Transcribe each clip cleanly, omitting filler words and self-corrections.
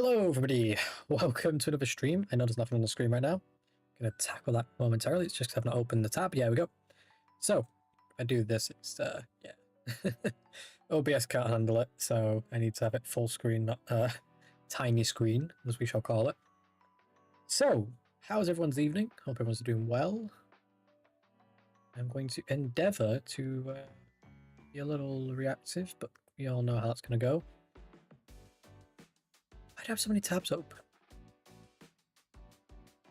Hello everybody, welcome to another stream. I know there's nothing on the screen right now. Gonna tackle that momentarily. It's just 'cause I've not opened the tab. Yeah, we go. So, if I do this, it's yeah. OBS can't handle it, so I need to have it full screen, not tiny screen, as we shall call it. So, how's everyone's evening? Hope everyone's doing well. I'm going to endeavour to be a little reactive, but we all know how that's gonna go. I'd have so many tabs open.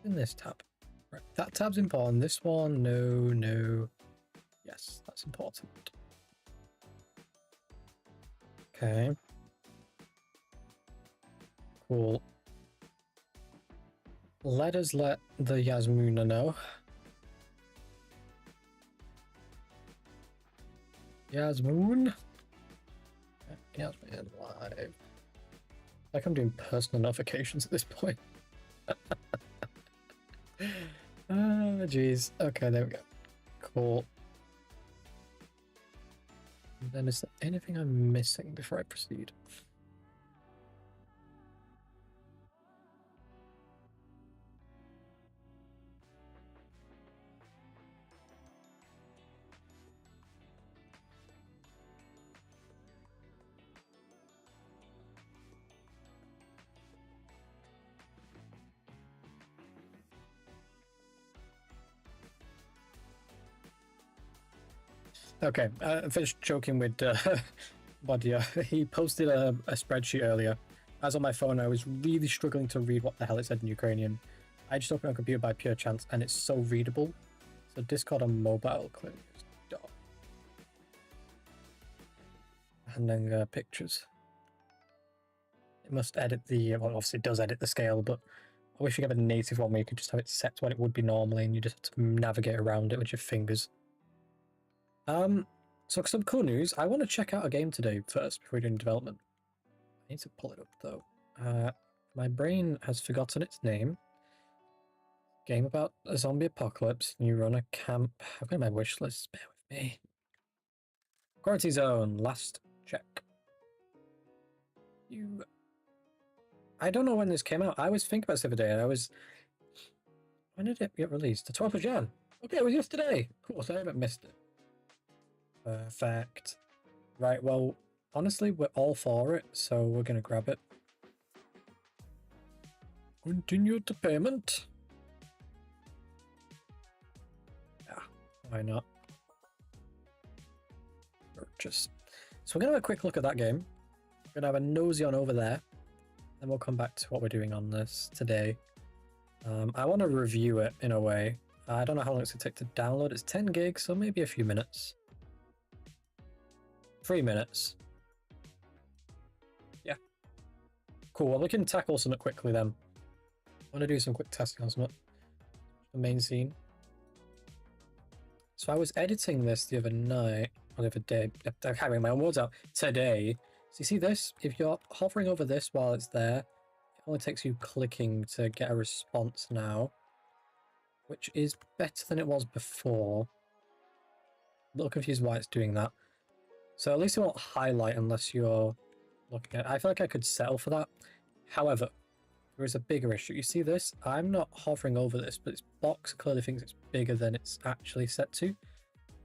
In this tab. Right, that tab's important. This one, no. Yes, that's important. Okay. Cool. Let us let the Yasmuna know. Yasmoon? Yasmin live. Like I'm doing personal notifications at this point. Ah, jeez. Okay, there we go. Cool. And then is there anything I'm missing before I proceed? Okay, I finished joking with Badia. He posted a spreadsheet earlier. As on my phone, I was really struggling to read what the hell it said in Ukrainian. I just opened my computer by pure chance, and it's so readable. So Discord on mobile clearly is dot. And then pictures. It must edit the, well, obviously it does edit the scale, but I wish you could have a native one where you could just have it set to what it would be normally, and you just have to navigate around it with your fingers. So some cool news. I want to check out a game today first before we do development. I need to pull it up though. My brain has forgotten its name. Game about a zombie apocalypse. And you run a camp. I've got my wish list. Bear with me. Quarantine Zone. Last check. I don't know when this came out. I was thinking about this the other day. And I was. When did it get released? The 12th of Jan. Okay, it was yesterday. Cool. So I haven't missed it. Perfect. Right, well, honestly, we're all for it, so we're going to grab it. Continue to payment. Yeah, why not? Purchase. So we're going to have a quick look at that game. We're going to have a nosy on over there. Then we'll come back to what we're doing on this today. I want to review it in a way. I don't know how long it's going to take to download. It's 10 gigs, so maybe a few minutes. 3 minutes. Yeah. Cool, well we can tackle something quickly then. I want to do some quick testing on something. The main scene. So I was editing this the other night, or the other day, I'm having my own words out, today. So you see this? If you're hovering over this while it's there, it only takes you clicking to get a response now. Which is better than it was before. A little confused why it's doing that. So at least it won't highlight unless you're looking at it. I feel like I could settle for that. However, there is a bigger issue. You see this? I'm not hovering over this, but its box clearly thinks it's bigger than it's actually set to.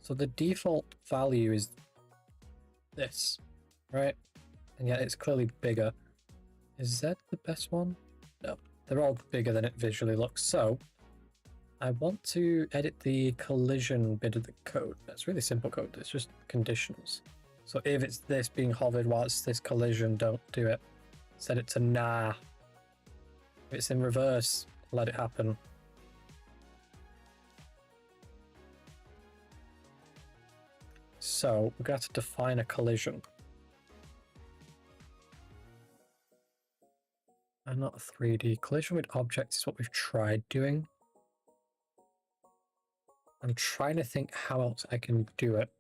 So the default value is this, right? And yet it's clearly bigger. Is Z the best one? No, they're all bigger than it visually looks. So I want to edit the collision bit of the code. That's really simple code. It's just conditions. So if it's this being hovered while it's this collision, don't do it. Set it to nah. If it's in reverse, let it happen. So we're going to have to define a collision. And not a 3D. Collision with objects is what we've tried doing. I'm trying to think how else I can do it.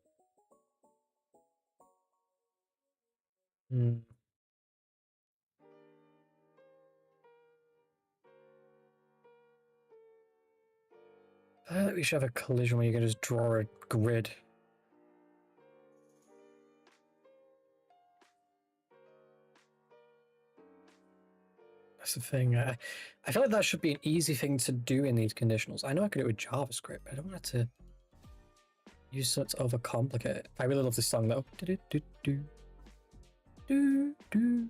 I think we should have a collision where you can just draw a grid. That's the thing. I feel like that should be an easy thing to do in these conditionals. I know I could do it with JavaScript, but I don't want to use so it's overcomplicate it. I really love this song though. Do do do do do do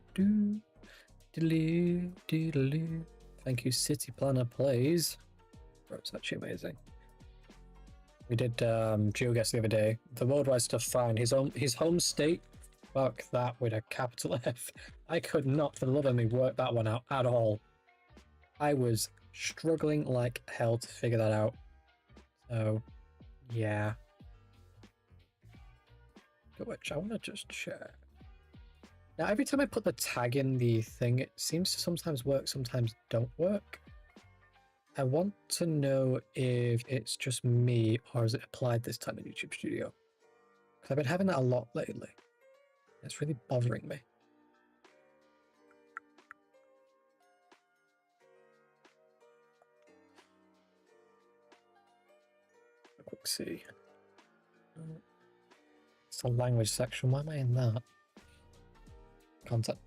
do do do. Thank you, City Planner Plays. Bro, it's actually amazing. We did GeoGuess the other day. The worldwide stuff fine. His home state. Fuck that with a capital F. I could not for the love of me work that one out at all. I was struggling like hell to figure that out. So, yeah. Which I want to just check. Now, every time I put the tag in the thing, it seems to sometimes work, sometimes don't work. I want to know if it's just me or is it applied this time in YouTube Studio? Because I've been having that a lot lately. It's really bothering me. A quick see. It's the language section. Why am I in that? Content.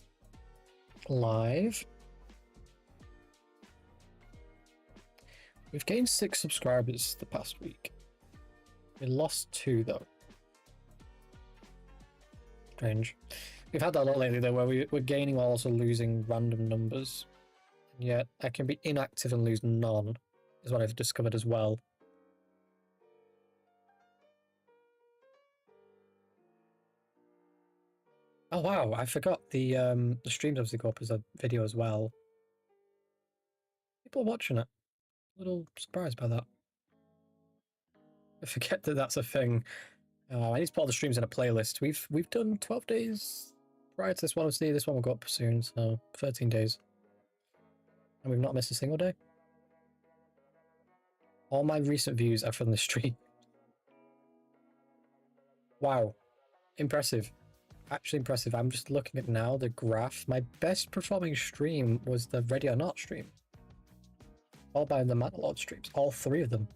Live. We've gained 6 subscribers the past week. We lost 2 though. Strange. We've had that a lot lately though, where we're gaining while also losing random numbers. And yet I can be inactive and lose none, is what I've discovered as well. Oh wow, I forgot the streams obviously go up as a video as well. People are watching it. A little surprised by that. I forget that that's a thing. I need to put all the streams in a playlist. We've done 12 days prior to this one. Obviously, this one will go up soon, so 13 days. And we've not missed a single day. All my recent views are from the stream. Wow. Impressive. Actually impressive. I'm just looking at now the graph. My best performing stream was the Ready or Not stream. Followed by the Manalord streams. All 3 of them.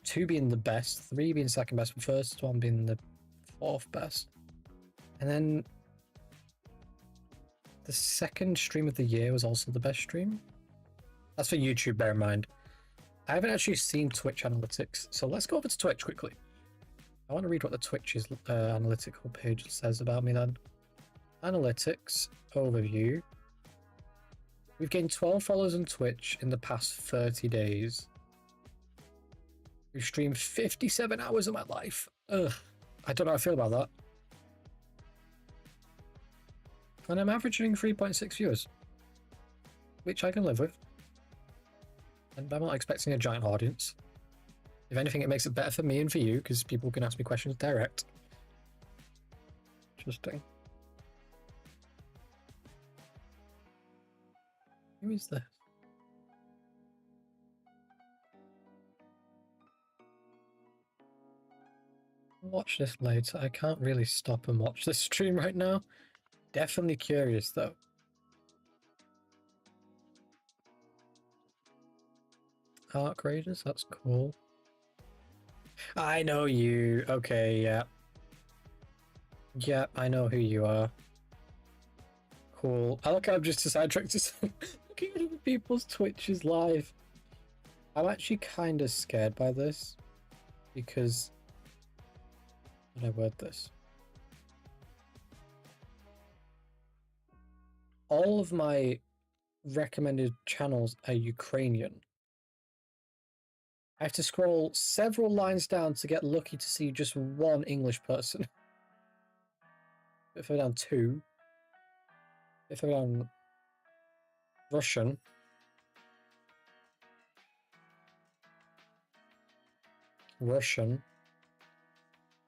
2 being the best, 3 being second best, the first one being the 4th best. And then the second stream of the year was also the best stream. That's for YouTube, bear in mind. I haven't actually seen Twitch analytics, so let's go over to Twitch quickly. I want to read what the Twitch's analytical page says about me then. Analytics, overview. We've gained 12 followers on Twitch in the past 30 days. We've streamed 57 hours of my life. Ugh, I don't know how I feel about that. And I'm averaging 3.6 viewers, which I can live with. And I'm not expecting a giant audience. If anything, it makes it better for me and for you, because people can ask me questions direct. Interesting. Who is this? I'll watch this later. I can't really stop and watch this stream right now. Definitely curious though. Arc Raiders, that's cool. I know you. Okay, yeah. Yeah, I know who you are. Cool. I like how I'm just sidetracked to looking at other people's Twitches live. I'm actually kind of scared by this because how did I word this? All of my recommended channels are Ukrainian. I have to scroll several lines down to get lucky to see just one English person. If I go down 2. If I go down Russian. Russian.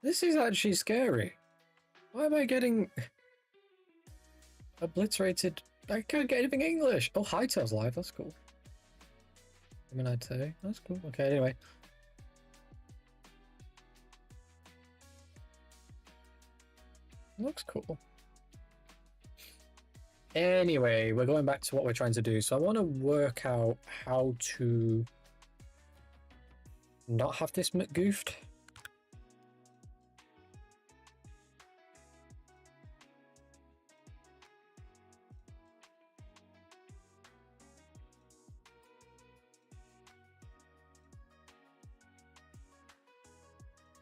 This is actually scary. Why am I getting obliterated? I can't get anything English. Oh, Hightail's live. That's cool. I mean, I'd say that's cool. Okay, anyway. Looks cool. Anyway, we're going back to what we're trying to do. So I want to work out how to not have this goofed.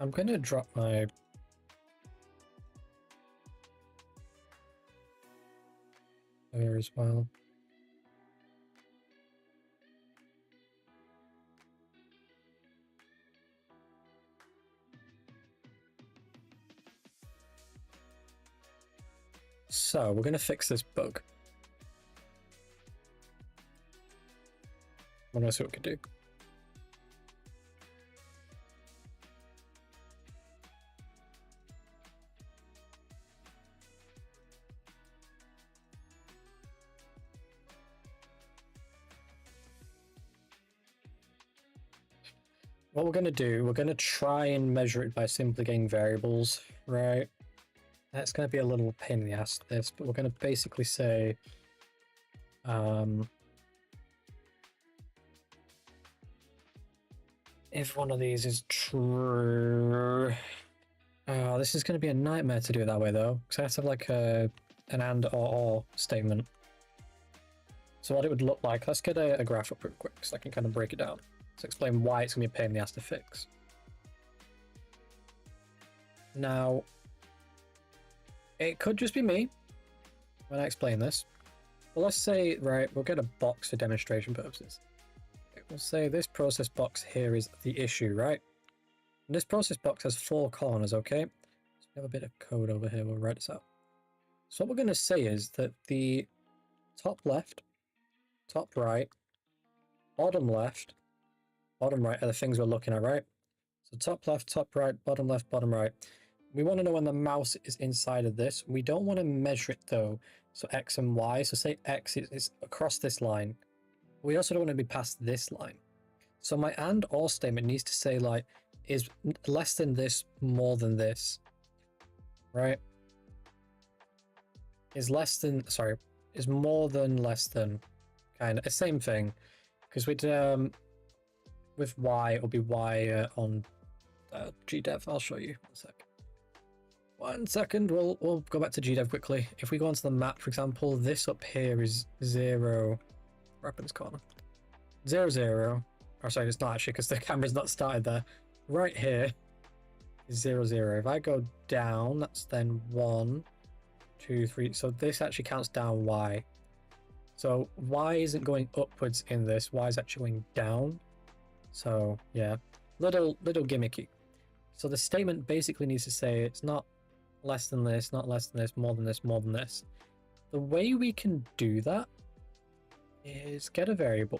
I'm going to drop my... here as well. So we're going to fix this bug. I'm going to see what we can do. What we're going to do, we're going to try and measure it by simply getting variables, right? That's going to be a little pain in the ass, this, but we're going to basically say, if one of these is true... Oh, this is going to be a nightmare to do it that way, though, because I have to have like an and or statement. So what it would look like, let's get a graph up real quick, so I can kind of break it down. To explain why it's going to be a pain in the ass to fix. Now, it could just be me when I explain this. But let's say, right, we'll get a box for demonstration purposes. We'll say this process box here is the issue, right? And this process box has 4 corners, okay? So we have a bit of code over here, we'll write this out. So what we're going to say is that the top left, top right, bottom left, bottom right are the things we're looking at, right? So top left, top right, bottom left, bottom right. We want to know when the mouse is inside of this. We don't want to measure it though. So X and Y. So say X is across this line. We also don't want to be past this line. So my and or statement needs to say like, is less than this more than this, right? Is less than, sorry, is more than less than, kind of, same thing. Because we'd, with Y, it'll be Y on GDev. I'll show you. 1 second. We'll go back to GDev quickly. If we go onto the map, for example, this up here is 0. Weapons corner. 0, 0. Or sorry, it's not actually because the camera's not started there. Right here is 0, 0. If I go down, that's then 1, 2, 3. So this actually counts down Y. So Y isn't going upwards in this. Y is actually going down. So yeah, little gimmicky. So the statement basically needs to say it's not less than this, not less than this, more than this, more than this. The way we can do that is get a variable.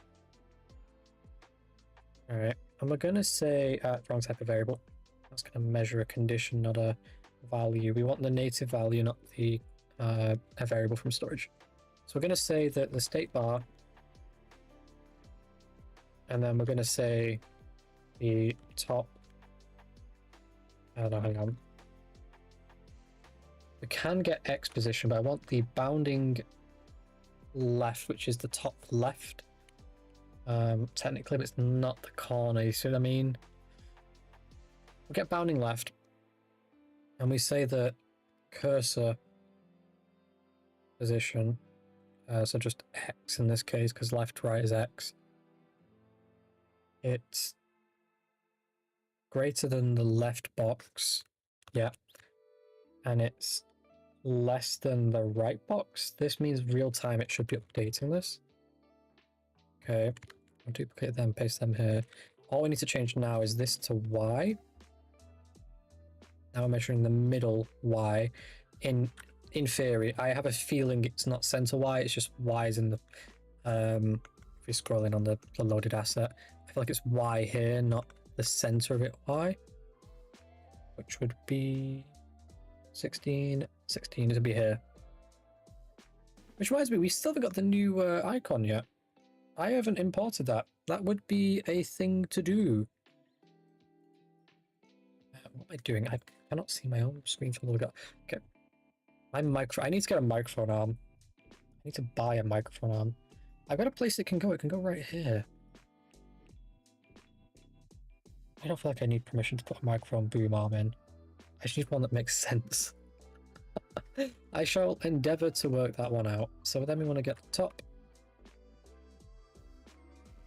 All right, and we're going to say wrong type of variable. That's going to measure a condition, not a value. We want the native value, not the a variable from storage. So we're going to say that the state bar, and then we're going to say the top. No, hang on. We can get X position, but I want the bounding left, which is the top left. Technically, but it's not the corner. You see what I mean? We get bounding left, and we say that cursor position. So just X in this case, because left, right is X. It's greater than the left box. Yeah. And it's less than the right box. This means real time it should be updating this. Okay. I'll duplicate them, paste them here. All we need to change now is this to Y. Now we're measuring the middle Y. In theory, I have a feeling it's not center Y, it's just Y's in the if you're scrolling on the loaded asset. I feel like it's Y here, not the center of it Y. Which would be 16. 16 to be here. Which reminds me, we still haven't got the new icon yet. I haven't imported that. That would be a thing to do. What am I doing? I cannot see my own screen from the look up. Okay. My microphone. I need to get a microphone arm. I need to buy a microphone arm. I've got a place it can go. It can go right here. I don't feel like I need permission to put a microphone boom arm in. I just need one that makes sense. I shall endeavour to work that one out. So then we want to get the top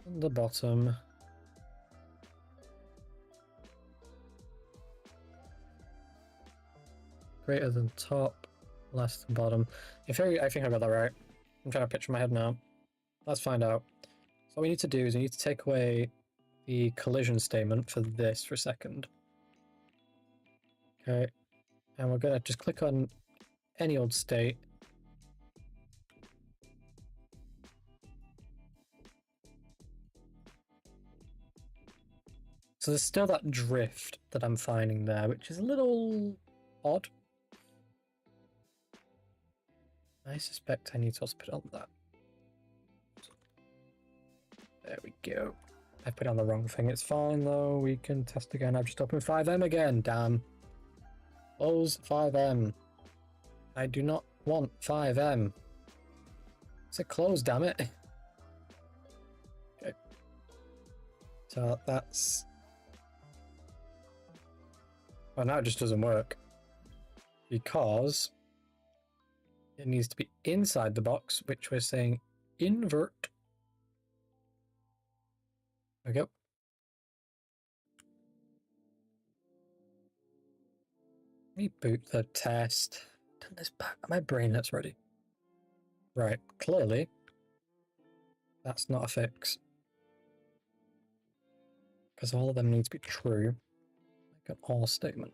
and the bottom. greater than top, less than bottom. In theory, I think I got that right. I'm trying to picture my head now. Let's find out. So what we need to do is we need to take away the collision statement for this for a second. Okay, and we're gonna just click on any old state. So there's still that drift that I'm finding there, which is a little odd. I suspect I need to also put on that. There we go. I put on the wrong thing. It's fine though. We can test again. I've just opened FiveM again. Damn. Close FiveM. I do not want FiveM. It's a close, damn it. Okay. So that's... Well, now it just doesn't work. Because it needs to be inside the box, which we're saying invert. There we go. Reboot the test. Turn this back. My brain that's ready. Right, clearly that's not a fix. Because all of them need to be true. Like an or statement.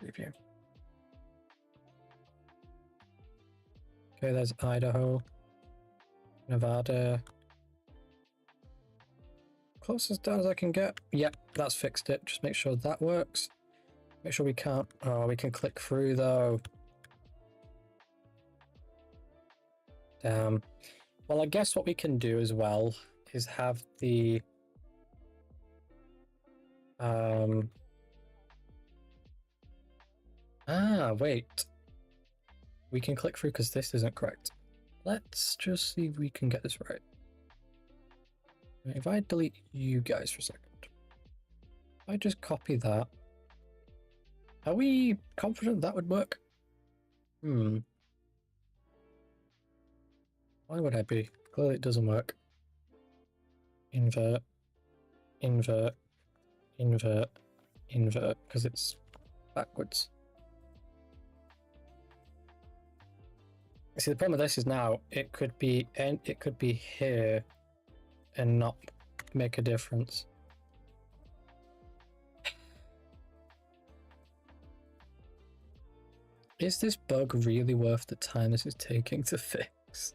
Review. Okay, there's Idaho. Nevada. Closest down as I can get. Yep, that's fixed it. Just make sure that works. Make sure we can't... Oh, we can click through though. Damn. Well, I guess what we can do as well is have the... wait. We can click through because this isn't correct. Let's just see if we can get this right. If I delete you guys for a second, if I just copy that, are we confident that would work? Why would I be? Clearly it doesn't work. Invert, invert, invert, invert, because it's backwards. See, the problem with this is now it could be here and not make a difference. Is this bug really worth the time this is taking to fix?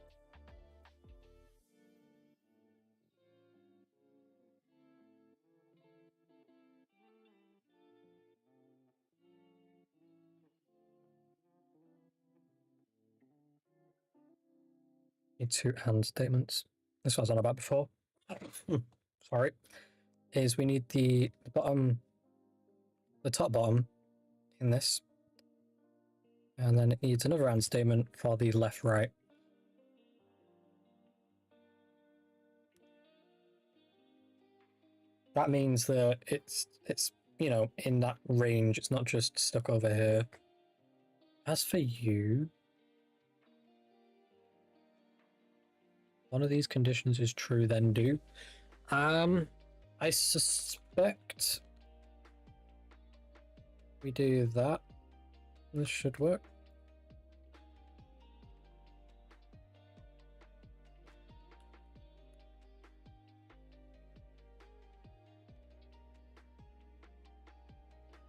Need two and statements. This was on about before. Sorry. Is we need the bottom, the top bottom in this. And then it needs another and statement for the left right. That means that it's you know, in that range, it's not just stuck over here. As for you, one of these conditions is true, then do. I suspect we do that. This should work.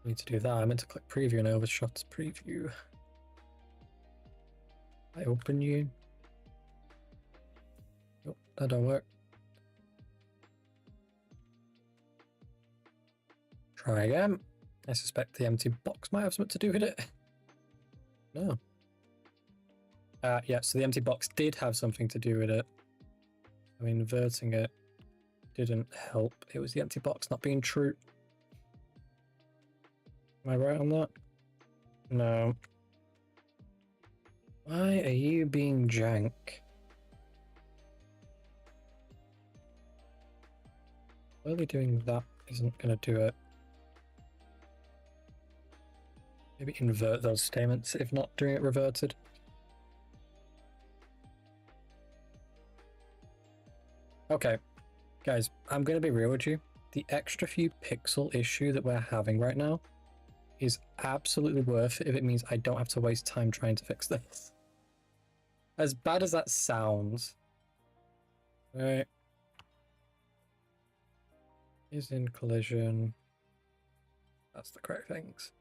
I need to do that. I meant to click preview and I overshot preview. I open you. Nope, that don't work. Try again. I suspect the empty box might have something to do with it. No. Yeah, so the empty box did have something to do with it. I mean, inverting it didn't help. It was the empty box not being true. Am I right on that? No. Why are you being jank? Clearly doing that isn't going to do it. Maybe invert those statements if not doing it reverted. Okay, Guys, I'm going to be real with you. The extra few pixel issue that we're having right now is absolutely worth it if it means I don't have to waste time trying to fix this. As bad as that sounds. Right. Is in collision. That's the correct things.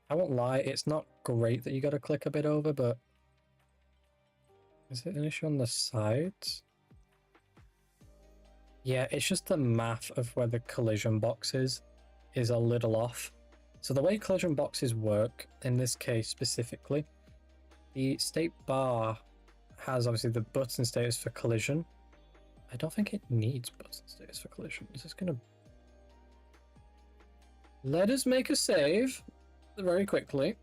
I won't lie, it's not great that you gotta click a bit over, but is it an issue on the sides? Yeah, it's just the math of where the collision box is a little off. So the way collision boxes work, in this case specifically, the state bar has obviously the button status for collision. I don't think it needs button status for collision. Is this gonna... Let us make a save very quickly.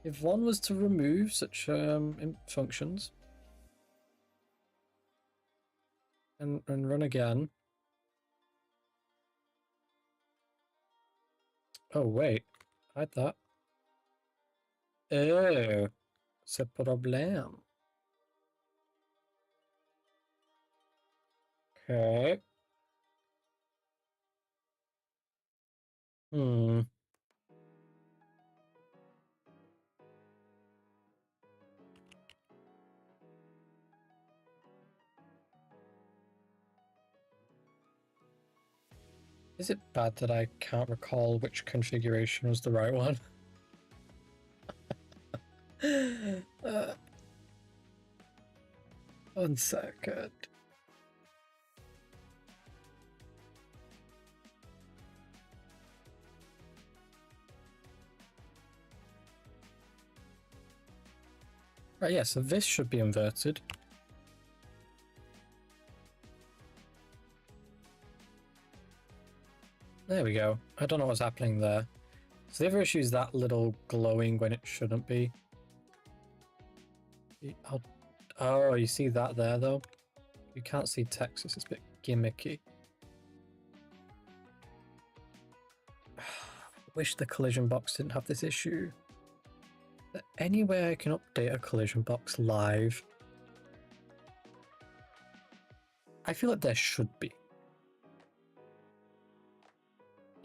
If one was to remove such functions and run again. Oh wait, hide that. Oh, c'est problème. Okay. Is it bad that I can't recall which configuration was the right one? 1 second. Right, yeah, so this should be inverted. There we go. I don't know what's happening there. So the other issue is that little glowing when it shouldn't be. Oh, you see that there though? You can't see text, it's a bit gimmicky. Wish the collision box didn't have this issue. Is there any way I can update a collision box live? I feel like there should be.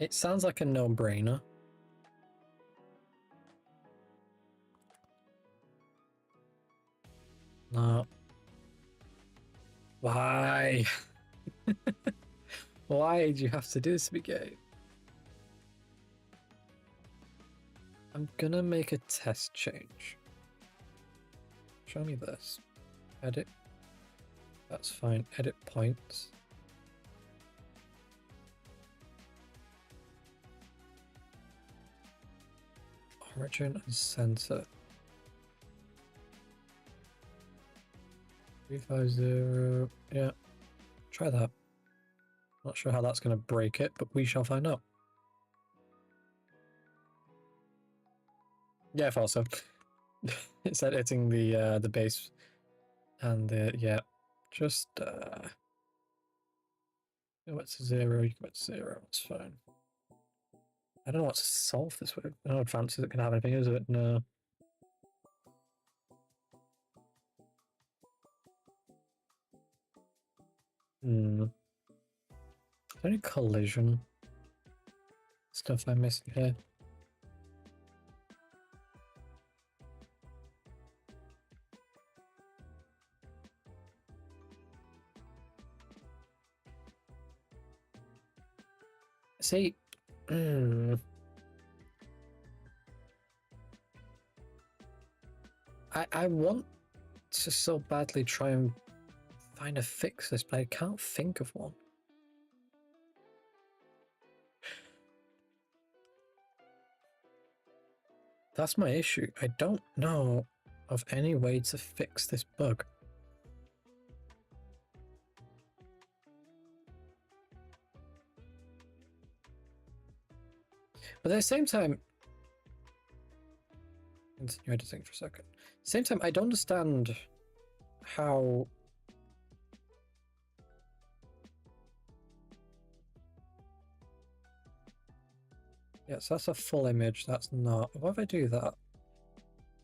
It sounds like a no-brainer. No. Why? Why do you have to do this to be gay? I'm gonna make a test change. Show me this. Edit. That's fine. Edit points. Origin and center. 350. Yeah. Try that. Not sure how that's going to break it, but we shall find out. Yeah, I thought so. It's editing the base and the yeah. Just go back to 0. You go back to 0. It's fine. I don't know what to solve this with. I don't know advances it can have anything, is it? No. Is there any collision stuff I'm missing here? See, I want to so badly try and find a fix this, but I can't think of one. That's my issue. I don't know of any way to fix this bug. But at the same time, continue editing for a second. Same time, I don't understand how Yes, that's a full image. That's not. Why if I do that?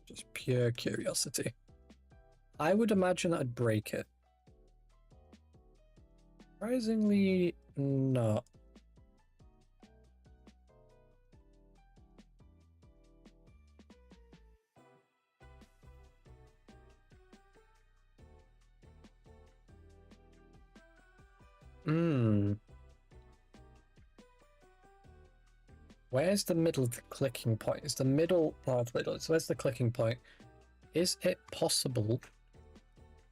Just pure curiosity. I would imagine I'd break it. Surprisingly, not. Hmm. Where's the middle of the clicking point? Is the middle... Oh, the middle. So where's the clicking point? Is it possible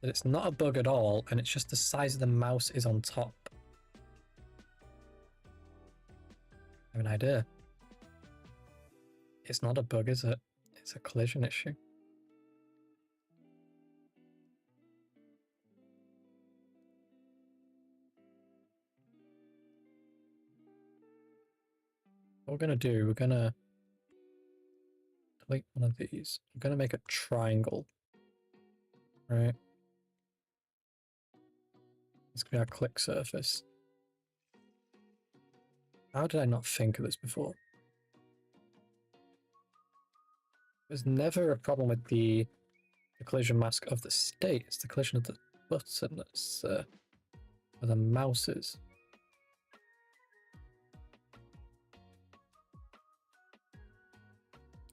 that it's not a bug at all and it's just the size of the mouse is on top? I have an idea. It's not a bug, is it? It's a collision issue. What we're going to do, we're going to delete one of these. I'm going to make a triangle. Right? It's going to be our click surface. How did I not think of this before? There's never a problem with the collision mask of the state. It's the collision of the button that's where the mouse is.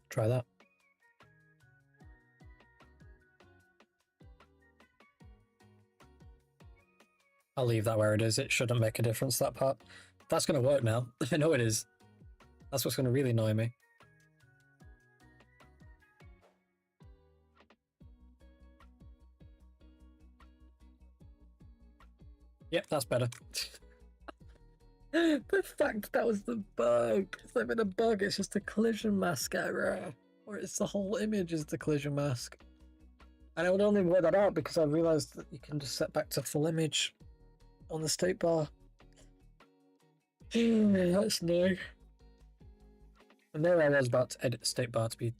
Try that. I'll leave that where it is. It shouldn't make a difference, that part. That's going to work now. I know it is. That's what's going to really annoy me. Yep, that's better. The fact that was the bug. It's not even a bug, it's just a collision mask error. Or it's the whole image is the collision mask. And I would only work that out because I realized that you can just set back to full image on the state bar. That's annoying. And there I was about to edit the state bar to be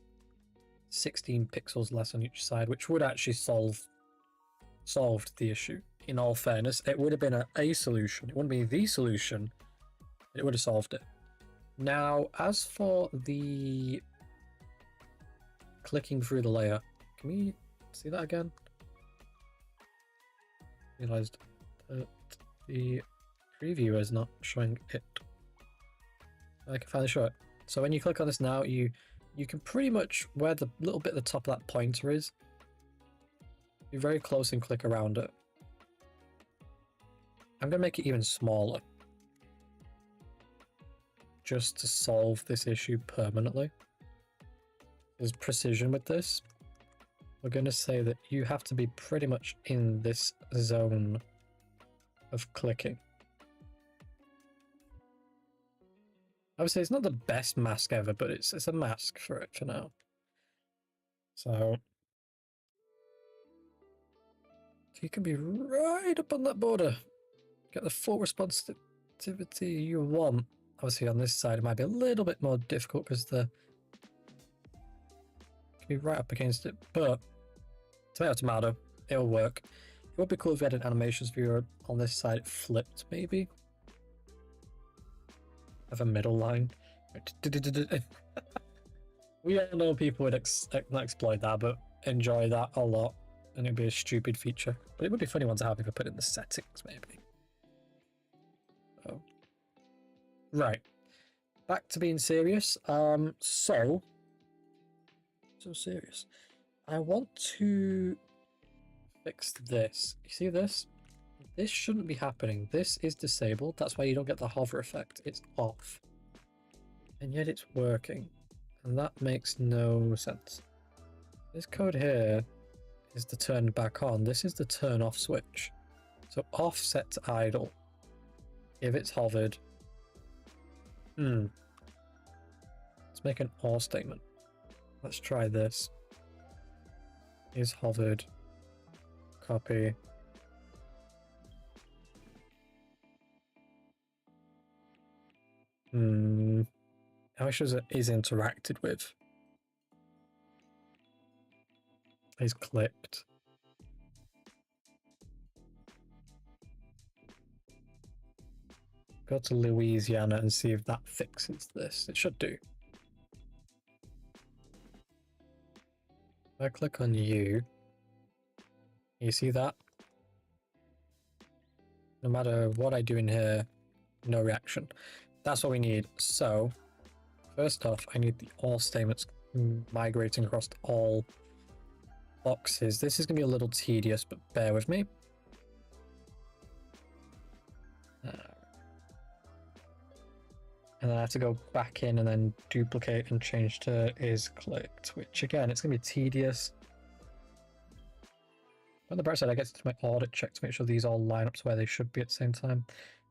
16 pixels less on each side, which would actually solved the issue. In all fairness, it would have been a solution. It wouldn't be the solution. It would have solved it. Now, as for the clicking through the layer, can we see that again? Realized that the preview is not showing it. I can finally show it. So when you click on this now, you can pretty much, where the little bit at the top of that pointer is, be very close and click around it. I'm going to make it even smaller, just to solve this issue permanently. There's precision with this. We're going to say that you have to be pretty much in this zone of clicking. Obviously, it's not the best mask ever, but it's a mask for it for now. So you can be right up on that border. Get the full responsivity you want. Obviously, on this side, it might be a little bit more difficult because can be right up against it, but tomato, it'll work. It would be cool if we had an animations viewer on this side flipped, maybe. Have a middle line. We all know people would not exploit that, but enjoy that a lot, and it'd be a stupid feature. But it would be a funny one to have if I put it in the settings, maybe. Oh. Right. Back to being serious. So serious. I want to fix this. You see this? This shouldn't be happening. This is disabled. That's why you don't get the hover effect. It's off. And yet it's working. And that makes no sense. This code here is the turn back on. This is the turn off switch. So off set to idle. If it's hovered. Let's make an or statement. Let's try this. Is hovered. Copy. How shows it is interacted with? Is clicked. Go to Louisiana and see if that fixes this. It should do. If I click on you see that? No matter what I do in here, no reaction. That's what we need. So, first off, I need the all statements migrating across all boxes. This is going to be a little tedious, but bear with me. And then I have to go back in and then duplicate and change to is clicked, which again, it's going to be tedious. On the bright side, I get to do my audit check to make sure these all line up to where they should be at the same time.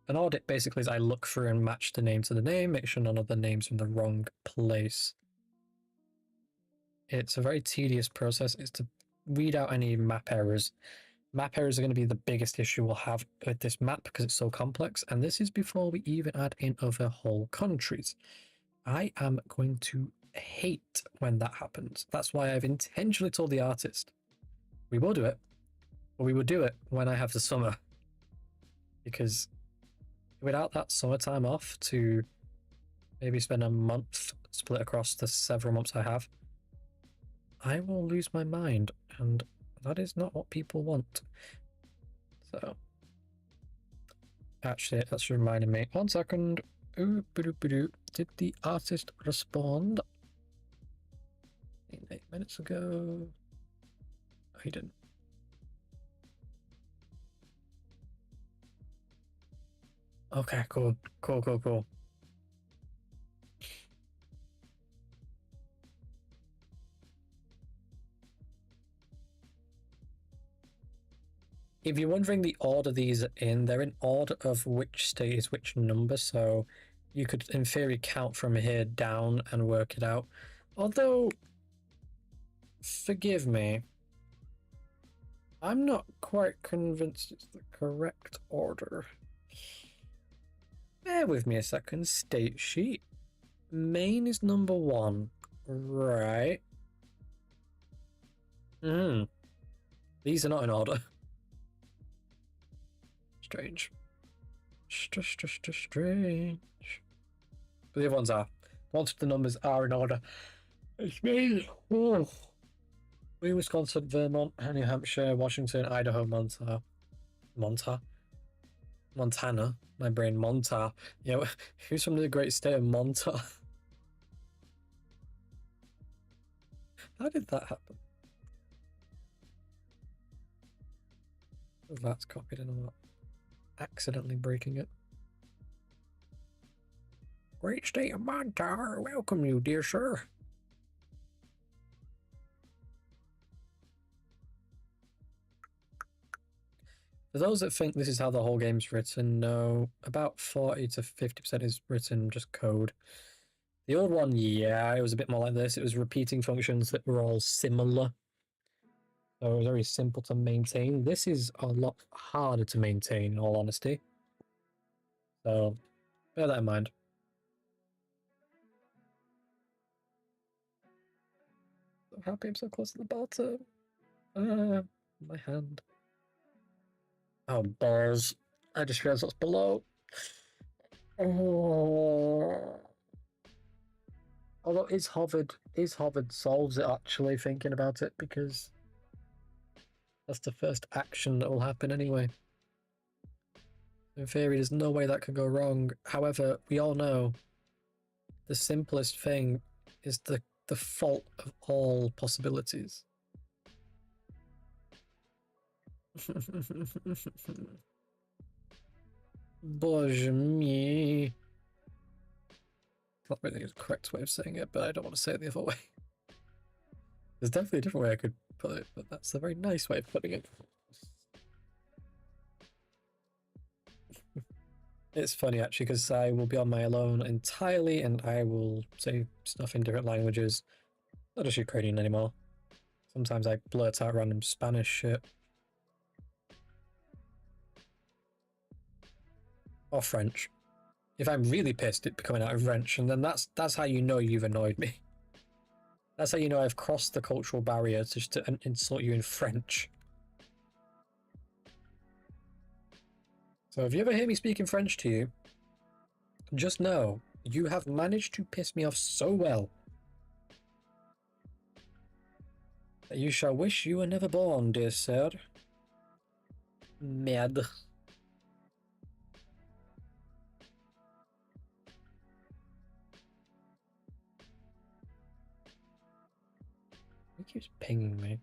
An audit basically is I look through and match the name to the name, make sure none of the names are in the wrong place. It's a very tedious process. It's to weed out any map errors. Map errors are going to be the biggest issue we'll have with this map because it's so complex, and this is before we even add in other whole countries. I am going to hate when that happens. That's why I've intentionally told the artist we will do it, but we will do it when I have the summer, because without that summertime off to maybe spend a month split across the several months I have, I will lose my mind, and that is not what people want. So, actually, that's reminding me. 1 second. Ooh, did the artist respond? 8 minutes ago. Oh, he didn't. Okay, cool. Cool. If you're wondering the order these are in, they're in order of which state is which number, so you could, in theory, count from here down and work it out. Although, forgive me, I'm not quite convinced it's the correct order. Bear with me a second. State sheet. Maine is number 1. Right. These are not in order. Strange. Strange. But the other ones are. Once the numbers are in order. It's me. Oh. Wisconsin, Vermont, New Hampshire, Washington, Idaho, Montana. My brain, Montana. You know, who's from the great state of Montana? How did that happen? That's copied and I'm not accidentally breaking it. Great state of Montana, welcome you, dear sir. For those that think this is how the whole game's written, no, about 40 to 50% is written just code. The old one, yeah, it was a bit more like this. It was repeating functions that were all similar. So it was very simple to maintain. This is a lot harder to maintain, in all honesty. So bear that in mind. I'm happy I'm so close to the bottom. My hand. Oh, balls. I just realized what's below. Oh. Although is hovered solves it actually, thinking about it, because that's the first action that will happen anyway. In theory, there's no way that could go wrong. However, we all know the simplest thing is the fault of all possibilities. Bozhe me. Not really the correct way of saying it, but I don't want to say it the other way. There's definitely a different way I could put it, but that's a very nice way of putting it. It's funny actually, because I will be on my own entirely and I will say stuff in different languages. Not just Ukrainian anymore. Sometimes I blurt out random Spanish shit. Or French. If I'm really pissed, it'd be coming out in French, and then that's how you know you've annoyed me. That's how you know I've crossed the cultural barrier just to insult you in French. So if you ever hear me speaking French to you, just know you have managed to piss me off so well that you shall wish you were never born, dear sir. Merde. He keeps pinging me.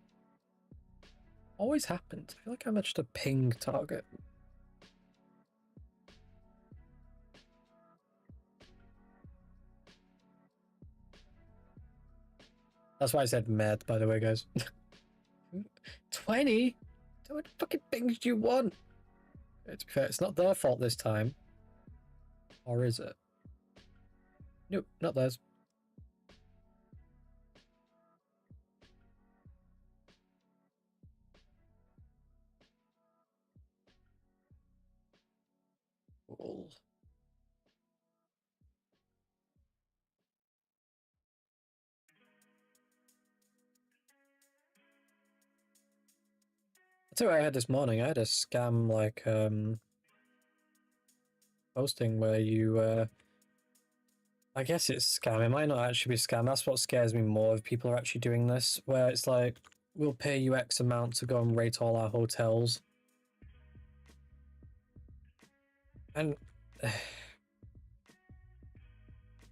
Always happens. I feel like I'm just a ping target. That's why I said mad, by the way, guys. 20? How many fucking pings do you want? To be fair, it's not their fault this time. Or is it? Nope, not theirs. Cool. That's what I had this morning. I had a scam like posting where you I guess it's scam. It might not actually be scam. That's what scares me more if people are actually doing this, where it's like, we'll pay you X amount to go and rate all our hotels. And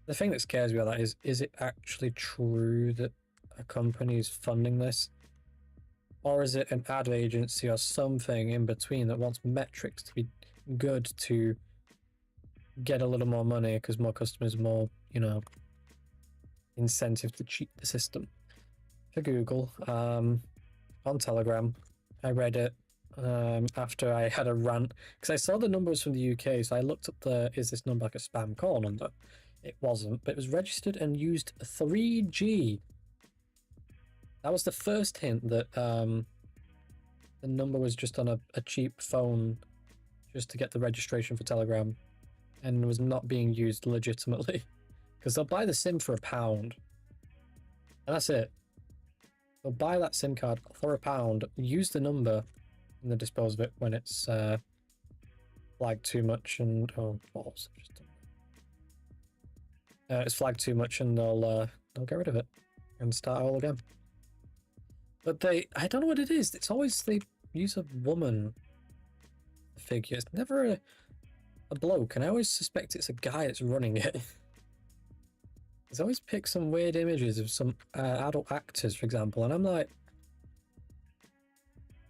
the thing that scares me about that is it actually true that a company is funding this? Or is it an ad agency or something in between that wants metrics to be good to get a little more money because more customers, more, you know, incentive to cheat the system? For Google, on Telegram, I read it after I had a rant because I saw the numbers from the UK, so I looked up is this number like a spam call number? It wasn't, but it was registered and used 3G. That was the first hint that the number was just on a cheap phone just to get the registration for Telegram and was not being used legitimately. Because they'll buy the SIM for £1. And that's it. They'll buy that SIM card for £1, use the number, and then dispose of it when it's flagged too much and... Oh, balls. It's flagged too much and they'll get rid of it and start all again. But I don't know what it is. It's always they use a woman figure. It's never a bloke, and I always suspect it's a guy that's running it. He's always picked some weird images of some adult actors, for example, and I'm like,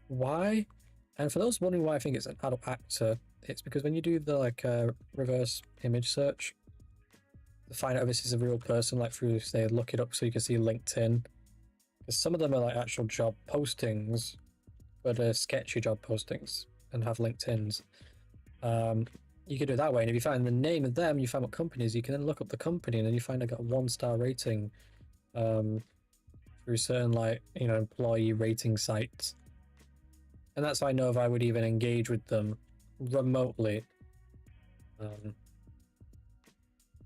why? And for those wondering why I think it's an adult actor, it's because when you do the like reverse image search to find out if this is a real person, like through say look it up so you can see LinkedIn. Because some of them are like actual job postings, but sketchy job postings and have LinkedIns. You can do it that way, and if you find the name of them, you find what company is, you can then look up the company, and then you find I got a 1-star rating through certain like employee rating sites, and that's how I know if I would even engage with them remotely.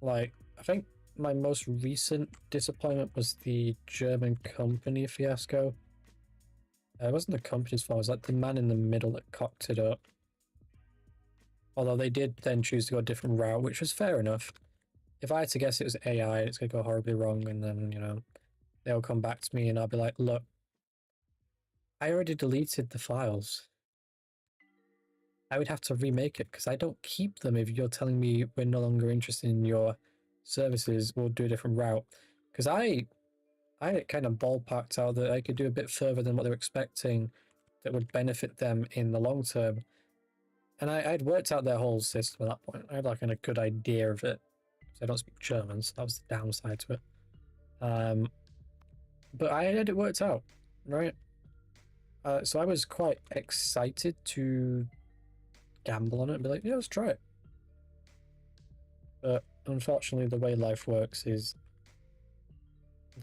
Like I think my most recent disappointment was the German company fiasco. It wasn't the company's fault, it was like the man in the middle that cocked it up. Although they did then choose to go a different route, which was fair enough. If I had to guess it was AI, it's going to go horribly wrong, and then, they'll come back to me and I'll be like, look, I already deleted the files. I would have to remake it because I don't keep them if you're telling me we're no longer interested in your services, we'll do a different route. Because I kind of ballparked out that I could do a bit further than what they were expecting that would benefit them in the long term. And I'd worked out their whole system at that point. I had like a good idea of it. So I don't speak German, so that was the downside to it. But I had it worked out, right? So I was quite excited to gamble on it and be like, yeah, let's try it. But unfortunately, the way life works is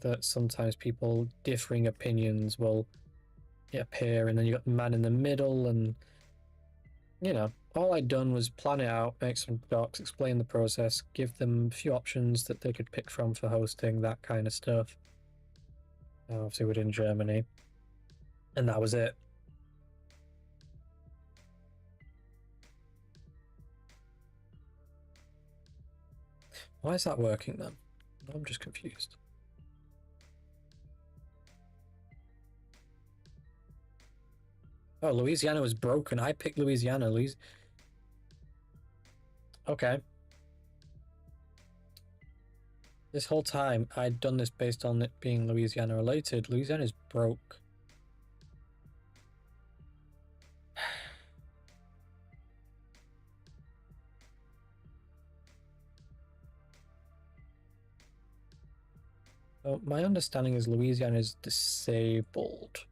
that sometimes people differing opinions will appear, and then you got the man in the middle, and all I'd done was plan it out, make some docs, explain the process, give them a few options that they could pick from for hosting, that kind of stuff. Obviously within Germany, and that was it. Why is that working then? I'm just confused. Oh, Louisiana was broken. I picked Louisiana. Okay. This whole time, I'd done this based on it being Louisiana related. Louisiana's broke. So my understanding is Louisiana is disabled.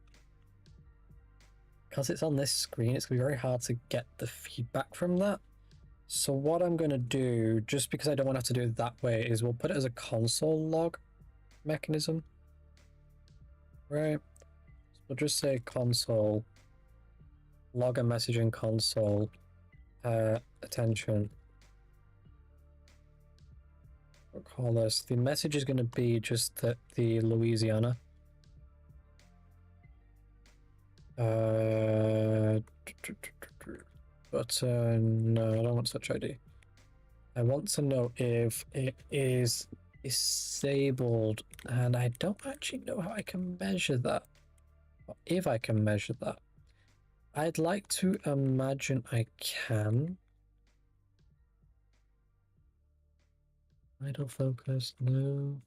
Because it's on this screen, it's going to be very hard to get the feedback from that. So what I'm going to do, just because I don't want to have to do it that way, is we'll put it as a console log mechanism. Right. So we'll just say console, log a message in console, attention. We'll call this, the message is going to be just that the Louisiana. But no, I don't want such ID. I want to know if it is disabled, and I don't actually know how I can measure that. Or if I can measure that. I'd like to imagine I can. Idle focus, no.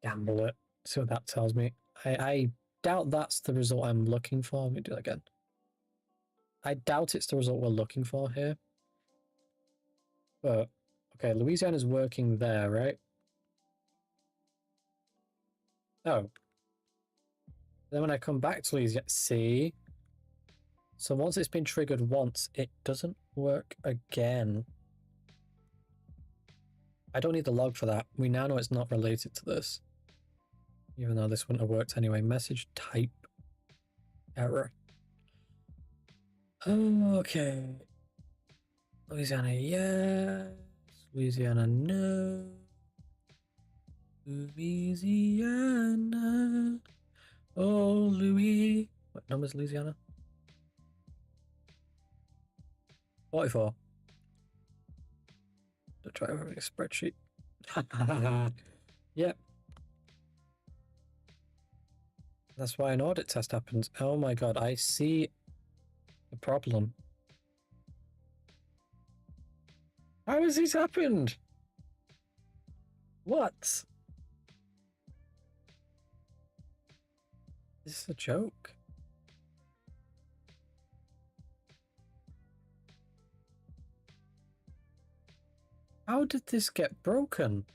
Gamble it. See what that tells me. I doubt that's the result I'm looking for. Let me do that again. I doubt it's the result we're looking for here. But, okay, Louisiana's working there, right? Oh. Then when I come back to Louisiana, see? So once it's been triggered once, it doesn't work again. I don't need the log for that. We now know it's not related to this. Even though this wouldn't have worked anyway. Message type error. Okay. Louisiana, yes. Louisiana, no. Louisiana. Oh, Louis. What number is Louisiana? 44. I'll try having a spreadsheet. Yep. That's why an audit test happens. Oh my god, I see the problem. How has this happened? What? This is a joke. How did this get broken?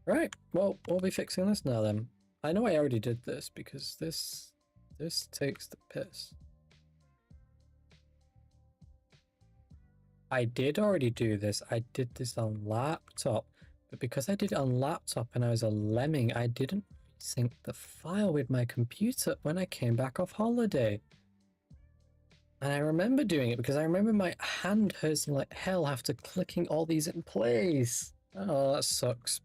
Right, well, we'll be fixing this now then. I know I already did this because this takes the piss. I did already do this. I did this on laptop, but because I did it on laptop and I was a lemming, I didn't sync the file with my computer when I came back off holiday. And I remember doing it because I remember my hand hurting like hell after clicking all these in place. Oh, that sucks.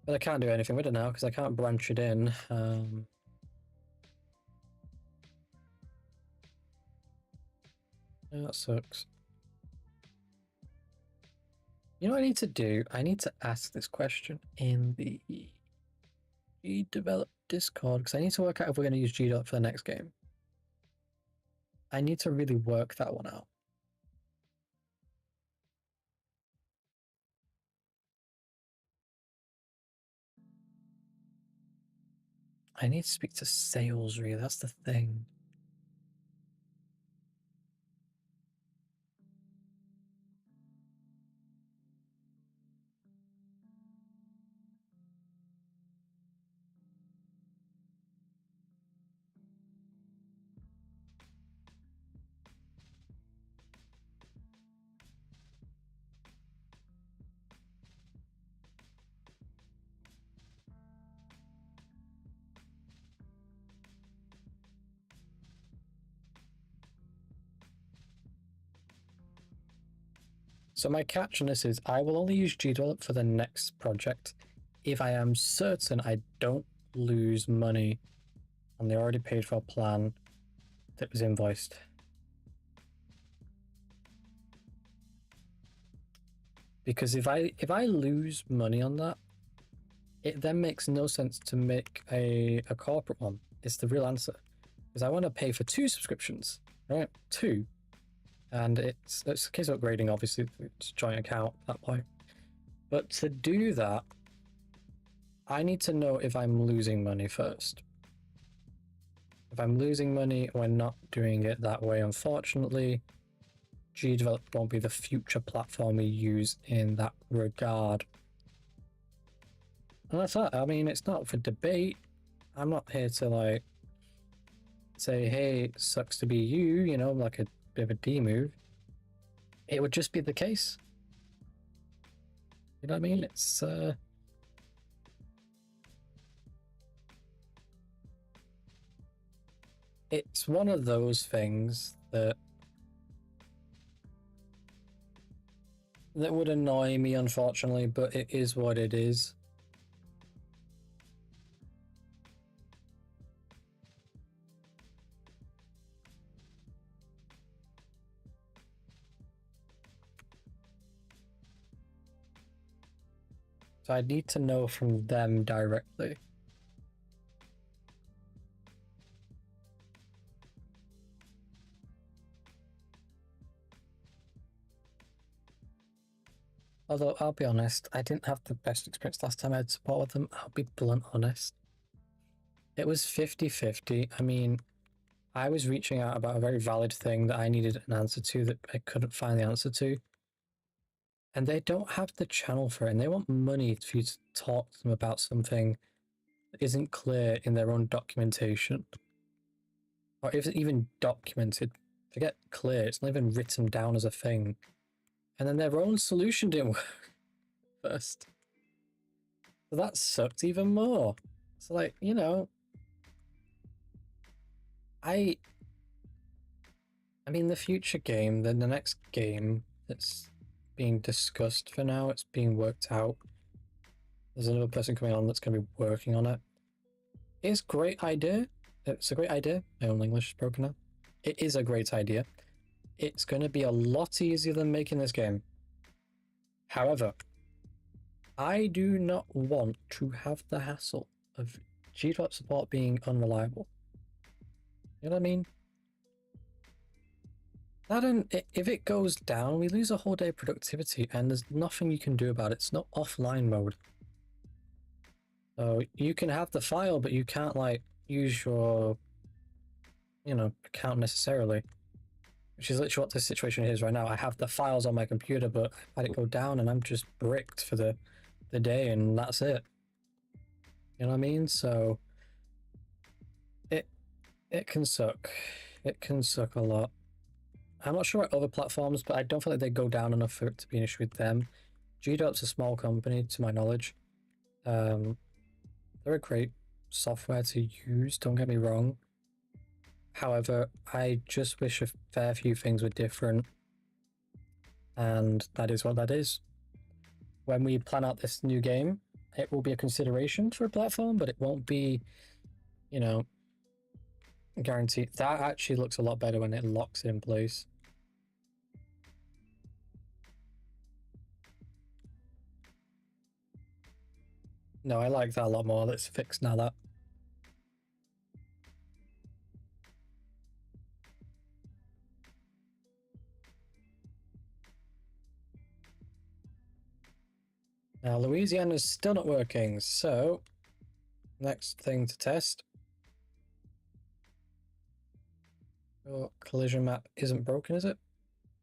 But I can't do anything with it now because I can't branch it in. Yeah, that sucks. You know what I need to do? I need to ask this question in the GDevelop Discord because I need to work out if we're going to use GDevelop for the next game. I need to really work that one out. I need to speak to sales, really. That's the thing. So my catch on this is I will only use GDevelop for the next project if I am certain I don't lose money and they already paid for a plan that was invoiced. Because if I lose money on that, it then makes no sense to make a corporate one. It's the real answer. Because I want to pay for 2 subscriptions, right? 2. And it's a case of upgrading, obviously, it's a joint account at that point. But to do that, I need to know if I'm losing money first. If I'm losing money, we're not doing it that way, unfortunately. GDevelop won't be the future platform we use in that regard. And that's that. I mean, it's not for debate. I'm not here to, like, say, hey, sucks to be you, you know, like a bit of a D move. It would just be the case. You know what I mean? It's one of those things that would annoy me, unfortunately, but it is what it is. So I need to know from them directly. Although, I'll be honest, I didn't have the best experience last time I had support with them. I'll be blunt honest. It was 50-50. I mean, I was reaching out about a very valid thing that I needed an answer to that I couldn't find the answer to. And they don't have the channel for it, and they want money for you to talk to them about something that isn't clear in their own documentation. Or if it's even documented, forget clear, it's not even written down as a thing. And then their own solution didn't work first. So that sucked even more. So, like, you know, I mean, the future game, the next game that's being discussed for now, it's being worked out. There's another person coming on that's going to be working on it. It's a great idea. It's a great idea. My own English is broken now. It is a great idea. It's going to be a lot easier than making this game. However, I do not want to have the hassle of GDevelop support being unreliable. You know what I mean? If it goes down, we lose a whole day of productivity, and there's nothing you can do about it. It's not offline mode. So you can have the file, but you can't, like, use your, you know, account necessarily. Which is literally what this situation is right now. I have the files on my computer, but I let it go down and I'm just bricked for the day, and that's it. You know what I mean? So it can suck. It can suck a lot. I'm not sure about other platforms, but I don't feel like they go down enough for it to be an issue with them. GDevelop's a small company, to my knowledge. They're a great software to use, don't get me wrong. However, I just wish a fair few things were different. And that is what that is. When we plan out this new game, it will be a consideration for a platform, but it won't be, you know, guaranteed. That actually looks a lot better when it locks in place. No, I like that a lot more. Let's fix now that. Now, Louisiana's still not working, so next thing to test. Your collision map isn't broken, is it?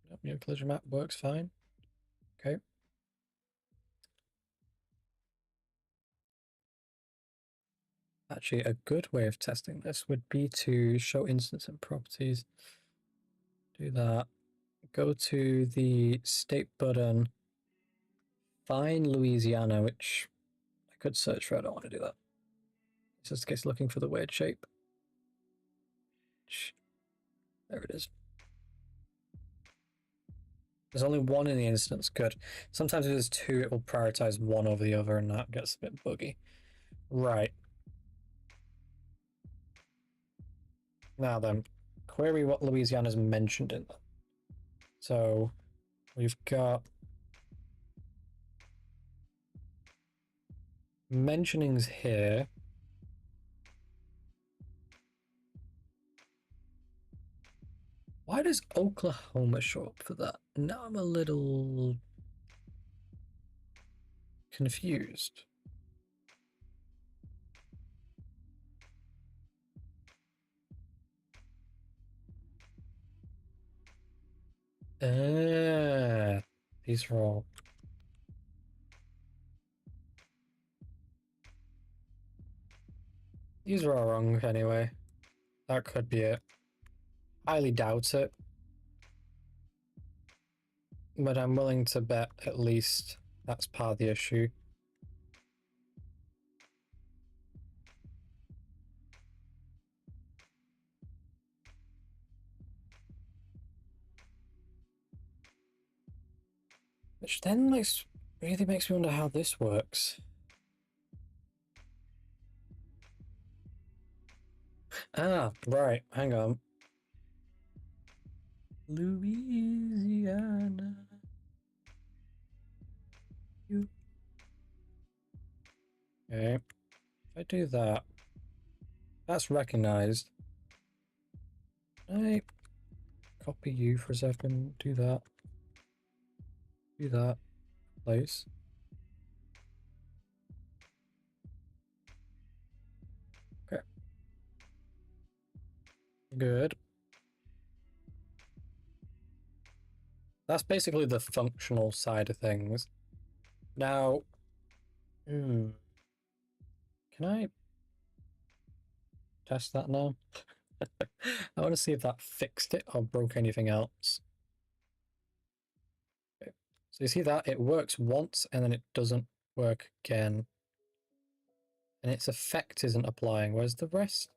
Nope, your collision map works fine. Okay. Actually, a good way of testing this would be to show instance and properties. Do that. Go to the state button. Find Louisiana, which I could search for. I don't want to do that. It's just in case looking for the weird shape. There it is. There's only one in the instance. Good. Sometimes if there's 2, it will prioritize one over the other, and that gets a bit buggy. Right. Now then, query what Louisiana's mentioned in them. So we've got mentionings here. Why does Oklahoma show up for that? Now I'm a little confused. These are all. These are all wrong anyway. That could be it. Highly doubt it. But I'm willing to bet at least that's part of the issue. Which then really makes me wonder how this works. Ah, right. Hang on. Louisiana. Okay. If I do that, that's recognized. I copy you for a second. Do that. Do that. Place. Okay. Good. That's basically the functional side of things. Now, can I test that now? I want to see if that fixed it or broke anything else. Okay. So you see that? It works once and then it doesn't work again. And its effect isn't applying. Where's the rest?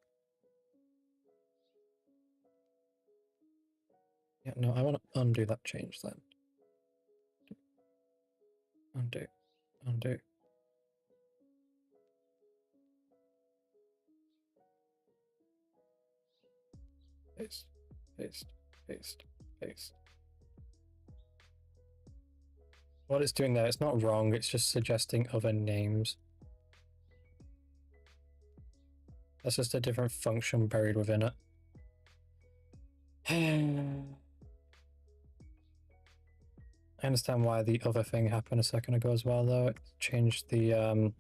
Yeah, no, I want to undo that change then. Undo. Undo. Paste. Paste. Paste. Paste. What it's doing there, it's not wrong, it's just suggesting other names. That's just a different function buried within it. I understand why the other thing happened a second ago as well, though. It changed the,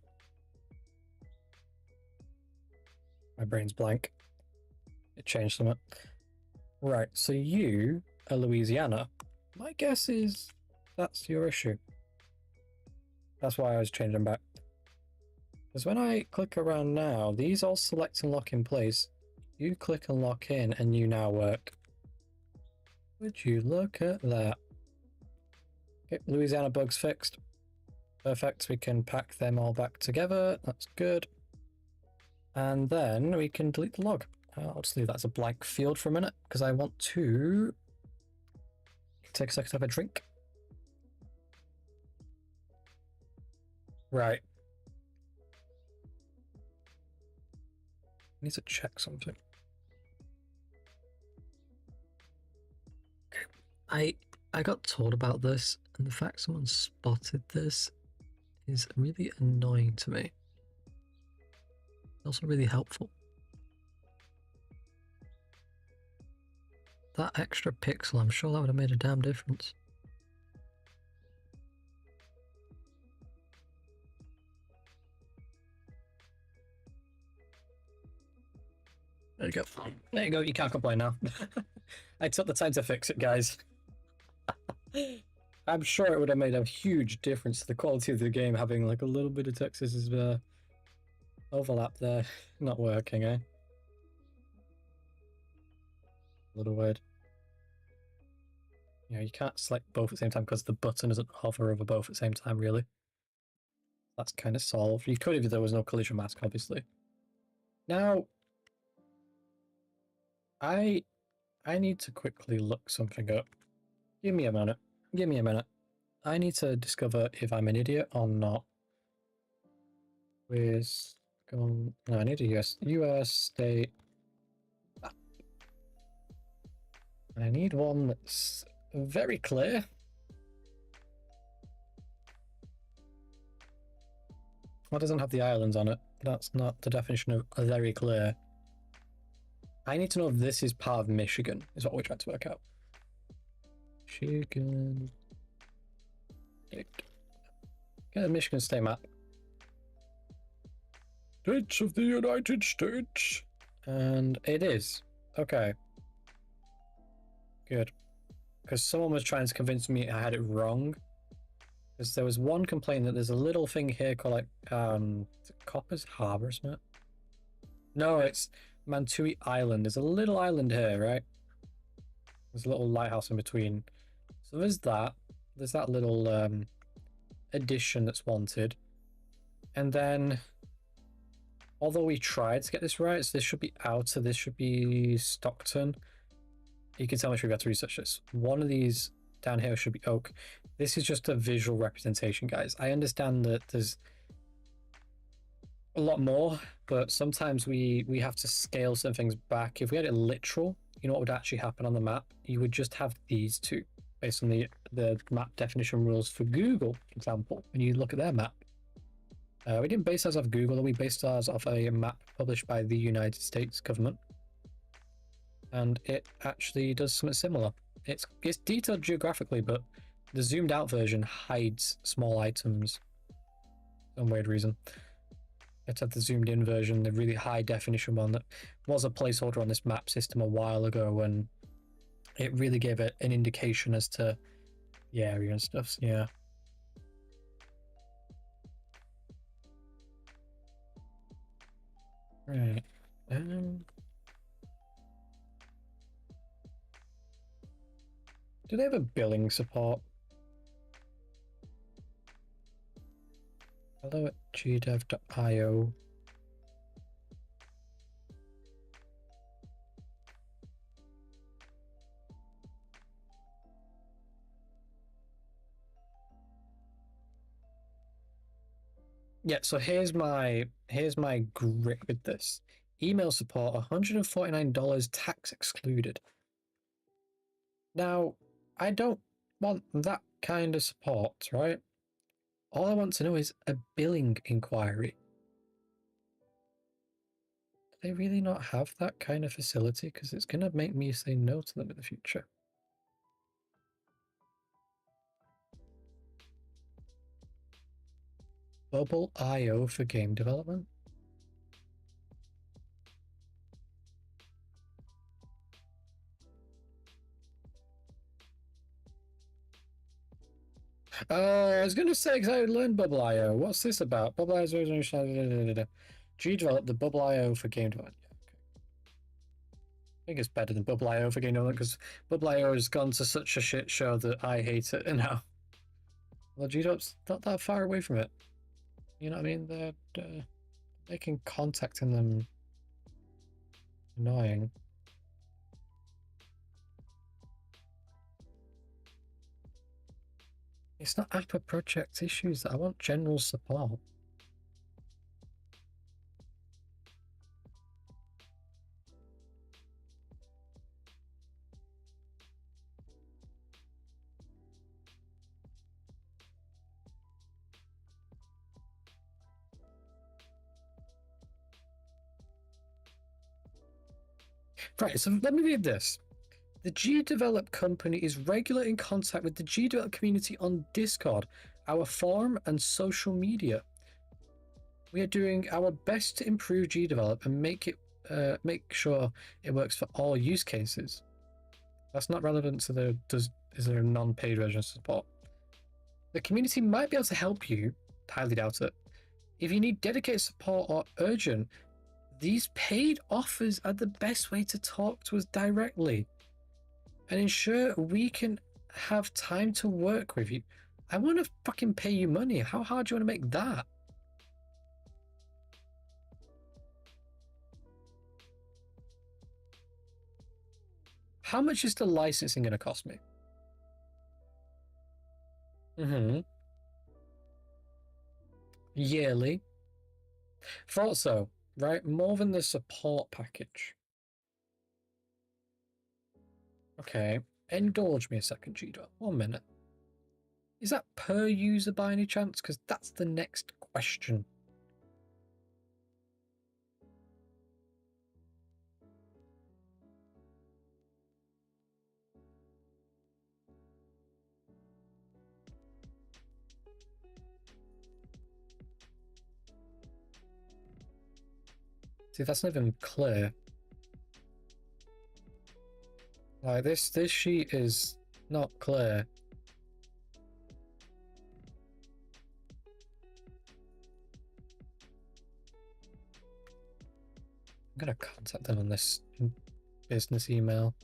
my brain's blank. It changed something. Right, so you are Louisiana. My guess is that's your issue. That's why I was changing back. Because when I click around now, these all select and lock in place. You click and lock in and you now work. Would you look at that? Okay, Louisiana bugs fixed. Perfect, we can pack them all back together. That's good. And then we can delete the log. I'll just leave that as a blank field for a minute because I want to take a second to have a drink. Right. I need to check something. I got told about this, and the fact someone spotted this is really annoying to me. Also really helpful. That extra pixel, I'm sure that would have made a damn difference. There you go. There you go, you can't complain now. I took the time to fix it, guys. I'm sure it would have made a huge difference to the quality of the game having like a little bit of Texas's overlap there not working, eh? A little weird. Yeah, you can't select both at the same time because the button doesn't hover over both at the same time, really. That's kind of solved. You could if there was no collision mask, obviously. Now, I need to quickly look something up. Give me a minute. Give me a minute. I need to discover if I'm an idiot or not. Where's gone? No, I need a US state. I need one that's very clear. What doesn't have the islands on it? That's not the definition of very clear. I need to know if this is part of Michigan, is what we're trying to work out. Michigan. Get a Michigan state map. States of the United States. And it is. Okay. Good. Because someone was trying to convince me I had it wrong. Because there was one complaint that there's a little thing here called like Copper's Harbor, isn't it? No, it's Mantua Island. There's a little island here, right? There's a little lighthouse in between. So there's that. There's that little addition that's wanted. And then, although we tried to get this right, so this should be outer, this should be Stockton. You can tell me if we've got to research this. One of these down here should be Oak. This is just a visual representation, guys. I understand that there's a lot more, but sometimes we have to scale some things back. If we had it literal, you know what would actually happen on the map? You would just have these two, based on the map definition rules for Google, for example, when you look at their map. We didn't base ours off Google, we based ours off a map published by the United States government. And it actually does something similar. It's detailed geographically, but the zoomed out version hides small items for some weird reason. Let's have the zoomed in version, the really high definition one that was a placeholder on this map system a while ago when it really gave it an indication as to the area and stuff. So yeah. Right. Do they have a billing support? Hello at gdev.io. Yeah, so here's my grit with this. Email support, $149 tax excluded. Now, I don't want that kind of support, right? All I want to know is a billing inquiry. Do they really not have that kind of facility? Because it's going to make me say no to them in the future. Bubble.io for game development? I was going to say, because I learned Bubble.io. What's this about? Bubble.io G developed the Bubble.io for game development. I think it's better than Bubble.io for game development because Bubble.io has gone to such a shit show that I hate it now. Well, GDOP's not that far away from it. You know what I mean? They're making contacting them annoying. It's not APA project issues. I want general support. Right, so let me read this. The GDevelop company is regular in contact with the GDevelop community on Discord, our forum, and social media. We are doing our best to improve GDevelop and make sure it works for all use cases. That's not relevant to is there a non-paid version of support? The community might be able to help you, highly doubt it. If you need dedicated support or urgent, these paid offers are the best way to talk to us directly and ensure we can have time to work with you. I want to fucking pay you money. How hard do you want to make that? How much is the licensing going to cost me? Yearly. Thought so, right? More than the support package. Okay, indulge me a second, Gita. 1 minute. Is that per user by any chance? Because that's the next question. See, that's not even clear. Like, this sheet is not clear. I'm gonna contact them on this business email.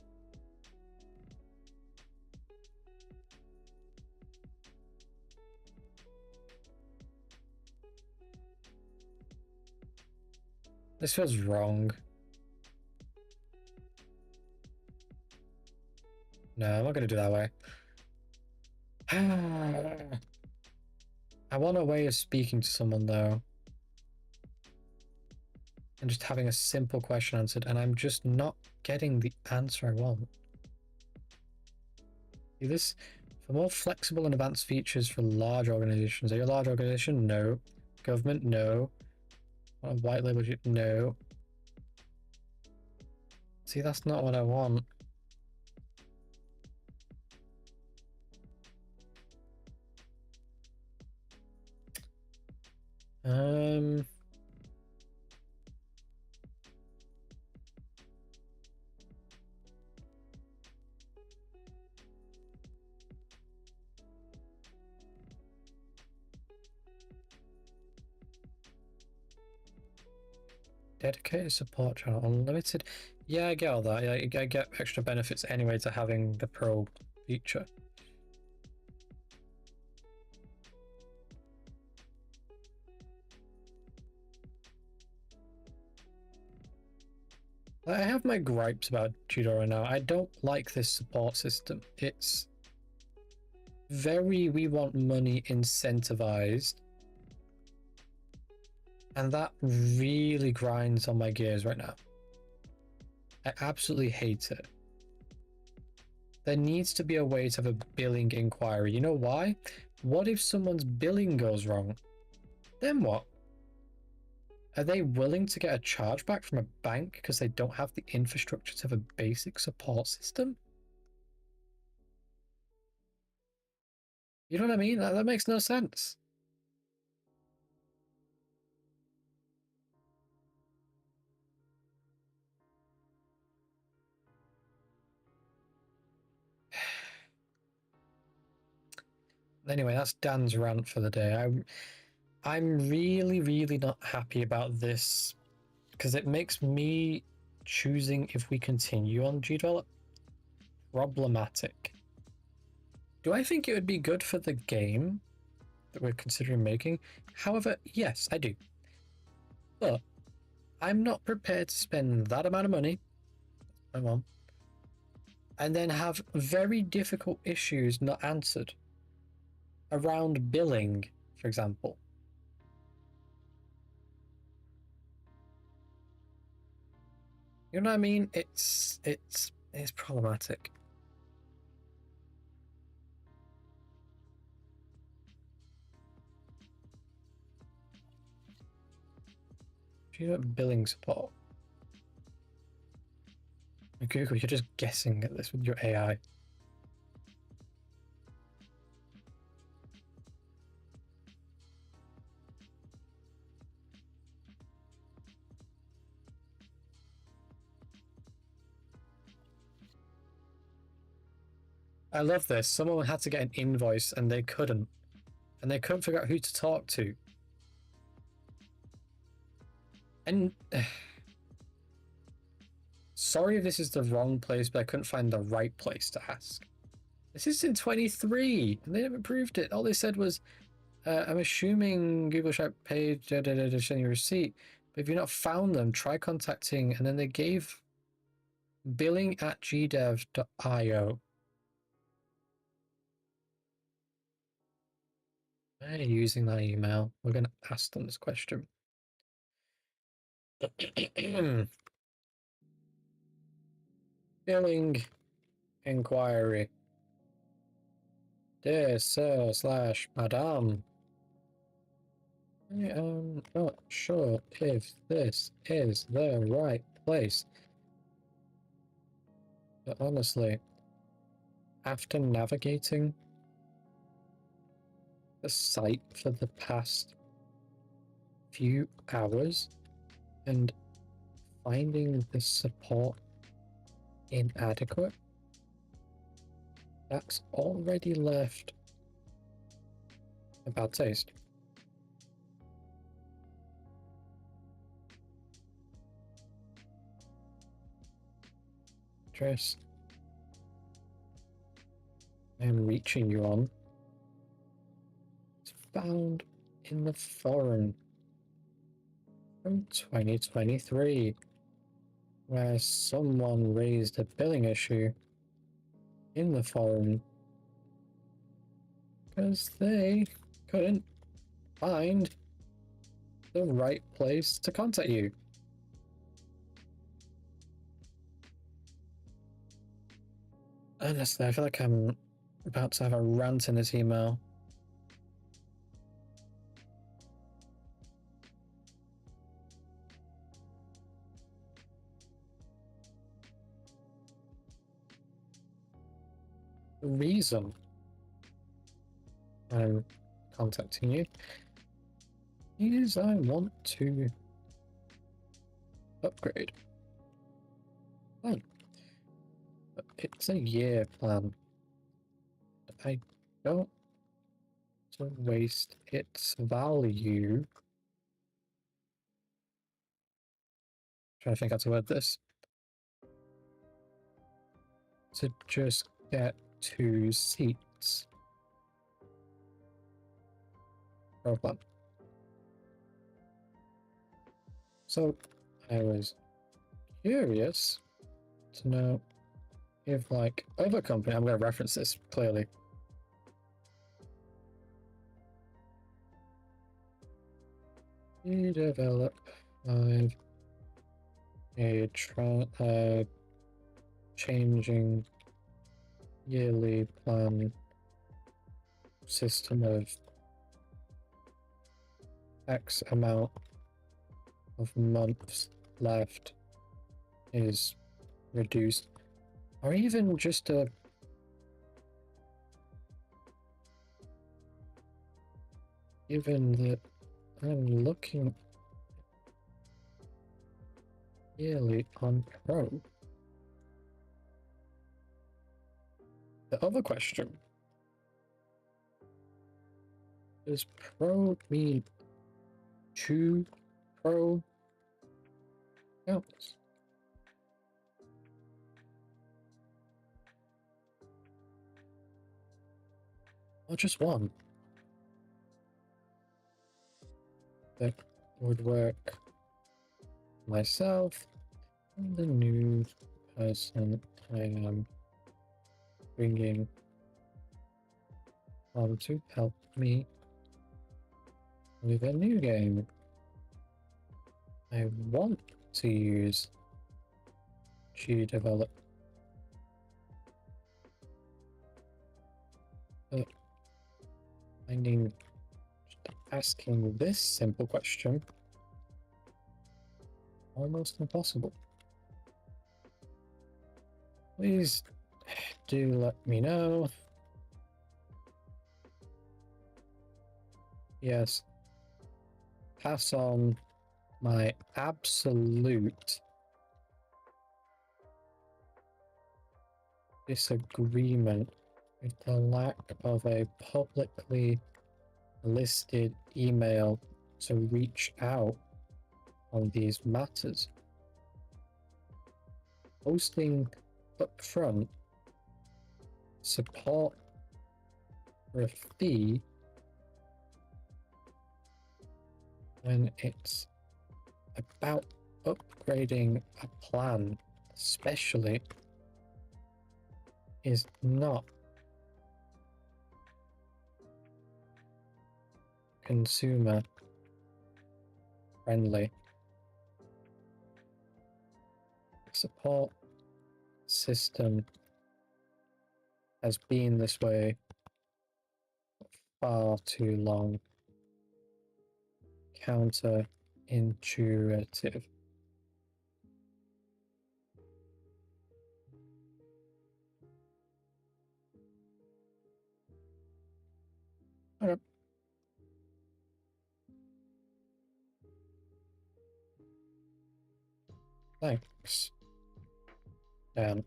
This feels wrong. No, I'm not gonna do that way. I want a way of speaking to someone though. And just having a simple question answered, and I'm just not getting the answer I want. See this? For more flexible and advanced features for large organizations. Are you a large organization? No. Government? No. Want a white label? No. See, that's not what I want. Dedicated support channel, unlimited. Yeah, I get all that. Yeah, I get extra benefits anyway to having the Pro feature. I have my gripes about Chidora now. I don't like this support system. It's very we want money incentivized. And that really grinds on my gears right now. I absolutely hate it. There needs to be a way to have a billing inquiry. You know why? What if someone's billing goes wrong? Then what? Are they willing to get a chargeback from a bank because they don't have the infrastructure to have a basic support system? You know what I mean? That makes no sense. Anyway, that's Dan's rant for the day. I'm really, really not happy about this because it makes me choosing if we continue on GDevelop problematic. Do I think it would be good for the game that we're considering making? However, yes, I do. But I'm not prepared to spend that amount of money, and then have very difficult issues not answered around billing, for example. You know what I mean? It's problematic. Do you know billing support? Google, you're just guessing at this with your AI. I love this. Someone had to get an invoice and they couldn't. And they couldn't figure out who to talk to. And sorry if this is the wrong place, but I couldn't find the right place to ask. This is in 23, and they never proved it. All they said was, I'm assuming Google Shop paid, send you a receipt. But if you've not found them, try contacting. And then they gave billing@gdev.io. They're using that email. We're going to ask them this question. Billing inquiry. Dear Sir slash Madame, I am not sure if this is the right place. But honestly, after navigating the site for the past few hours and finding the support inadequate, that's already left a bad taste. Address I am reaching you on is found in the forum from 2023, where someone raised a billing issue in the forum because they couldn't find the right place to contact you. Honestly, I feel like I'm about to have a rant in this email. The reason I'm contacting you is I want to upgrade. Fine. But it's a year plan. I don't want to waste its value. Trying to think how to word this. To just get 2 seats. Problem. So I was curious to know if, like, other company, I'm going to reference this clearly. You develop 5 a changing yearly plan system of X amount of months left is reduced, or even just a given that I'm looking yearly on Pro. The other question, does Pro mean 2 Pro accounts? Or just 1? That would work. Myself and the new person I am bringing on to help me with a new game. I want to use GDevelop, but finding, asking this simple question, almost impossible. Please do let me know. Yes, pass on my absolute disagreement with the lack of a publicly listed email to reach out on these matters. Posting upfront support for a fee when it's about upgrading a plan, especially, is not consumer friendly. Support system has been this way for far too long. Counterintuitive. Okay. Thanks. Dan.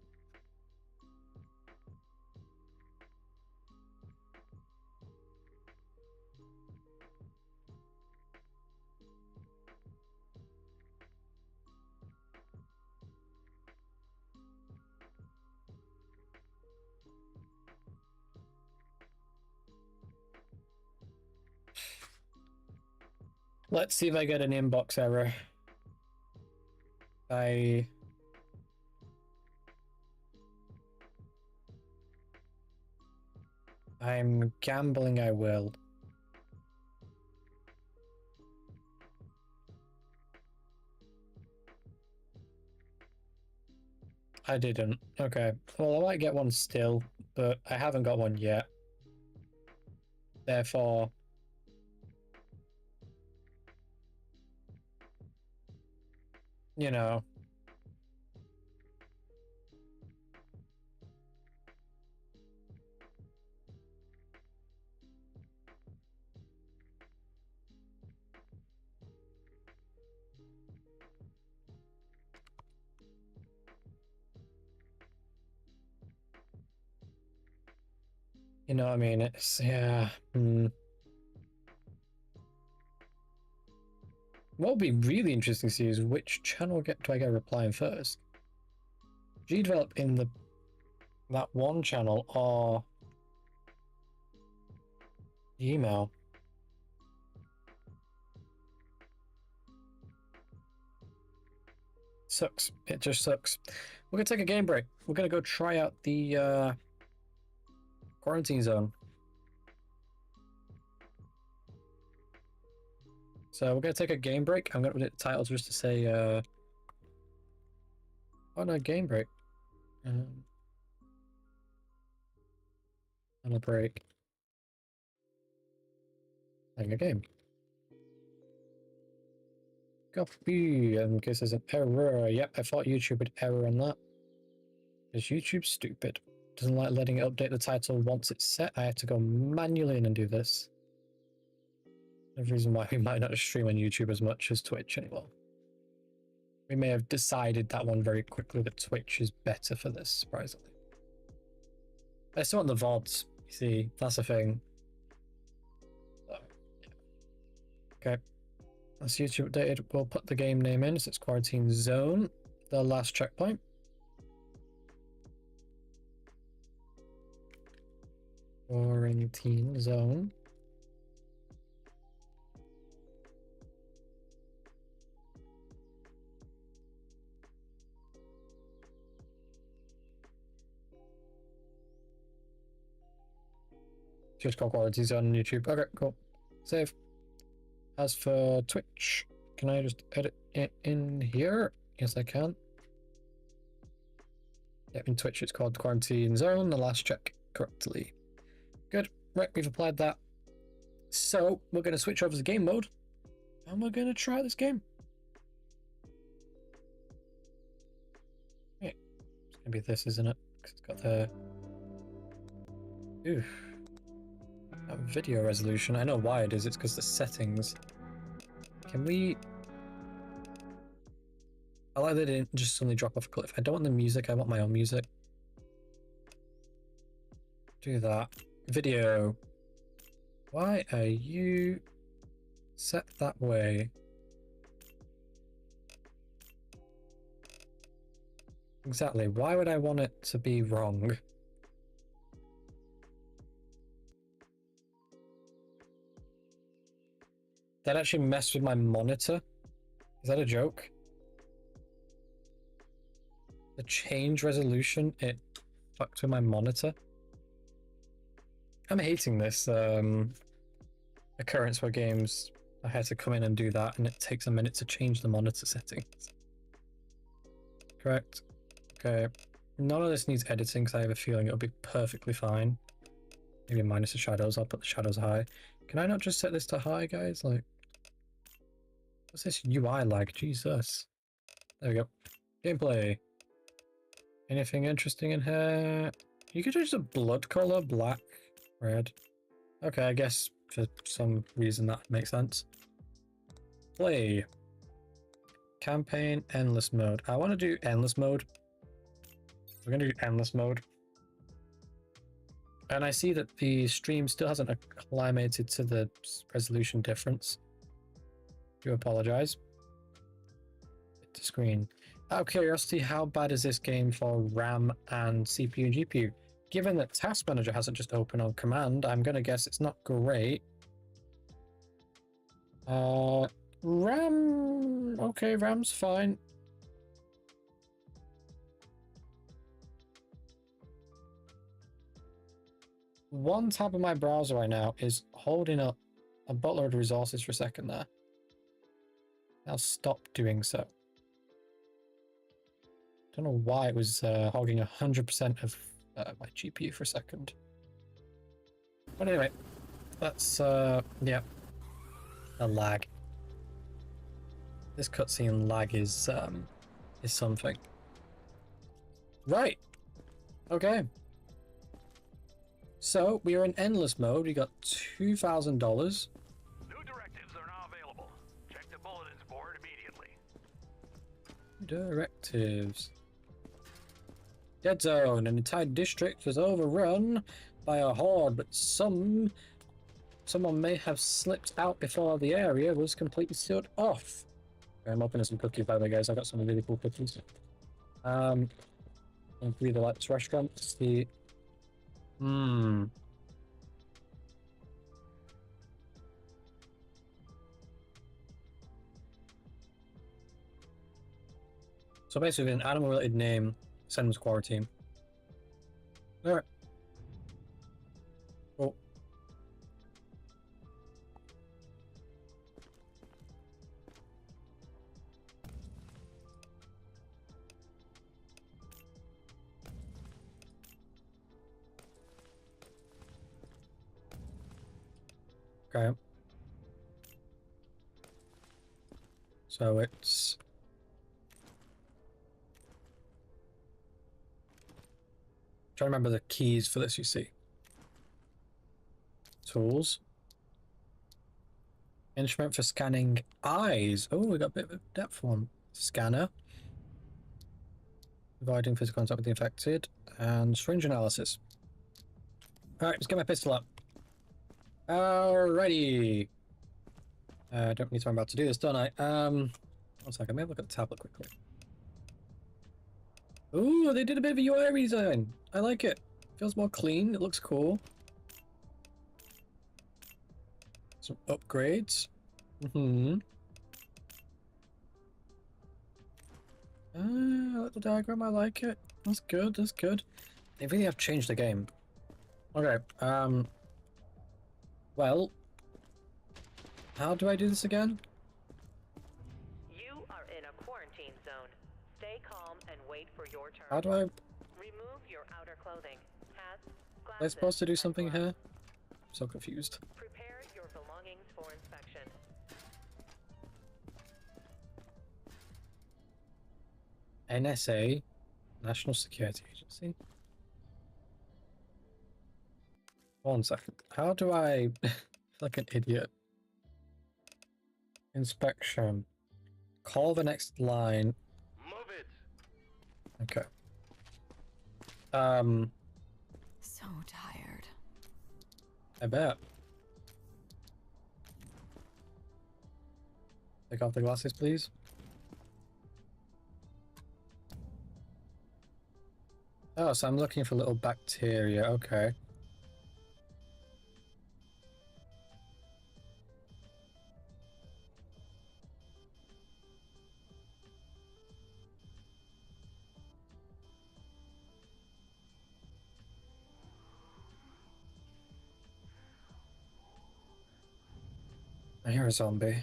Let's see if I get an inbox error. I'm gambling I will. I didn't. Okay. Well, I might get one still, but I haven't got one yet. Therefore, you know. You know what I mean? It's, yeah. What would be really interesting to see is which channel do I get replying first? G-Develop in that one channel or the email? Sucks. It just sucks. We're gonna take a game break. We're gonna go try out the quarantine zone. So we're gonna take a game break. I'm gonna put the title just to say oh no, game break. On a break. Playing a game. Copy in case there's an error. Yep, I thought YouTube would error on that. Is YouTube stupid? Doesn't like letting it update the title once it's set. I have to go manually in and do this. The reason why we might not stream on YouTube as much as Twitch anymore. We may have decided that one very quickly that Twitch is better for this, surprisingly. I still want the VODs, you see, that's the thing. So, yeah. Okay. That's YouTube updated. We'll put the game name in, so it's Quarantine Zone, the last checkpoint. Quarantine Zone. Just called Quarantine Zone on YouTube. Okay, cool. Save. As for Twitch, can I just edit it in here? Yes, I can. Yep, in Twitch it's called Quarantine Zone, the last check correctly. Good. Right, we've applied that. So, we're going to switch over to game mode, and we're going to try this game. Yeah, it's going to be this, isn't it? Because it's got the... Ooh. That video resolution. I know why it is. It's because the settings. Can we... I like that it didn't just suddenly drop off a cliff. I don't want the music. I want my own music. Do that. Video. Why are you set that way? Exactly. Why would I want it to be wrong? That actually messed with my monitor? Is that a joke? The change resolution, it fucked with my monitor? I'm hating this occurrence where games I had to come in and do that and it takes a minute to change the monitor settings. Correct. Okay. None of this needs editing because I have a feeling it'll be perfectly fine. Maybe minus the shadows. I'll put the shadows high. Can I not just set this to high, guys? Like, what's this UI like? Jesus. There we go. Gameplay. Anything interesting in here? You could change the blood color, black, red. Okay, I guess for some reason that makes sense. Play. Campaign, endless mode. I want to do endless mode. We're going to do endless mode. And I see that the stream still hasn't acclimated to the resolution difference. Do apologize. Hit the screen. Out of curiosity, how bad is this game for RAM and CPU and GPU? Given that Task Manager hasn't just opened on command, I'm going to guess it's not great. RAM... Okay, RAM's fine. One tab of my browser right now is holding up a buttload of resources for a second there. I'll stop doing so. Don't know why it was hogging 100% of my GPU for a second. But anyway, that's, yeah, a lag. This cutscene lag is something. Right. Okay. So, we are in endless mode. We got $2,000. New directives are now available. Check the bulletins board immediately. Directives. Dead zone. An entire district was overrun by a horde, but someone may have slipped out before the area was completely sealed off. I'm opening some cookies, by the way, guys. I got some really cool cookies. I really like this restaurant. It's the So basically, an animal-related name, send them to quarantine. Alright. Oh. Okay. So it's... Trying to remember the keys for this, you see. Tools. Instrument for scanning eyes. Oh, we got a bit of a depth one. Scanner. Avoiding physical contact with the infected. And syringe analysis. Alright, let's get my pistol up. Alrighty. I don't need to. I'm about to do this, don't I? 1 second. Maybe look at the tablet quickly. Ooh, they did a bit of a UI redesign. I like it. Feels more clean. It looks cool. Some upgrades. Little diagram. I like it. That's good. That's good. They really have changed the game. Okay. Well, how do I do this again? You are in a quarantine zone. Stay calm and wait for your turn. How do I... Remove your outer clothing. Hats, Am I supposed to do glasses, something and here? gloves. I'm so confused. Prepare your belongings for inspection. NSA, National Security Agency. 1 second. How do I... like an idiot. Inspection. Call the next line. Move it. Okay. So tired. I bet. Take off the glasses, please. Oh, so I'm looking for little bacteria. Okay. I hear a zombie.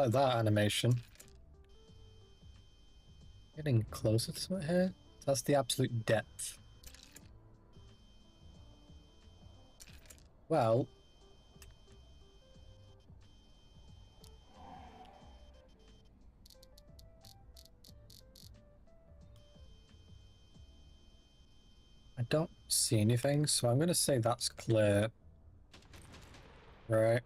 like that animation. Getting closer to it here. That's the absolute depth. Well, I don't see anything, so I'm going to say that's clear. Right.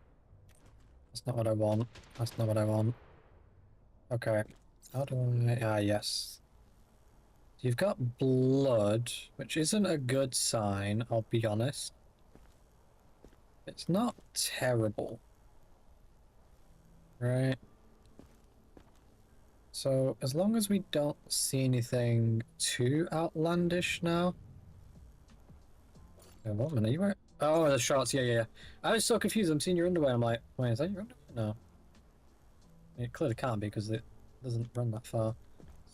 That's not what I want. That's not what I want. Okay. How do I... Ah, yes. You've got blood, which isn't a good sign, I'll be honest. It's not terrible. Right. So, as long as we don't see anything too outlandish now. Wait, what minute? You were... Oh, the shorts. Yeah, yeah, yeah. I was so confused. I'm seeing your underwear. I'm like, wait, is that your underwear? No. It clearly can't be because it doesn't run that far.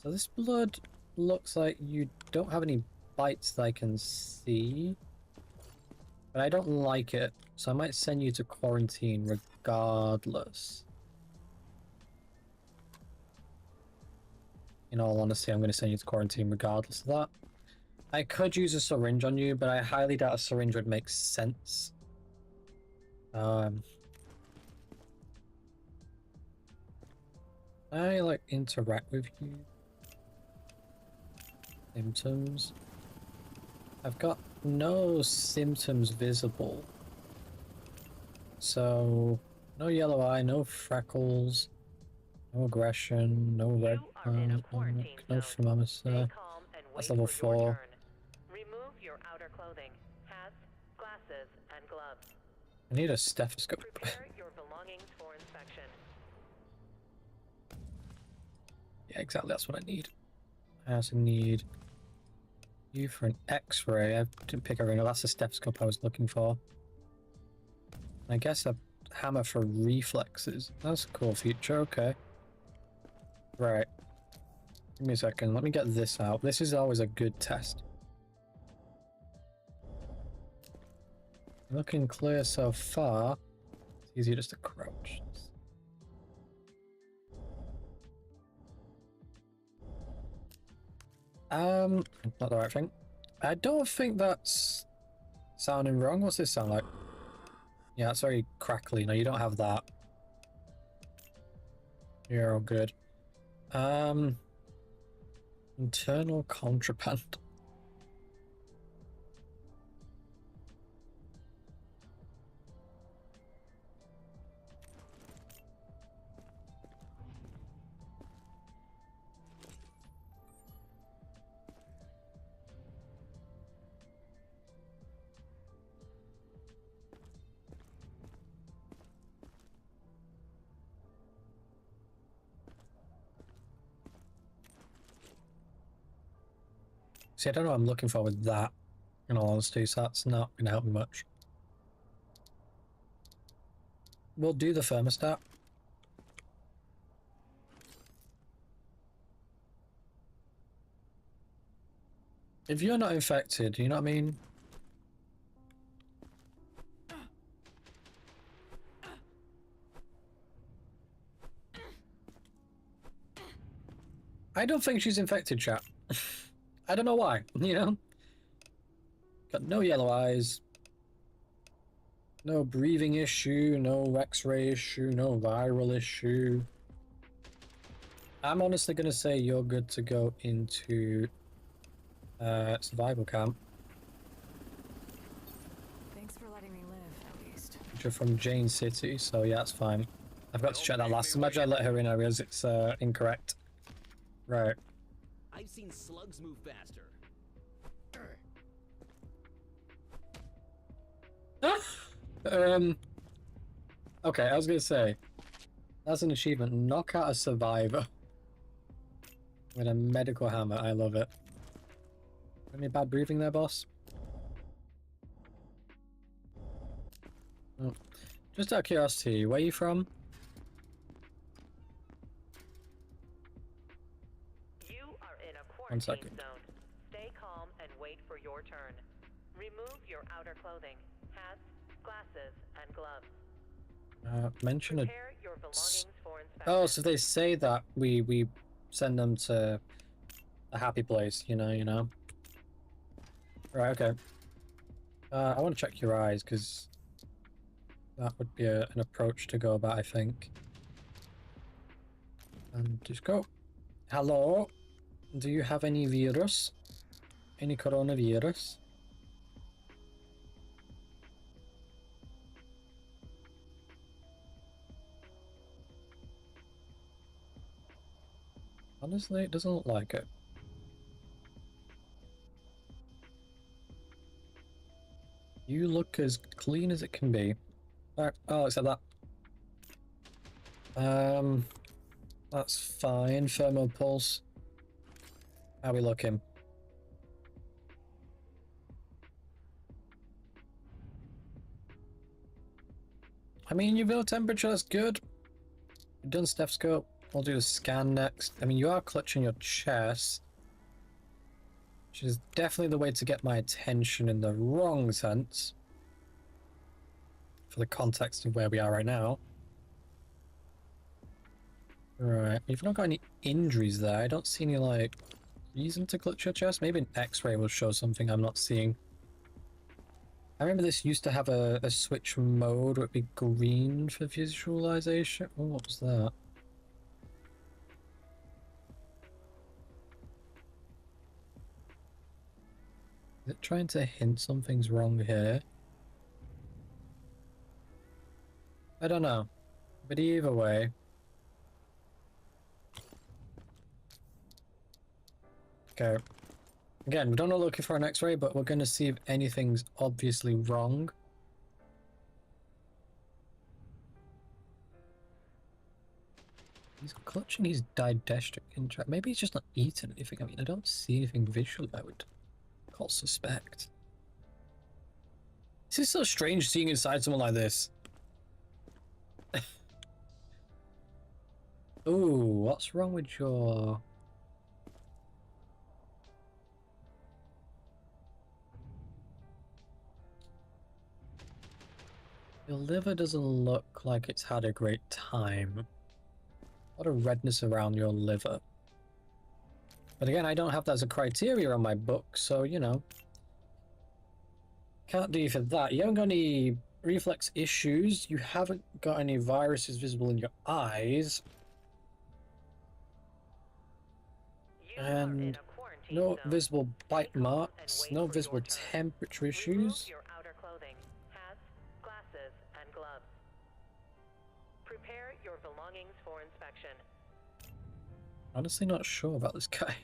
So this blood looks like you don't have any bites that I can see. But I don't like it. So I might send you to quarantine regardless. In all honesty, I'm going to send you to quarantine regardless of that. I could use a syringe on you, but I highly doubt a syringe would make sense. I like interact with you. Symptoms. I've got no symptoms visible. So, no yellow eye, no freckles, no aggression, no red, no thermometer. That's level 4. Remove your outer clothing, hats, glasses, and gloves. I need a stethoscope. Prepare your belongings for inspection. Yeah, exactly, that's what I need. I also need you for an X-ray. I didn't pick everything up. That's the stethoscope I was looking for. I guess a hammer for reflexes. That's a cool feature, okay. Right. Give me a second, let me get this out. This is always a good test. Looking clear so far. It's easier just to crouch. Not the right thing. I don't think that's sounding wrong. What's this sound like? Yeah, it's very crackly. No, you don't have that. You're all good. Internal contraband. See, I don't know what I'm looking for with that, in all honesty, so that's not going to help me much. We'll do the thermostat. If you're not infected, you know what I mean? I don't think she's infected, chat. I don't know why, you know? Got no yellow eyes. No breathing issue, no X-ray issue, no viral issue. I'm honestly going to say you're good to go into survival camp. Thanks for letting me live, at least. You're from Jane City, so yeah, that's fine. I've got to check that last. Imagine I let her in, I realize it's incorrect. Right. I've seen slugs move faster. Okay, I was gonna say, that's an achievement. Knock out a survivor with a medical hammer. I love it. Any bad breathing there, boss? Oh. Just out of curiosity, where are you from? You are in a quarantine second. zone. Stay calm and wait for your turn. Remove your outer clothing, hats, glasses, and gloves. Mention a... Prepare your belongings for inspection. Oh, so they say that we send them to a happy place, you know? Right, okay. I want to check your eyes, because that would be an approach to go about, I think. And just go. Hello? Do you have any virus? Any coronavirus? Honestly, it doesn't look like it. You look as clean as it can be. Alright, oh, except that. That's fine. Thermo pulse. How we looking? I mean, your vital temperature, that's good. You've done stethoscope. We'll do a scan next. I mean, you are clutching your chest, which is definitely the way to get my attention in the wrong sense for the context of where we are right now. Right, you've not got any injuries there. I don't see any, like, reason to clutch your chest. Maybe an x-ray will show something I'm not seeing. I remember this used to have a switch mode where it'd be green for visualization. Oh, what was that? Is it trying to hint something's wrong here? I don't know. But either way. Okay. Again, we're not looking for an x-ray, but we're going to see if anything's obviously wrong. He's clutching his digestive tract. Maybe he's just not eaten anything. I mean, I don't see anything visually I would call suspect. This is so strange seeing inside someone like this. Ooh, what's wrong with your... Your liver doesn't look like it's had a great time. A lot of redness around your liver. But again, I don't have that as a criteria on my book, so, you know. Can't do you for that. You haven't got any reflex issues. You haven't got any viruses visible in your eyes. And no visible bite marks, no visible temperature issues. Your outer clothing, hats, glasses, and gloves. Prepare your belongings for inspection. Honestly, not sure about this guy.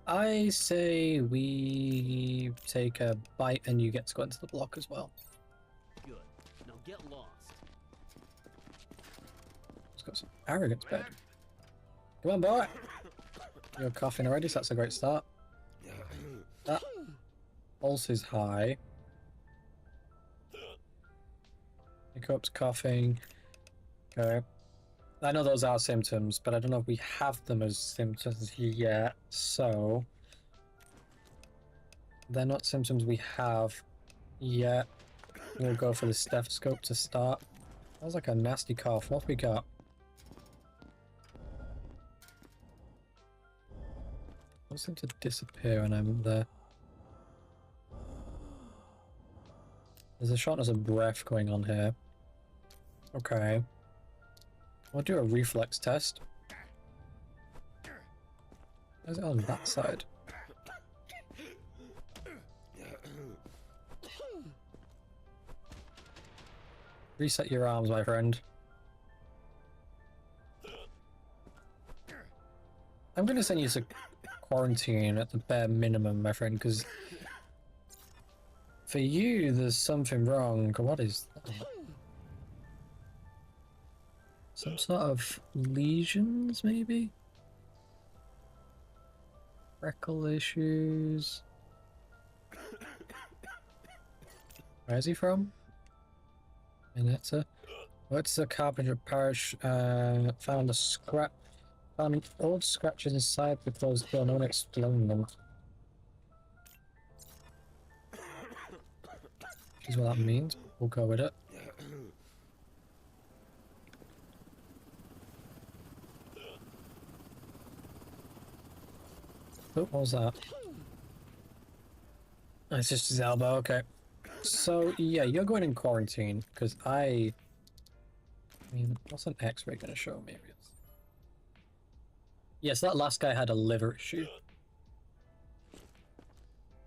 I say we take a bite and you get to go into the block as well. Good. Now get lost. He's got some arrogance, bed. Come on, boy. You're coughing already, so that's a great start. That pulse is high. Hiccups, coughing. Okay. I know those are symptoms, but I don't know if we have them as symptoms yet, so... They're not symptoms we have yet. We'll go for the stethoscope to start. That was like a nasty cough. What have we got? Those seem to disappear when I'm there. There's a shortness of breath going on here. Okay. We'll do a reflex test. Where's it on that side? Reset your arms, my friend. I'm gonna send you to quarantine at the bare minimum, my friend, because for you, there's something wrong. What is that? Some sort of lesions, maybe? Freckle issues. Where is he from? Minetta. What's the Carpenter Parish? Found a scrap. Found old scratches inside the closed door. No one explained them. Which is what that means. We'll go with it. Oh, what was that? Oh, it's just his elbow, okay. So, yeah, you're going in quarantine, because I mean, what's an X-ray going to show me? Yes, that last guy had a liver issue.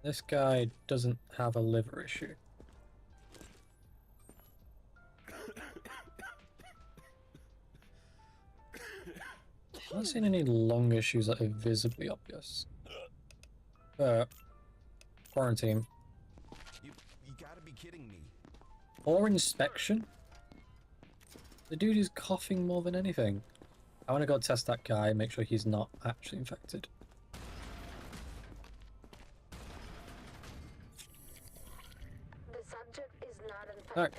This guy doesn't have a liver issue. I'm not seeing any lung issues that are visibly obvious. Quarantine. You gotta be kidding me. Or inspection? The dude is coughing more than anything. I want to go test that guy, make sure he's not actually infected. The subject is not infected. Alright.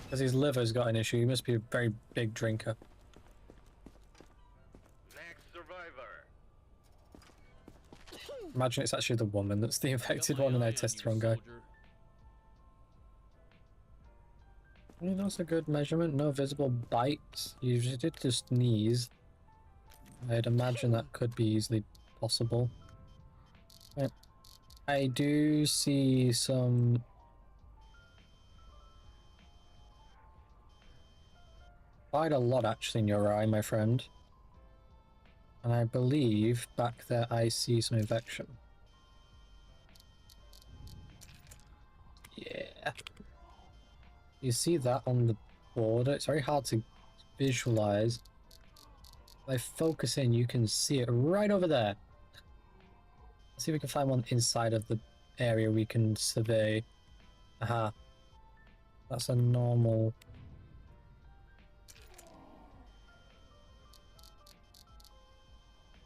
Because his liver's got an issue, he must be a very big drinker. Next survivor. Imagine it's actually the woman that's the infected one and I test the wrong guy. I mean, that's a good measurement. No visible bites. You did just sneeze. I'd imagine that could be easily possible. Right. I do see some... quite a lot actually in your eye, my friend. And I believe back there I see some infection. Yeah. You see that on the border? It's very hard to visualize. If I focus in, you can see it right over there. Let's see if we can find one inside of the area we can survey. Aha. That's a normal...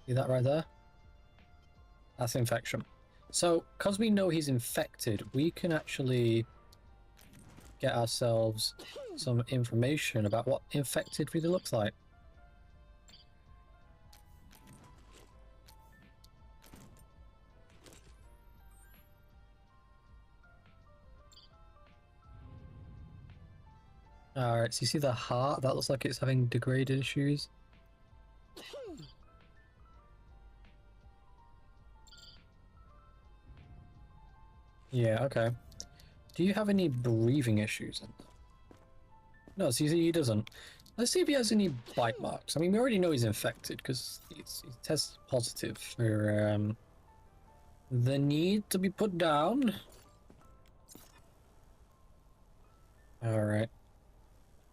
See that right there? That's infection. So, because we know he's infected, we can actually get ourselves some information about what infected really looks like. Alright, so you see the heart? That looks like it's having degraded issues. Yeah, okay. Do you have any breathing issues in there? No, see, he doesn't. Let's see if he has any bite marks. I mean, we already know he's infected because he tests positive for the need to be put down. Alright.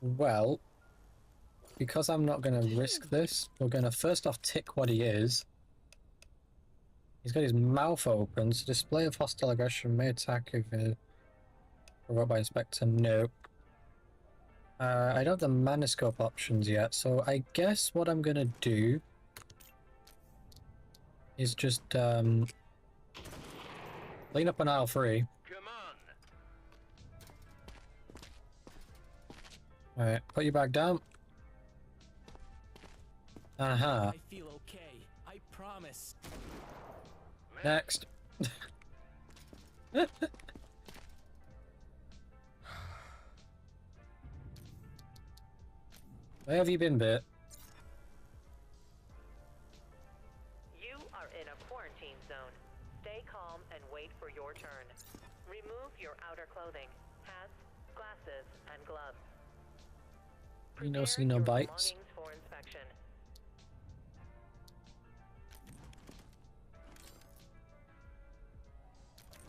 Well, because I'm not going to risk this, we're going to first off tick what he is. He's got his mouth open, so display of hostile aggression may attack if provoked by inspector. No. I don't have the manoscope options yet, so I guess what I'm gonna do is just clean up on aisle 3. Come on. Alright, put your bag down. Aha. I feel okay. I promise. Next. Where have you been, Bit? You are in a quarantine zone. Stay calm and wait for your turn. Remove your outer clothing, hats, glasses, and gloves. You know, Prepare see no your bites. belongings for inspection.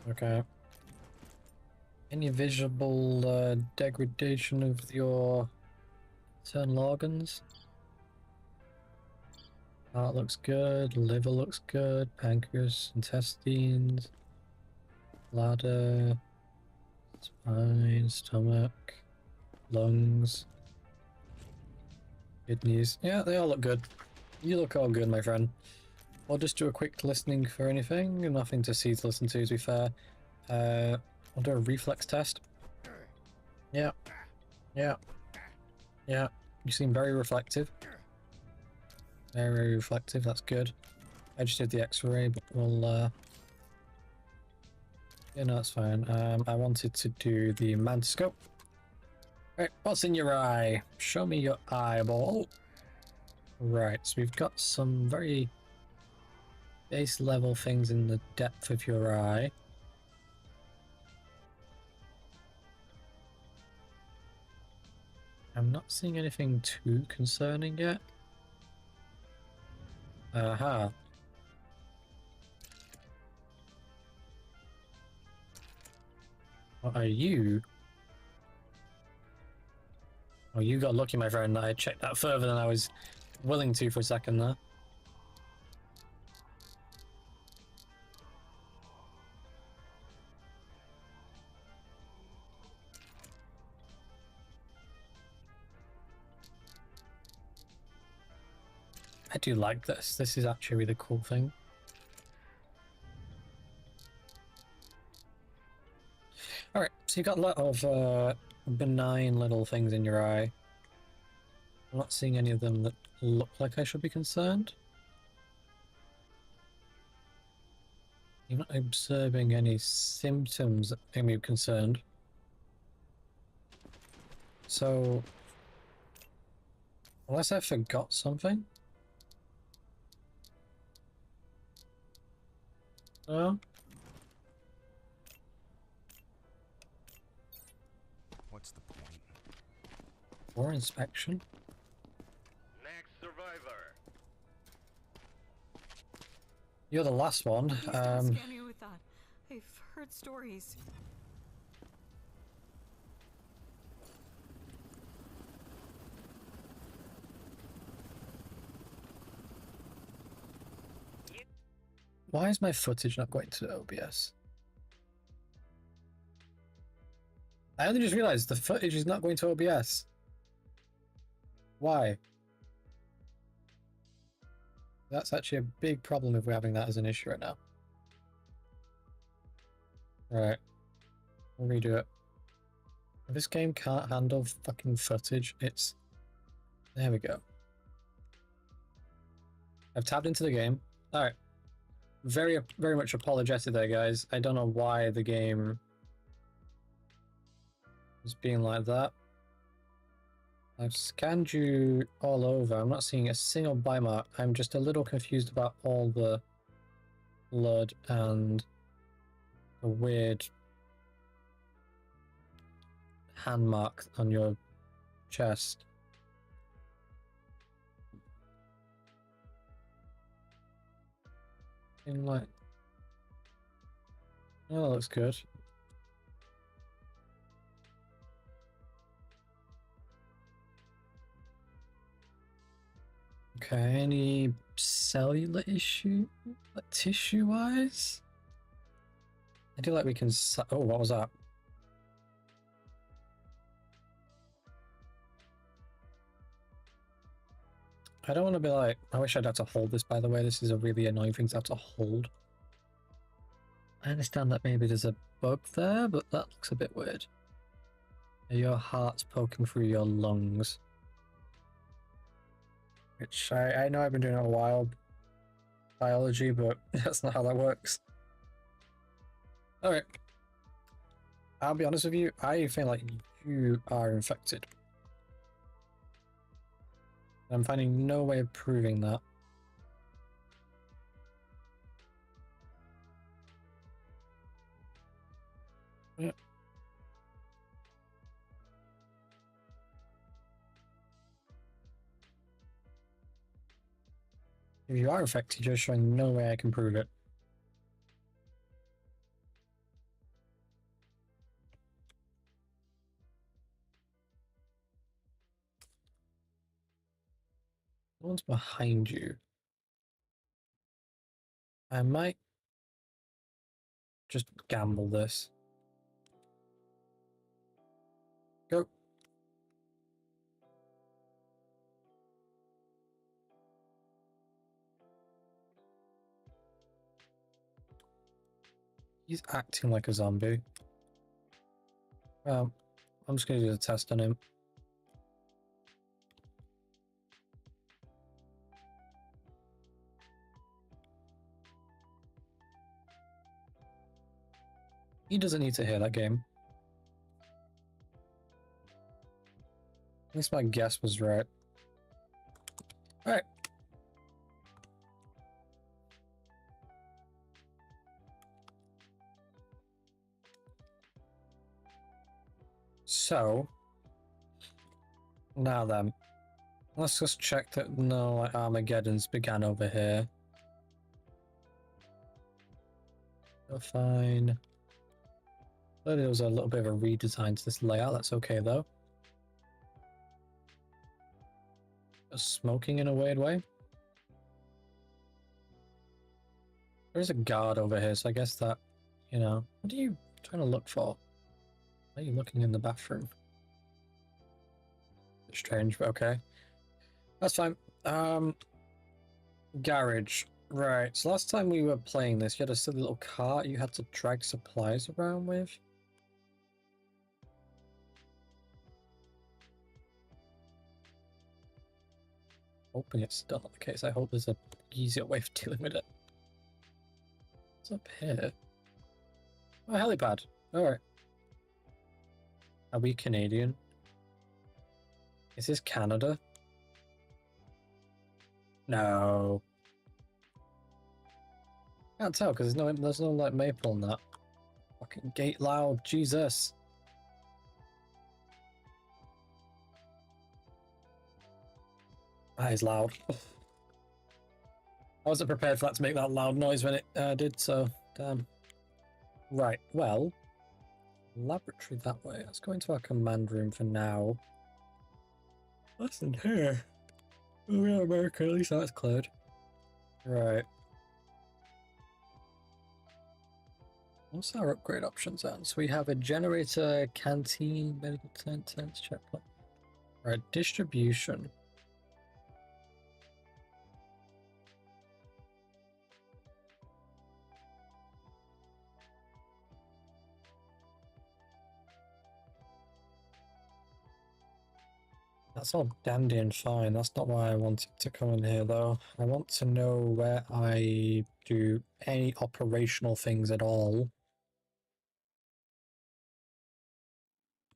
Okay. Any visible degradation of your internal organs? Heart looks good, liver looks good, pancreas, intestines, bladder, spine, stomach, lungs, kidneys. Yeah, they all look good. You look all good, my friend. I'll just do a quick listening for anything. Nothing to see to listen to, be fair. I'll do a reflex test. Yeah. Yeah. Yeah. You seem very reflective. Very reflective, that's good. I just did the x-ray, but we'll, yeah, no, that's fine. I wanted to do the mantoscope. Right, what's in your eye? Show me your eyeball. Right, so we've got some very Base level things in the depth of your eye. I'm not seeing anything too concerning yet. Aha. What are you? Oh, you got lucky, my friend. I checked that further than I was willing to for a second there. I do like this. This is actually a really cool thing. Alright, so you've got a lot of benign little things in your eye. I'm not seeing any of them that look like I should be concerned. You're not observing any symptoms that make me concerned. So, unless I forgot something? No? What's the point? Or inspection? Next survivor. You're the last one. Please don't scare me with that. I've heard stories. Why is my footage not going to OBS? I only just realized the footage is not going to OBS. Why? That's actually a big problem if we're having that as an issue right now. Right. We'll redo it. If this game can't handle fucking footage, it's... There we go. I've tapped into the game. Alright. Very much apologetic there, guys. I don't know why the game is being like that. I've scanned you all over. I'm not seeing a single bite mark. I'm just a little confused about all the blood and the weird hand mark on your chest. Like, oh, that looks good. Okay, any cellular issue, like tissue-wise? I do like we can. Oh, what was that? I don't want to be like, I wish I'd have to hold this, by the way. This is a really annoying thing to have to hold. I understand that maybe there's a bug there, but that looks a bit weird. Your heart's poking through your lungs. Which I know I've been doing it a while, biology, but that's not how that works. Alright. I'll be honest with you, I feel like you are infected. I'm finding no way of proving that. Yeah. If you are infected, you're showing no way I can prove it. No one's behind you. I might just gamble this. Go. He's acting like a zombie. Well, I'm just going to do the test on him. He doesn't need to hear that game. At least my guess was right. Alright. So, now then, let's just check that no like, Armageddon's began over here. Fine. But there was a little bit of a redesign to this layout. That's okay though. Just smoking in a weird way. There's a guard over here, so I guess that, you know, what are you trying to look for? Why are you looking in the bathroom? Strange, but okay. That's fine. Garage. Right, so last time we were playing this, you had a silly little cart you had to drag supplies around with. Hoping it's still not the case. I hope there's a easier way of dealing with it. What's up here? Oh, helipad. Alright. Are we Canadian? Is this Canada? No. Can't tell because there's no like maple in that. Fucking gate loud, Jesus. That is loud. I wasn't prepared for that to make that loud noise when it did, so damn. Right, well, laboratory that way. Let's go into our command room for now. What's in here? Oh, we are America, at least that's cleared. Right. What's our upgrade options then? So we have a generator, canteen, medical tent, checkpoint. Right, distribution. That's all dandy and fine. That's not why I wanted to come in here though. I want to know where I do any operational things at all.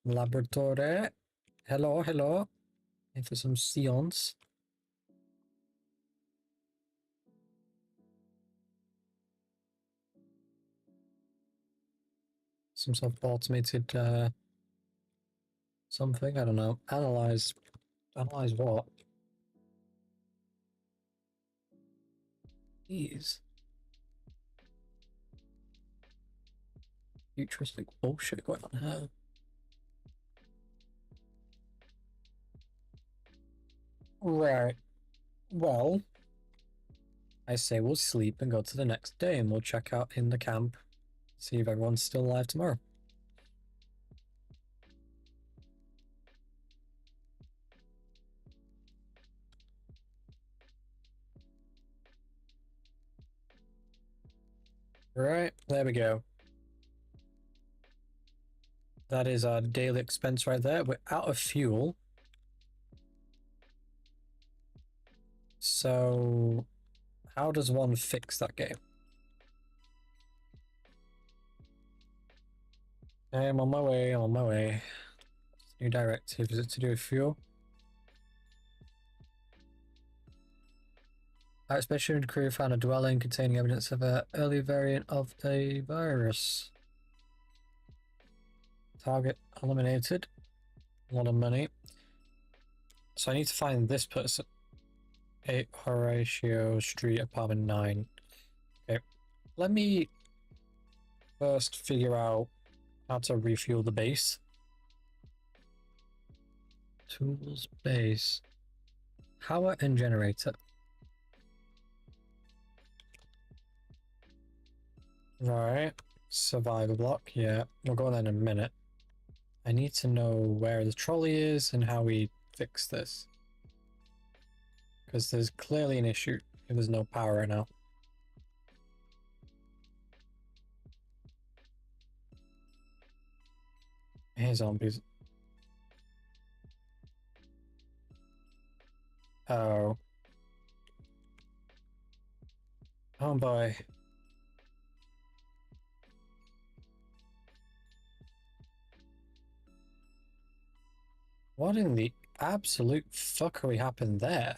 Laboratory. Hello, hello. And for some seance. Some sort of automated something, I don't know. Analyze what? These futuristic bullshit going on here. Right. Well, I say we'll sleep and go to the next day and we'll check out in the camp. See if everyone's still alive tomorrow. Right, there we go. That is our daily expense right there. We're out of fuel. So, how does one fix that game? Okay, I'm on my way, I'm on my way. New directive, is it to do with fuel? Our expedition crew found a dwelling containing evidence of an early variant of the virus. Target eliminated. A lot of money. So I need to find this person. 8 Horatio Street, apartment 9. Okay. Let me first figure out how to refuel the base. Tools, base. Power and generator. Right. Survivor block, yeah. We'll go there in a minute. I need to know where the trolley is and how we fix this. Because there's clearly an issue if there's no power right now. Hey, zombies. Oh. Oh boy. What in the absolute fuckery happened there?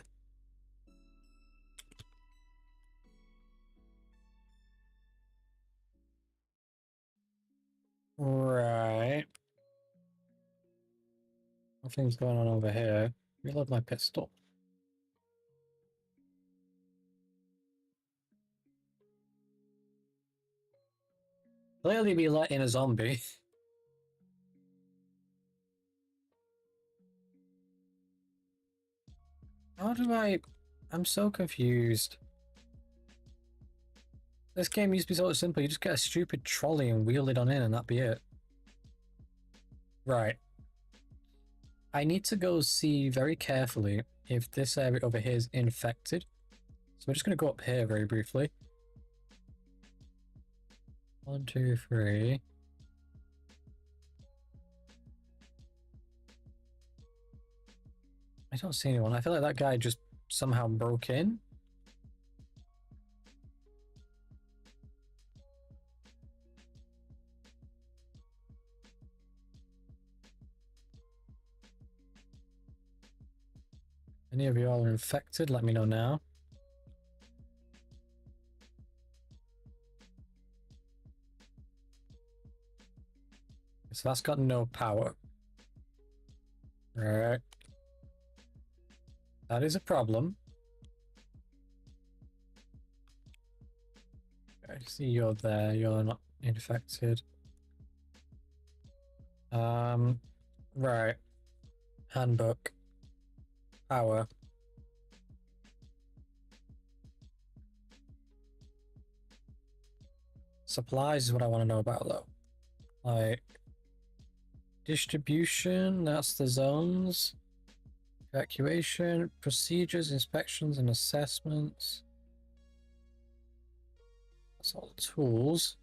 Right. Nothing's going on over here. Reload my pistol. Clearly be let in a zombie. How do I... I'm so confused. This game used to be so simple. You just get a stupid trolley and wheel it on in and that'd be it. Right. I need to go see very carefully if this area over here is infected. So we're just going to go up here very briefly. 1, 2, 3. I don't see anyone. I feel like that guy just somehow broke in. Any of you all are infected? Let me know now. So that's got no power. Right. That is a problem. I see you're there. You're not infected. Right. Handbook. Power. Supplies is what I want to know about though. Like distribution, that's the zones. Evacuation, procedures, inspections and assessments. That's all the tools.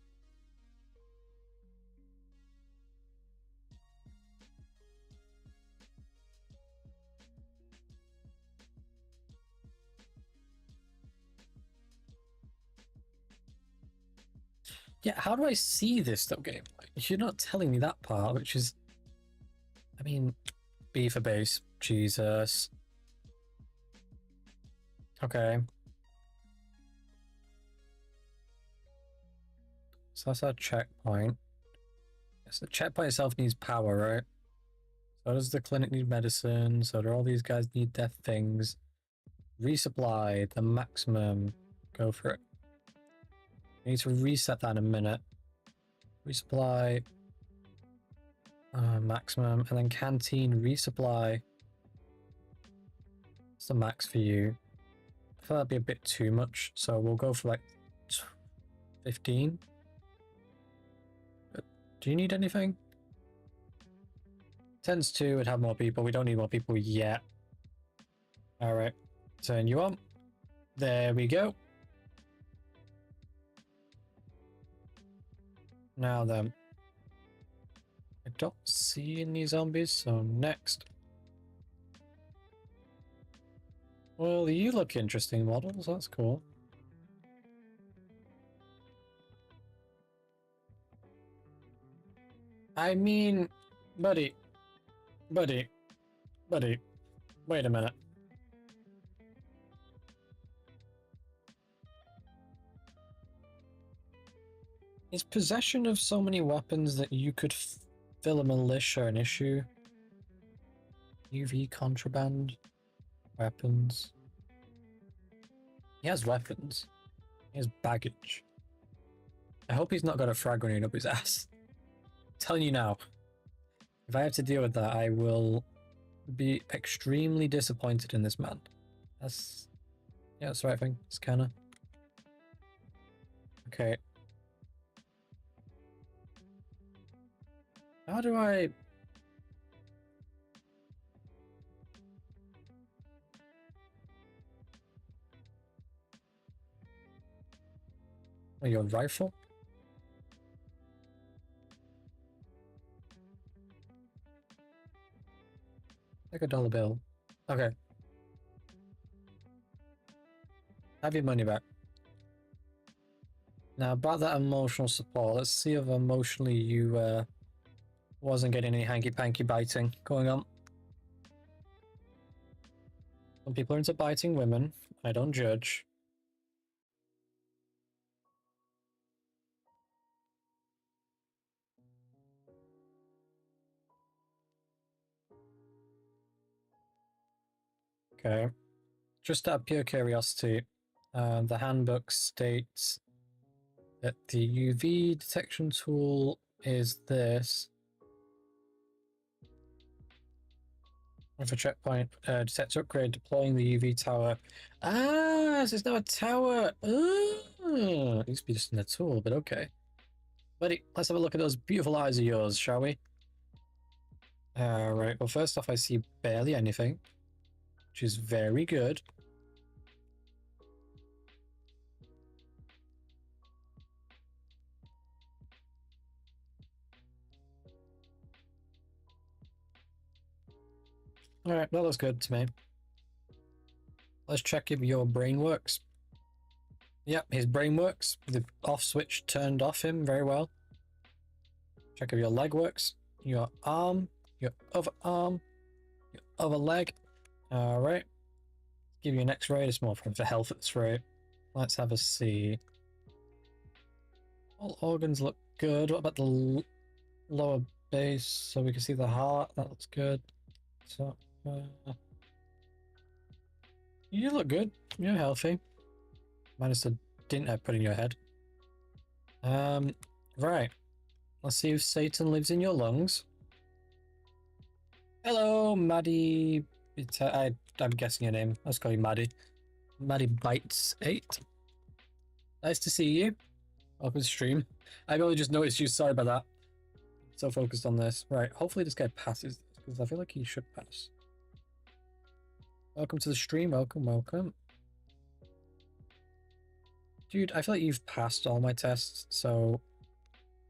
Yeah, how do I see this though, game? Like, you're not telling me that part, which is... I mean, B for base. Jesus. Okay. So that's our checkpoint. Yes, the checkpoint itself needs power, right? So does the clinic need medicine? So do all these guys need their things? Resupply, the maximum. Go for it. I need to reset that in a minute. Resupply. Maximum. And then canteen resupply. It's the max for you. I feel that'd be a bit too much. So we'll go for like 15. But do you need anything? Tends to, it'd have more people. We don't need more people yet. Alright. Turn you on. There we go. Now then. I don't see any zombies, so next. Well, you look interesting models, that's cool. I mean, buddy, wait a minute. Is possession of so many weapons that you could fill a militia an issue? UV contraband? Weapons? He has weapons. He has baggage. I hope he's not got a frag grenade up his ass. I'm telling you now. If I have to deal with that, I will be extremely disappointed in this man. That's... yeah, that's the right thing. Scanner. Okay. How do I... oh, your rifle? Like a dollar bill. Okay. Have your money back. Now about that emotional support, let's see if emotionally you wasn't getting any hanky-panky biting going on. Some people are into biting women. I don't judge. Okay. Just out of pure curiosity, the handbook states that the UV detection tool is this. For checkpoint detect upgrade, deploying the UV tower. Ah, so it's now a tower. It used to be just in a tool, but okay. Buddy, let's have a look at those beautiful eyes of yours, shall we? Alright, well first off I see barely anything, which is very good. Alright, that looks good to me. Let's check if your brain works. Yep, his brain works. The off switch turned off him very well. Check if your leg works. Your arm, your other arm, your other leg. Alright. Give you an x-ray. It's more for health at this rate. Let's have a see. All organs look good. What about the lower base? So we can see the heart. That looks good. So, you look good. You're healthy. Minus the dint I put in your head. Right. Let's see if Satan lives in your lungs. Hello, Maddie. I'm guessing your name. Let's call you Maddie. Maddie Bites 8. Nice to see you. Welcome to stream. I've only just noticed you. Sorry about that. So focused on this. Right. Hopefully this guy passes this, because I feel like he should pass. Welcome to the stream. Welcome, welcome. Dude, I feel like you've passed all my tests, so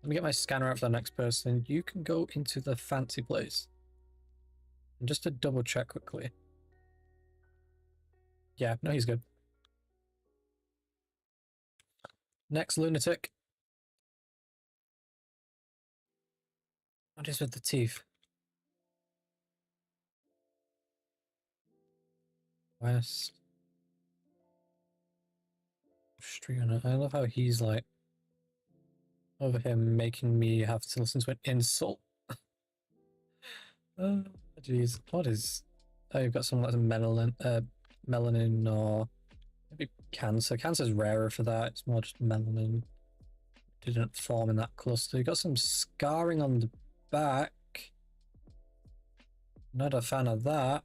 let me get my scanner out for the next person. You can go into the fancy place. And just to double check quickly. Yeah, no, he's good. Next lunatic. What is with the teeth? West. Striona. I love how he's like over here making me have to listen to an insult. Oh, jeez. What is... Oh, you've got something like melanin or maybe cancer. Cancer's rarer for that. It's more just melanin. Didn't form in that cluster. You got some scarring on the back. Not a fan of that.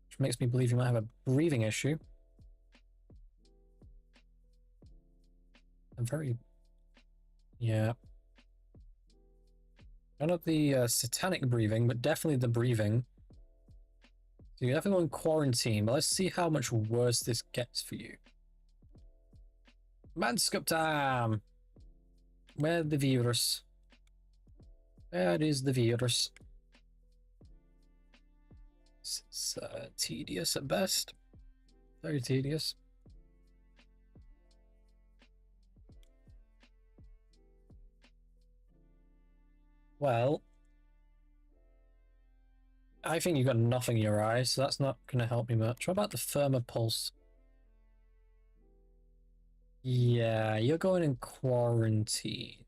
Which makes me believe you might have a breathing issue. I'm very... Yeah. Not the satanic breathing, but definitely the breathing. So you're definitely in quarantine, but let's see how much worse this gets for you. Manscope time! Where's the virus? Where is the virus? It's tedious at best. Very tedious. Well, I think you've got nothing in your eyes, so that's not going to help me much. What about the Thermopulse? Yeah, you're going in quarantine.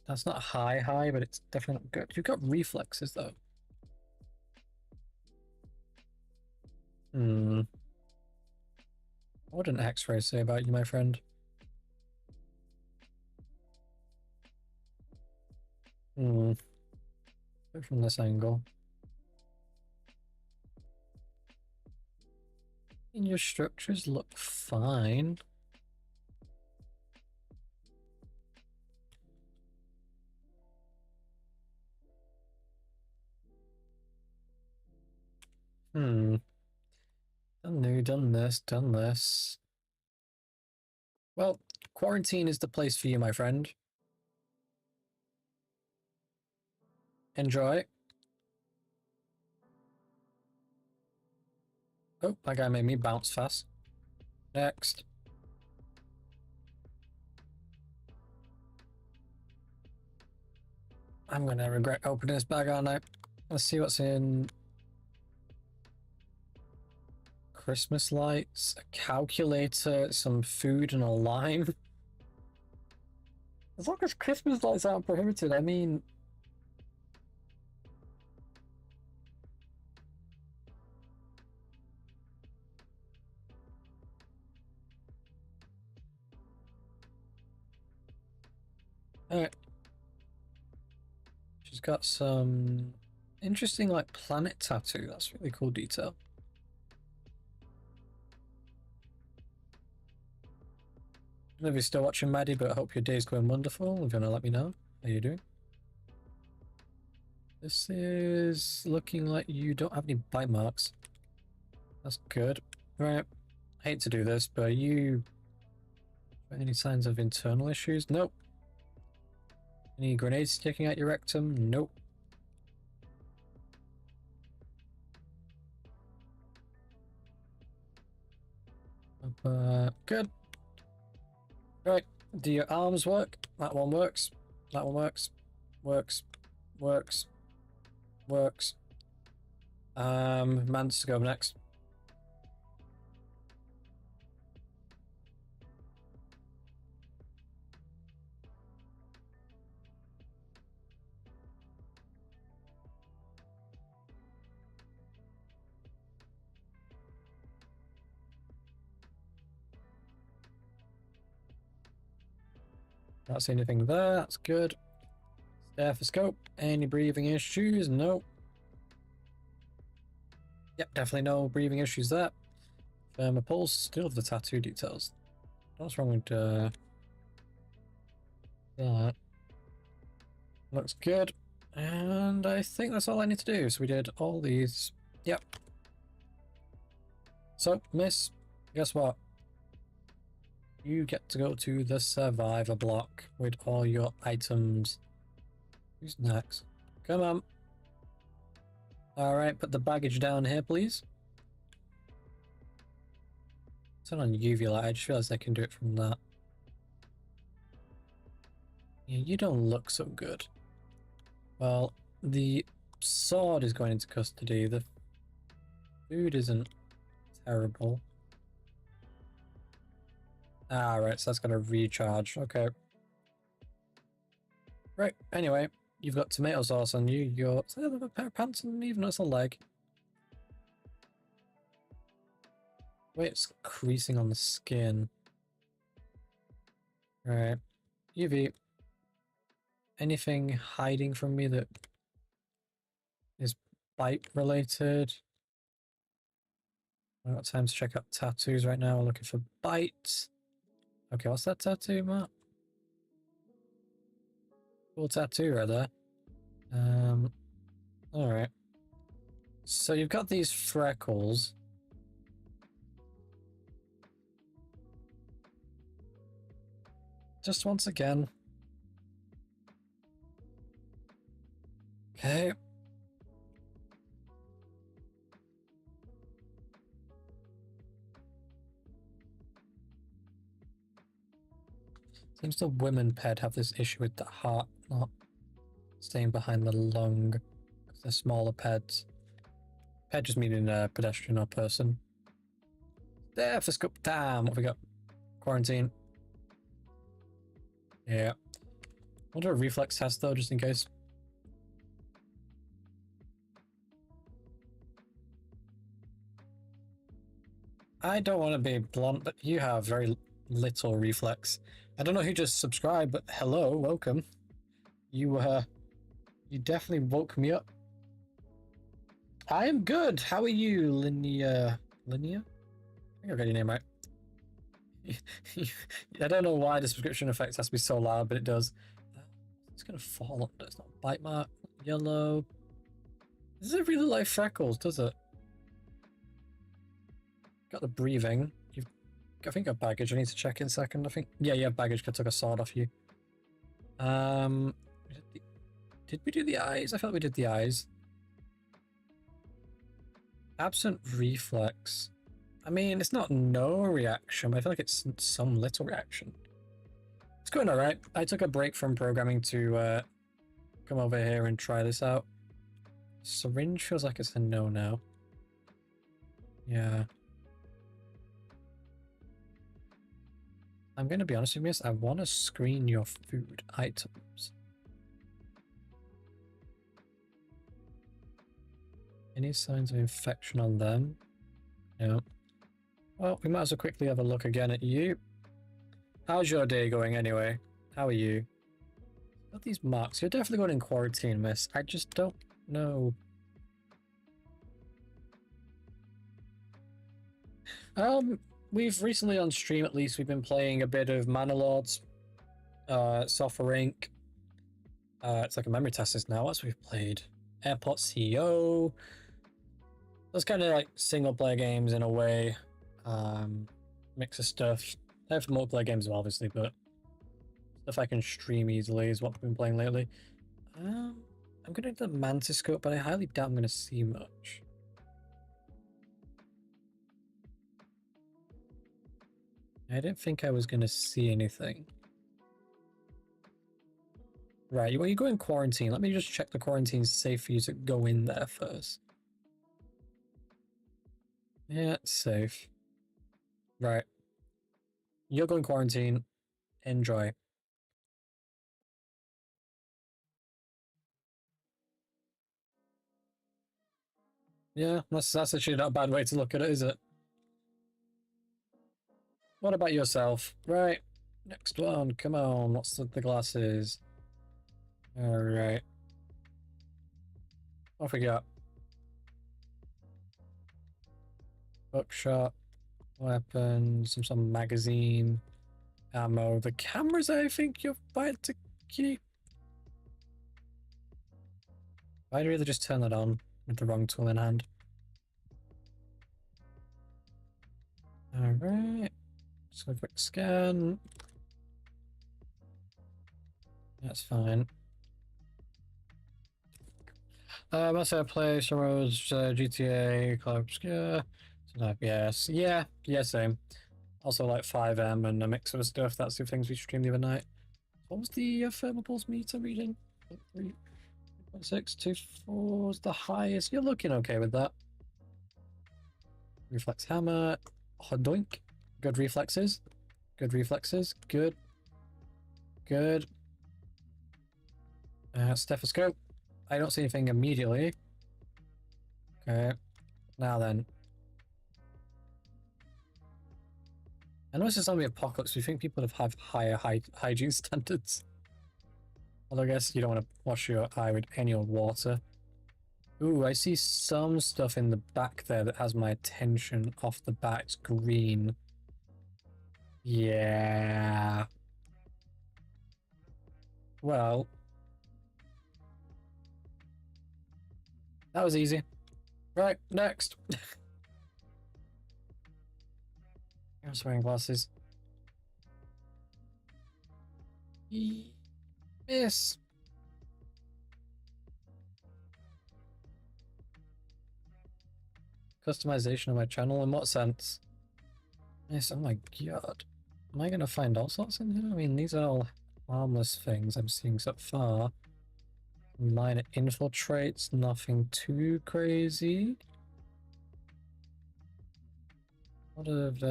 That's not high, but it's definitely not good. You've got reflexes, though. What would an X-ray say about you, my friend? Go from this angle. And your structures look fine. Done this, done this. Well, quarantine is the place for you, my friend. Enjoy. Oh, that guy made me bounce fast. Next. I'm gonna regret opening this bag, aren't I? Let's see what's in. Christmas lights, a calculator, some food, and a lime. As long as Christmas lights aren't prohibited, I mean... Alright. She's got some interesting, like, planet tattoo. That's really cool detail. I don't know if you're still watching, Maddie, but I hope your day's going wonderful. If you want to let me know how you're doing. This is looking like you don't have any bite marks. That's good. Right. I hate to do this, but you... Any signs of internal issues? Nope. Any grenades sticking out your rectum? Nope. Good. Right. Do your arms work? That one works. That one works. Works. Works. Works. Man's to go next. Not see anything there, that's good. Stethoscope, any breathing issues? Nope. Yep, definitely no breathing issues there. My pulse, still have the tattoo details. What's wrong with that? Looks good. And I think that's all I need to do. So we did all these. Yep. So, miss, guess what? You get to go to the survivor block with all your items. Who's next? Come on. Alright, put the baggage down here, please. Turn on UV light, I just realized I can do it from that. Yeah, you don't look so good. Well, the sword is going into custody. The food isn't terrible. Ah, right, so that's gonna recharge. Okay. Right, anyway, you've got tomato sauce on you. You're a pair of pants and even it's a leg. Wait, it's creasing on the skin. Right. UV. Anything hiding from me that is bite related? I've got time to check out tattoos right now. We're looking for bites. Okay, what's that tattoo, Matt? Cool tattoo right there. Alright. So you've got these freckles. Just once again. Okay. Seems the women ped have this issue with the heart not staying behind the lung because they're smaller peds. Ped just meaning a pedestrian or person. Stethoscope time. What have we got? Quarantine. Yeah. I'll do a reflex test though, just in case. I don't want to be blunt, but you have very little reflex. I don't know who just subscribed, but hello, welcome. You definitely woke me up. I am good. How are you, Linnea? Linnea? I think I got your name right. I don't know why the subscription effect has to be so loud, but it does. It's gonna fall under. It's not bite mark. Yellow. Does it really like freckles? Does it? Got the breathing. You've, I think got baggage. I need to check in a second. I think. Yeah, you have baggage. I took a sword off you. Did we do the eyes? I felt we did the eyes. Absent reflex. I mean, it's not no reaction, but I feel like it's some little reaction. It's going alright. I took a break from programming to come over here and try this out. Syringe feels like it's a no now. Yeah. I'm going to be honest with you, miss. I want to screen your food items. Any signs of infection on them? No. Well, we might as well quickly have a look again at you. How's your day going anyway? How are you? Got these marks. You're definitely going in quarantine, miss. I just don't know. We've recently on stream, at least, we've been playing a bit of Mana Lords, Software Inc. It's like a memory test now. What's we've played? Airport CEO. Those kind of like single player games in a way. Mix of stuff. They have multiplayer games, obviously, but stuff I can stream easily is what we've been playing lately. I'm gonna do the Mantis Scope, but I highly doubt I'm gonna see much. I didn't think I was gonna see anything. Right, well, you go in quarantine. Let me just check the quarantine's safe for you to go in there first. Yeah, it's safe. Right. You're going quarantine. Enjoy. Yeah, that's actually not a bad way to look at it, is it? What about yourself? Right. Next one. Come on. What's the glasses? Alright. What we got? Bookshop. Weapons. Some magazine. Ammo. The cameras, I think you're fine to keep. I'd rather just turn that on with the wrong tool in hand. Alright. So a quick scan. That's fine. Must have play some roads, GTA, Cloud Obscure, yes, yeah, same. Also like 5M and a mix of stuff. That's the things we streamed the other night. What was the thermal pulse meter reading? 3.624 is the highest. You're looking okay with that. Reflex hammer, hodoink. Good reflexes. Good reflexes. Good. Good. Stethoscope. I don't see anything immediately. Okay. Now then. I know this is on the apocalypse. We think people would have higher hygiene standards. Although I guess you don't want to wash your eye with any old water. Ooh, I see some stuff in the back there that has my attention off the bat. It's green. Yeah. Well. That was easy. Right, next. I'm just wearing glasses. Miss. Customization of my channel, in what sense? Yes, oh my god. Am I gonna find all sorts in here? I mean, these are all harmless things I'm seeing so far. Minor infiltrates, nothing too crazy. What of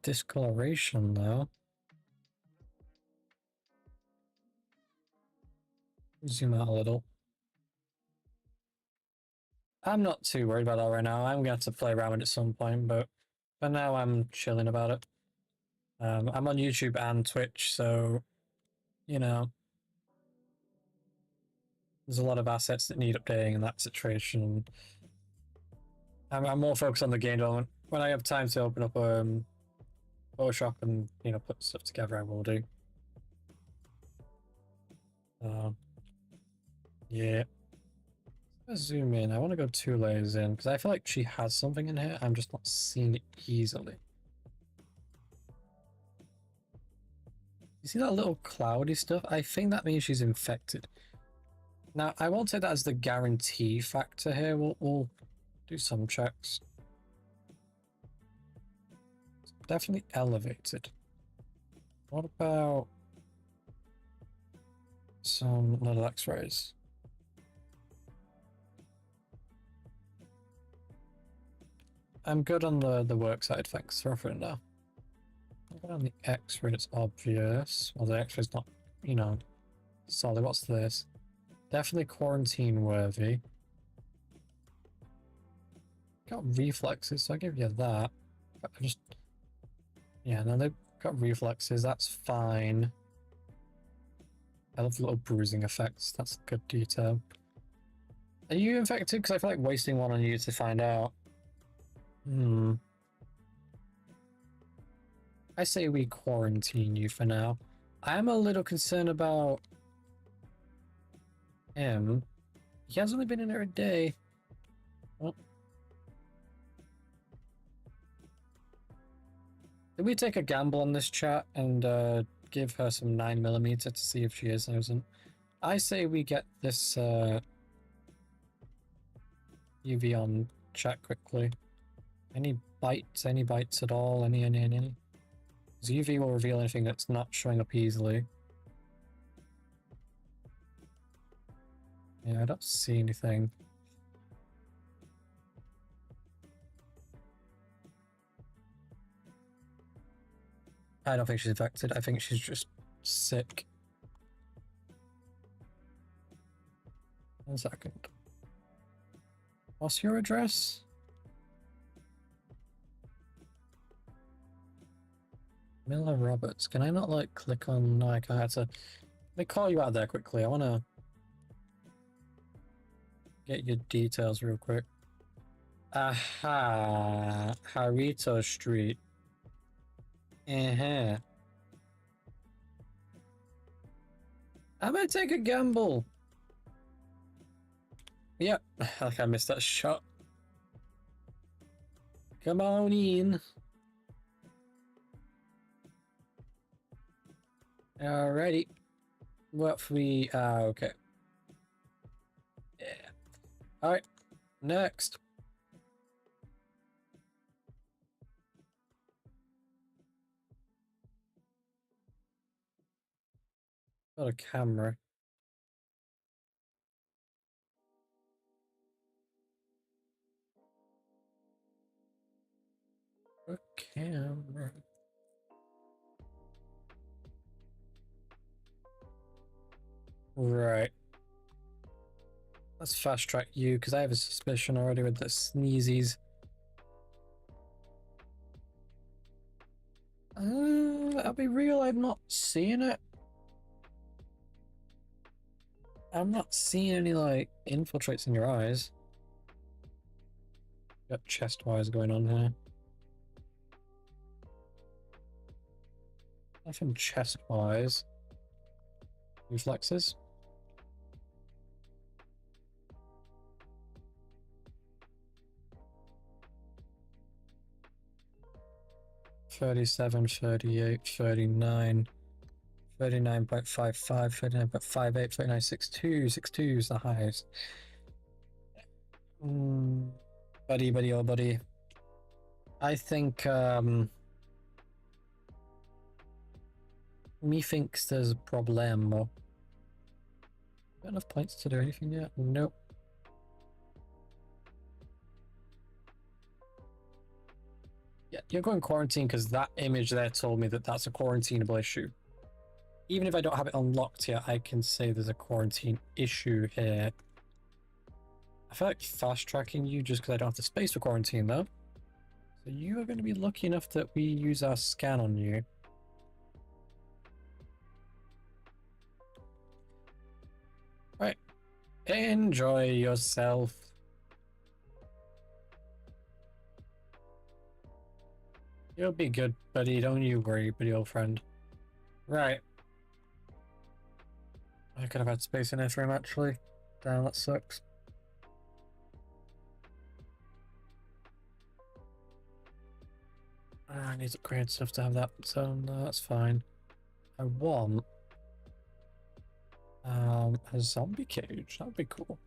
discoloration though? Zoom out a little. I'm not too worried about that right now. I'm gonna have to play around with it at some point, but for now I'm chilling about it. I'm on YouTube and Twitch, so you know. There's a lot of assets that need updating in that situation. I'm more focused on the game development. When I have time to open up Photoshop and put stuff together, I will do. Yeah. Let's zoom in. I want to go 2 layers in because I feel like she has something in here. I'm just not seeing it easily. You see that little cloudy stuff? I think that means she's infected. Now, I won't say that as the guarantee factor here. We'll do some checks. It's definitely elevated. What about some little x-rays? I'm good on the work side, thanks for offering now. I'm good on the x-ray, it's obvious. Well, the x-ray's not, solid. What's this? Definitely quarantine worthy. Got reflexes, so I'll give you that. Yeah, no, they've got reflexes, that's fine. I love the little bruising effects. That's a good detail. Are you infected? Because I feel like wasting one on you to find out. I say we quarantine you for now. I am a little concerned about him. He has only been in there a day. Well, did we take a gamble on this chat and give her some 9mm to see if she is or isn't? I say we get this UV on chat quickly. Any bites at all? Any? Because UV will reveal anything that's not showing up easily. Yeah, I don't see anything. I don't think she's infected. I think she's just sick. 1 second. What's your address? Miller Roberts. Can I not like click on? No, I can't. Let me call you out there quickly. I want to get your details real quick. Aha, Harito Street. I'm gonna take a gamble. Yep, like I missed that shot. Come on in. Alrighty. What if we okay. Yeah. Alright. Next. Got a camera. A camera. Right. Let's fast track you because I have a suspicion already with the sneezies. I'll be real, I'm not seeing it. I'm not seeing any like infiltrates in your eyes. Got chest wires going on here. Nothing chest wise. Reflexes. $37, $38, $39, $39.55, $39.58, $39.62, $62 is the highest. Buddy, oh buddy. I think me thinks there's a problem. Got enough points to do anything yet? Nope. Yeah, you're going quarantine because that image there told me that that's a quarantinable issue. Even if I don't have it unlocked yet, I can say there's a quarantine issue here. I feel like fast tracking you just because I don't have the space for quarantine though. So you are going to be lucky enough that we use our scan on you. Right. Enjoy yourself. You'll be good, buddy. Don't you worry, buddy old friend. Right. I could have had space in there for him, actually. Damn, that sucks. I need to upgrade stuff to have that, so no, that's fine. I want a zombie cage. That would be cool.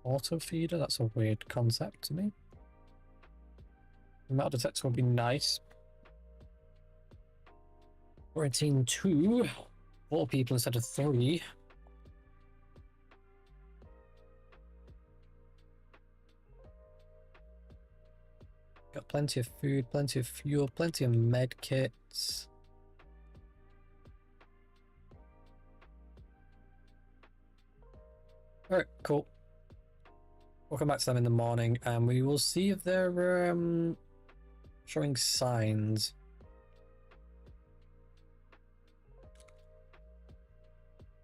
Auto feeder, that's a weird concept to me. Metal detector would be nice. Quarantine 2. 4 people instead of 3. Got plenty of food, plenty of fuel, plenty of med kits. Alright, cool. We'll come back to them in the morning and we will see if they're showing signs.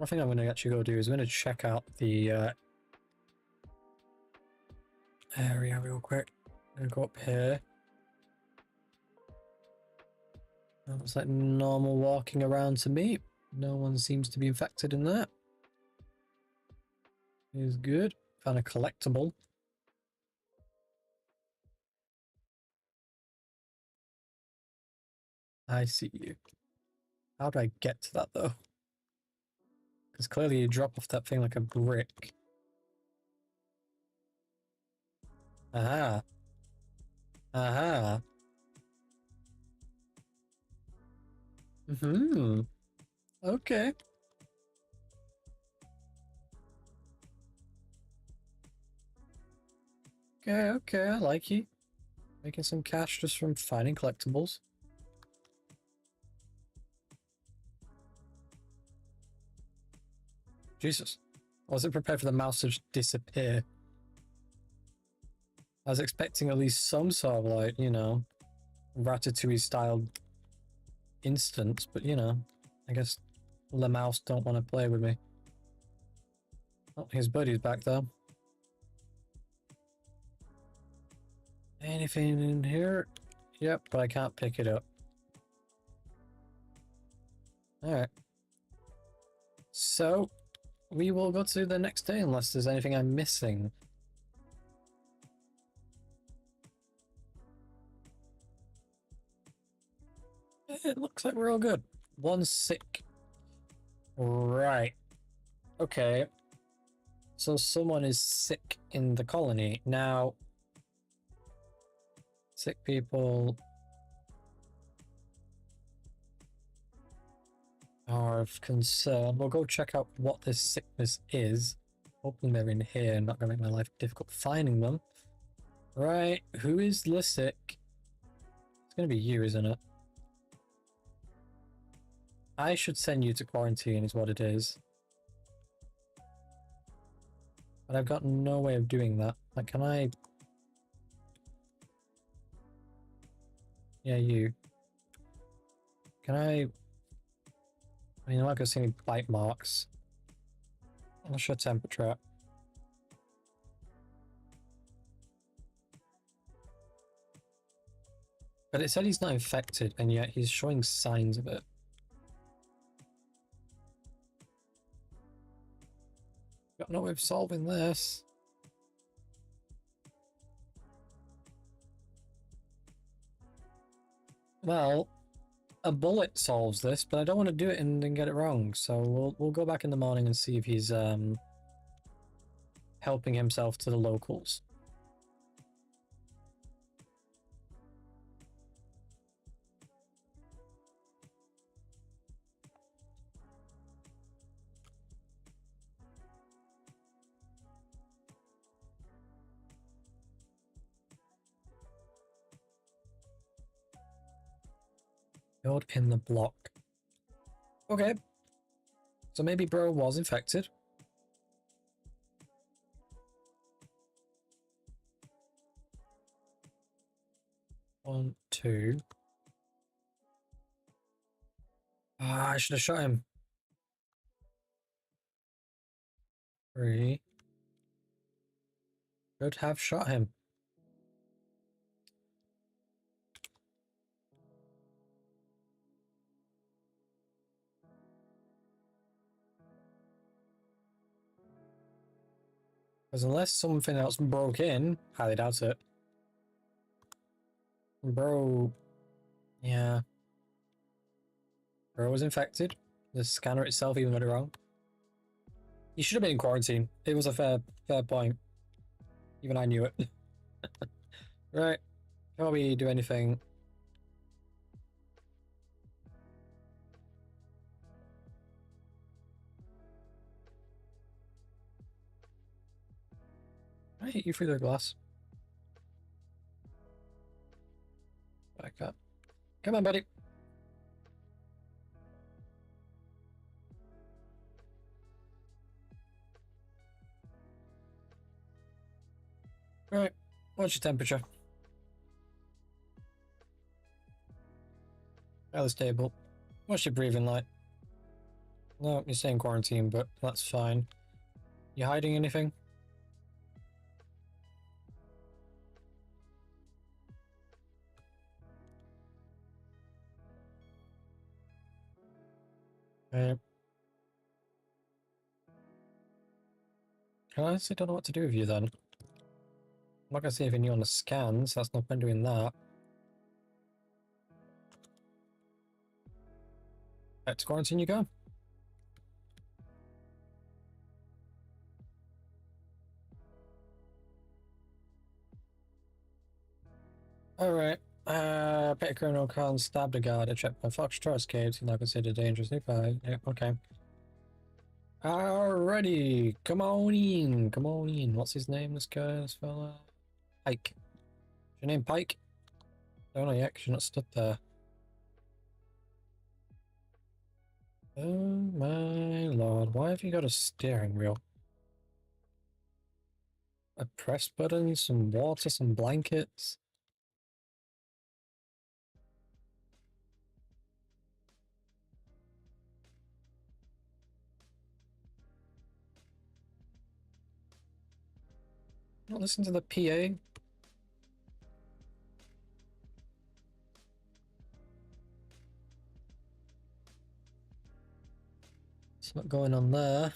One thing I'm going to actually go do is I'm going to check out the area real quick. I'm going to go up here. Looks like normal walking around to me. No one seems to be infected in there. Is good. Found a collectible. I see you. How do I get to that though? Because clearly you drop off that thing like a brick. Aha. Aha. Hmm. Okay. Okay, I like you. Making some cash just from finding collectibles. Jesus. I wasn't prepared for the mouse to just disappear. I was expecting at least some sort of like, you know, Ratatouille style instance, but you know, I guess the mouse don't want to play with me. Oh, his buddy's back though. Anything in here? Yep, but I can't pick it up. Alright. So, we will go to the next day unless there's anything I'm missing. It looks like we're all good. One's sick. Right. Okay. So someone is sick in the colony. Now, sick people are of concern. We'll go check out what this sickness is. Hoping they're in here and not going to make my life difficult finding them. Right, who is the sick? It's going to be you, isn't it? I should send you to quarantine is what it is. But I've got no way of doing that. Like, can I... Yeah, you. Can I... I mean, I'm not going to see any bite marks. What's your temperature? But it said he's not infected, and yet he's showing signs of it. Got no way of solving this. Well, a bullet solves this, but I don't want to do it and then get it wrong. So we'll go back in the morning and see if he's helping himself to the locals. Build in the block. Okay. So maybe bro was infected. One, two. Ah, I should have shot him. 3. Should have shot him. Because unless something else broke in, highly doubt it. Bro, yeah. Bro was infected. The scanner itself even got it wrong. He should have been in quarantine. It was a fair point. Even I knew it. Right. Before we do anything. I hit you through the glass. Back up. Come on, buddy. Right. What's your temperature? Fairly stable. What's your breathing like? No, you're saying quarantine, but that's fine. You hiding anything? I honestly don't know what to do with you then. I'm not gonna see anything new on the scans, that's no point doing that. Back to quarantine you go. Alright. Petty criminal Khan stabbed a guard at checkpoint Foxtrot escaped. He's now considered dangerous. Yeah, okay. Alrighty. Come on in. Come on in. What's his name, this guy, this fella? Pike. Is your name Pike? Don't know yet, 'cause you're not stood there. Oh my lord, why have you got a steering wheel? A press button, some water, some blankets. Not listen to the PA. What's not going on there?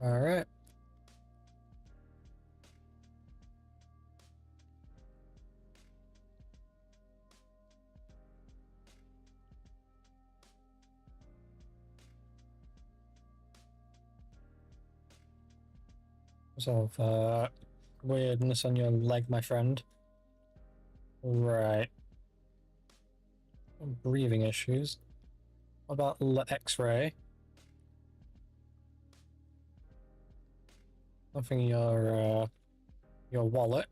Alright. Sort of weirdness on your leg, my friend. Right. Breathing issues. What about X-ray? Nothing in your wallet.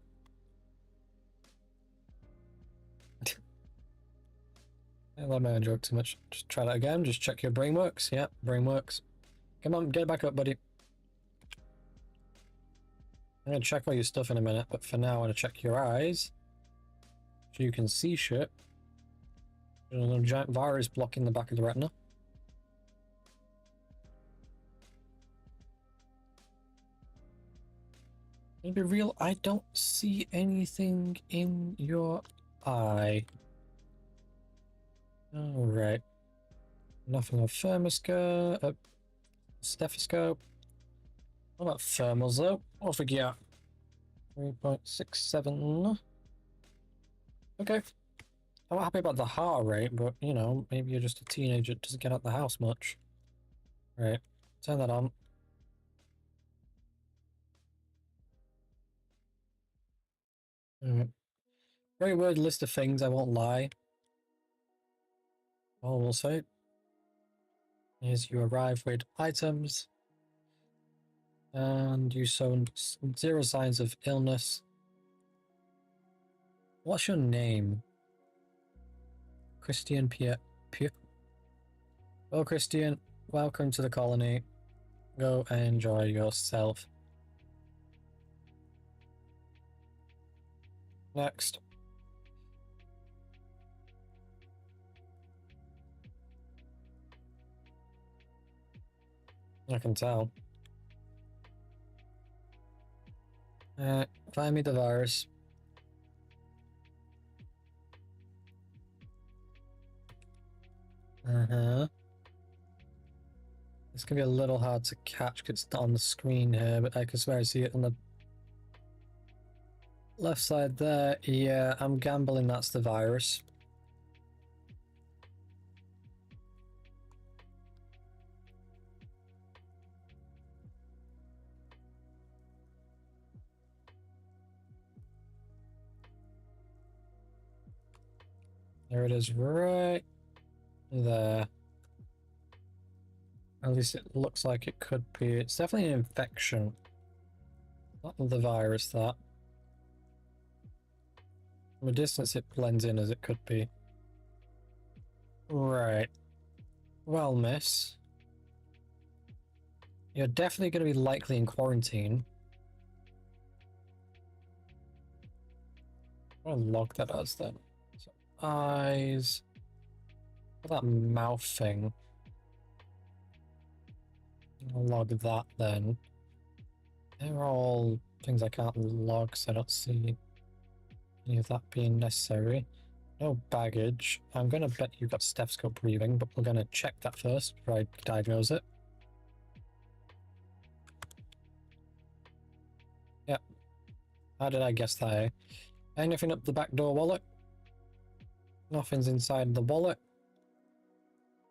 I love my own joke too much. Just try that again. Just check your brain works. Yeah, brain works. Come on, get back up, buddy. I'm gonna check all your stuff in a minute, but for now I want to check your eyes. So you can see shit. There's a giant virus blocking the back of the retina. To be real, I don't see anything in your eye. Alright. Nothing on thermoscope. Stethoscope. What about thermals though? What have we got? 3.67. Okay. I'm not happy about the heart rate, but you know, maybe you're just a teenager that doesn't get out the house much. Right. Turn that on. Alright. Very weird list of things, I won't lie. All we'll say is you arrive with items and you show 0 signs of illness. What's your name? Christian Pierre. Well, Christian, welcome to the colony. Go and enjoy yourself. Next. I can tell. Find me the virus. It's gonna be a little hard to catch because it's not on the screen here, but I can swear I see it on the left side there. Yeah, I'm gambling that's the virus. There it is, right there. At least it looks like it could be. It's definitely an infection. Not the virus, that. From a distance it blends in as it could be. Right. Well, miss. You're definitely going to be likely in quarantine. I'll log that as then. So eyes. That mouth thing. I'll log that then. They're all things I can't log, so I don't see any of that being necessary. No baggage. I'm gonna bet you've got stethoscope breathing, but we're gonna check that first before I diagnose it. Yep. How did I guess that, eh? Anything up the back door wallet? Nothing's inside the wallet.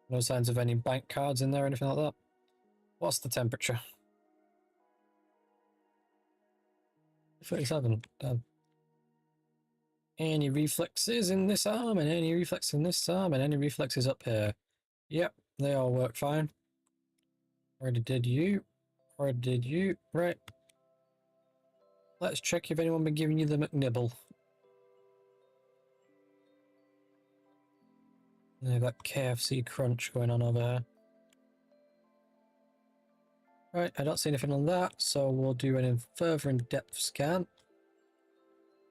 No signs of any bank cards in there or anything like that. What's the temperature? 37. Damn. Any reflexes in this arm, and any reflexes in this arm, and any reflexes up here. Yep, they all work fine. Already did you. Already did you. Right. Let's check if anyone been giving you the McNibble. They've got KFC crunch going on over here. Right, I don't see anything on that, so we'll do an further in-depth scan.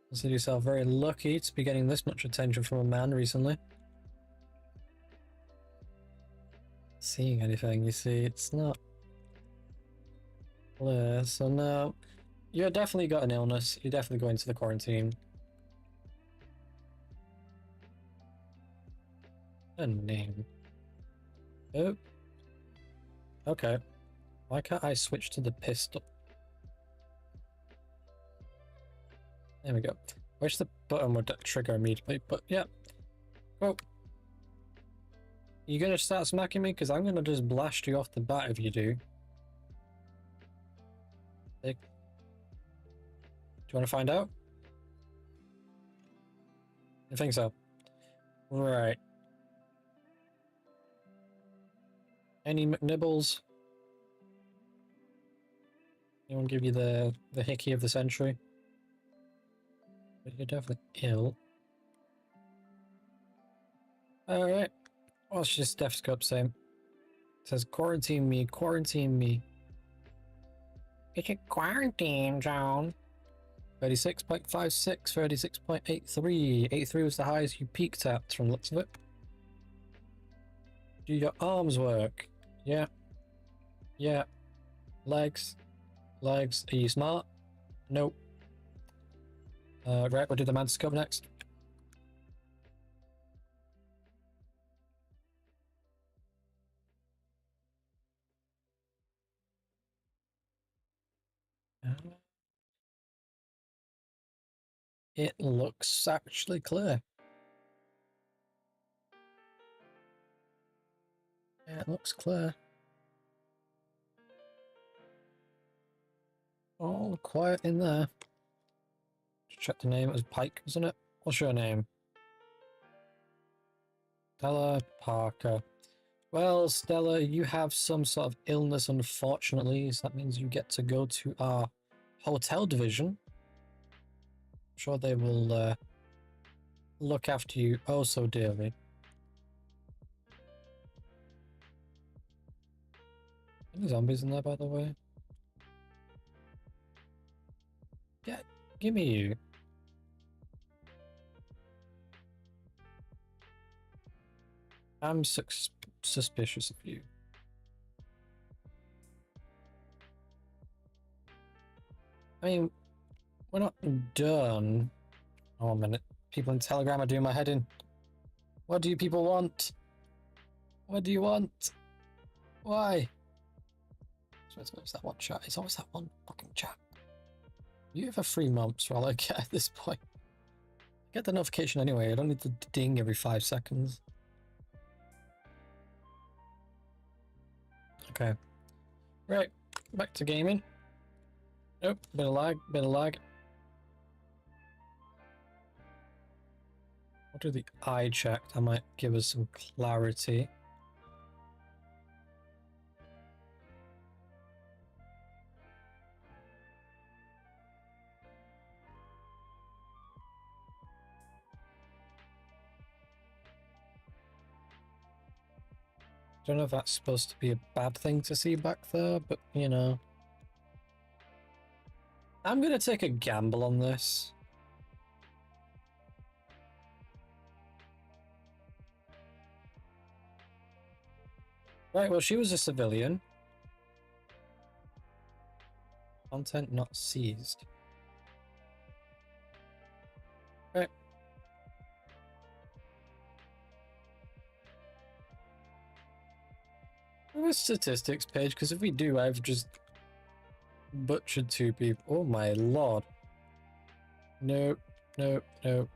Consider yourself very lucky to be getting this much attention from a man recently. Seeing anything, you see, it's not clear. So no, you've definitely got an illness. You're definitely going to the quarantine. A name. Oh. Okay. Why can't I switch to the pistol? There we go. Wish the button would trigger immediately, but yeah. Oh. You gonna start smacking me? Because I'm gonna just blast you off the bat if you do. Do you want to find out? I think so. Right. Any McNibbles? Anyone give you the hickey of the century? But you're definitely ill. Alright. What's your stethoscope saying? It says quarantine me, quarantine me. It's a quarantine zone. 36.56, 36.83. 83 was the highest you peaked at from the looks of it. Do your arms work? Yeah. Yeah. Legs. Legs. Are you smart? Nope. Right, we'll do the Mantiscope next. It looks actually clear. Yeah, it looks clear. All quiet in there. Just check the name. It was Pike, wasn't it? What's your name? Stella Parker. Well, Stella, you have some sort of illness, unfortunately, so that means you get to go to our hotel division. I'm sure they will look after you oh so dearly. Any zombies in there, by the way? Yeah, give me you. I'm suspicious of you. I mean, we're not done. Oh, a minute. People in Telegram are doing my head in. What do you people want? What do you want? Why? So it's that one chat. It's always that one fucking chat. You have a 3 months for all I get at this point. I get the notification anyway. I don't need to ding every 5 seconds. Okay. Right. Back to gaming. Nope. Bit of lag. Bit of lag. I'll do the eye check. That might give us some clarity. Don't know if that's supposed to be a bad thing to see back there, but you know. I'm gonna take a gamble on this. Right, well, she was a civilian. Content not seized. Right. A statistics page, because if we do, I've just butchered 2 people. Oh my lord. No, no, no.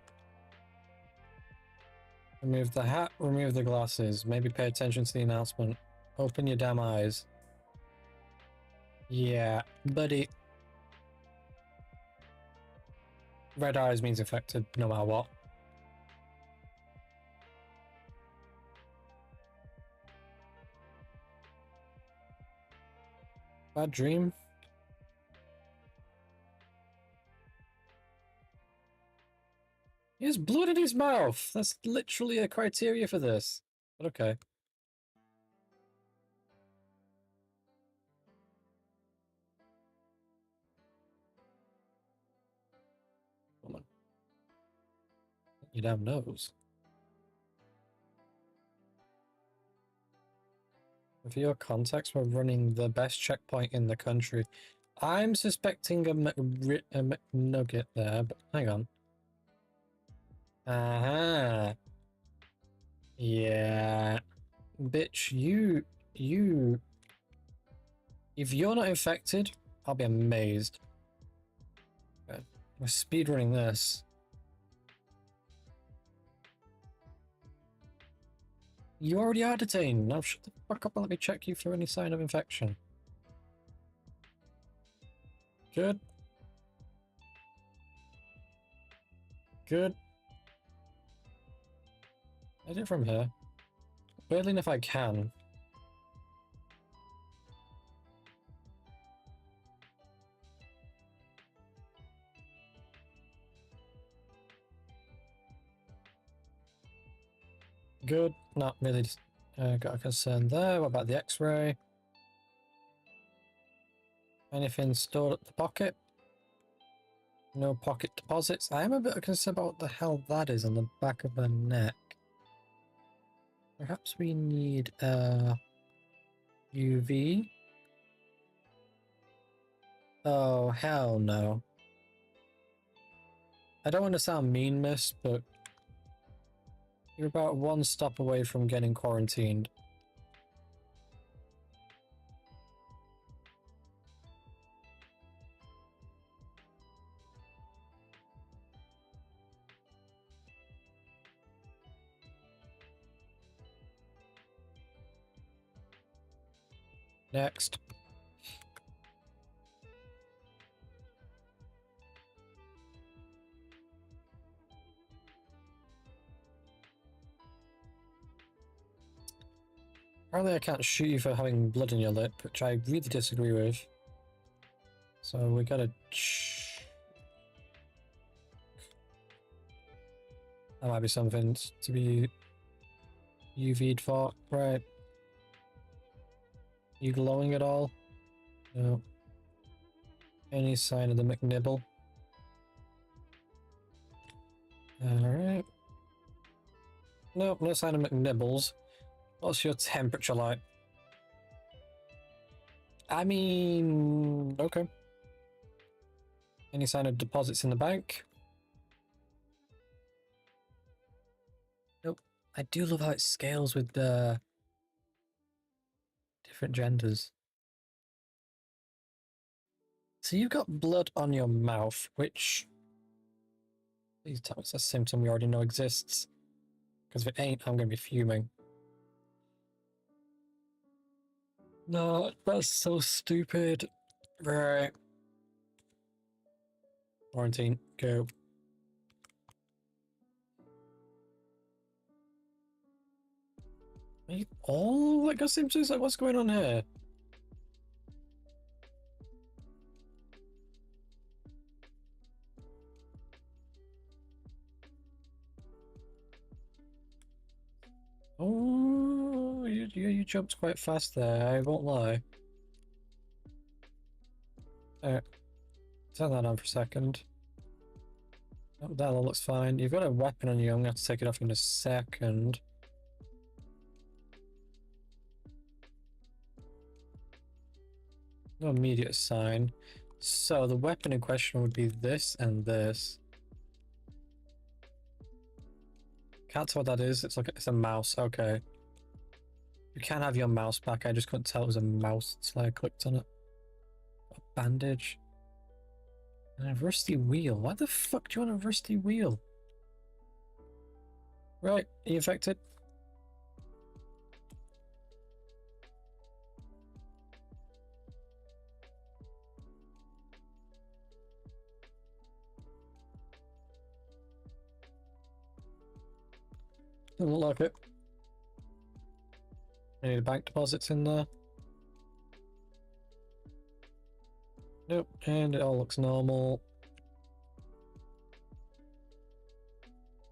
Remove the hat, remove the glasses. Maybe pay attention to the announcement. Open your damn eyes. Yeah, buddy. Red eyes means infected, no matter what. Bad dream. He has blood in his mouth. That's literally a criteria for this. But okay. Come on. Your damn nose. For your context, we're running the best checkpoint in the country. I'm suspecting a McNugget there, but hang on. Aha. Yeah. Bitch, you... If you're not infected, I'll be amazed. Okay. We're speedrunning this. You already are detained. Now shut the fuck up and let me check you for any sign of infection. Good. Good. Edit from here. Weirdly enough, I can. Good. Not really got a concern there. What about the X-ray? Anything stored at the pocket? No pocket deposits. I am a bit concerned about what the hell that is on the back of her neck. Perhaps we need UV. Oh, hell no. I don't want to sound mean, miss, but you're about 1 stop away from getting quarantined. Next. Apparently I can't shoot you for having blood in your lip, which I really disagree with. So we gotta... That might be something to be UV'd for. Right. You glowing at all? No. Any sign of the McNibble? Alright. Nope, no sign of McNibbles. What's your temperature like? I mean, okay. Any sign of deposits in the bank? Nope. I do love how it scales with the different genders. So you've got blood on your mouth, which... Please tell me it's a symptom we already know exists. Because if it ain't, I'm going to be fuming. No, that's so stupid. Right. Quarantine, go. Are you all like got symptoms? Like, what's going on here? Oh, you jumped quite fast there, I won't lie. Alright. Turn that on for a second. Oh, that all looks fine. You've got a weapon on you, I'm going to have to take it off in a second. No immediate sign. So the weapon in question would be this and this. Can't tell what that is. It's like it's a mouse. Okay. You can have your mouse back. I just couldn't tell it was a mouse until I clicked on it. A bandage. And a rusty wheel. Why the fuck do you want a rusty wheel? Right, are you infected? Doesn't look like it. Any bank deposits in there? Nope, and it all looks normal.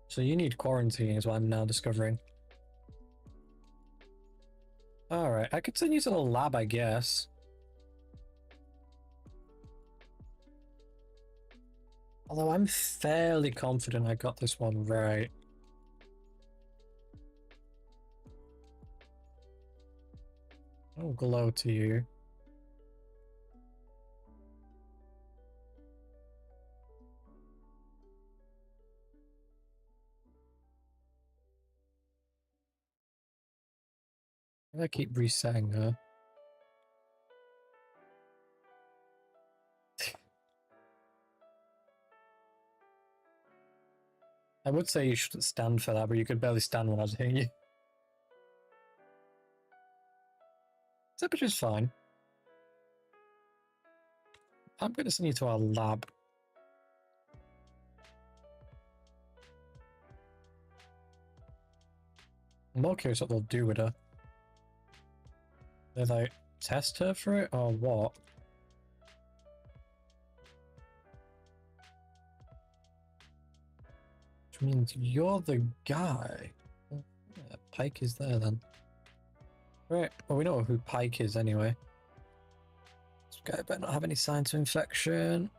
So you need quarantine is what I'm now discovering. Alright, I could send you to the lab, I guess. Although I'm fairly confident I got this one right. I'll glow to you. I keep resetting her. I would say you shouldn't stand for that, but you could barely stand when I was hitting you. Temperature's fine. I'm going to send you to our lab. I'm more curious what they'll do with her. They like test her for it or what? Which means you're the guy. Well, yeah, Pike is there then. Right, well we know who Pike is anyway. This guy better not have any signs of infection.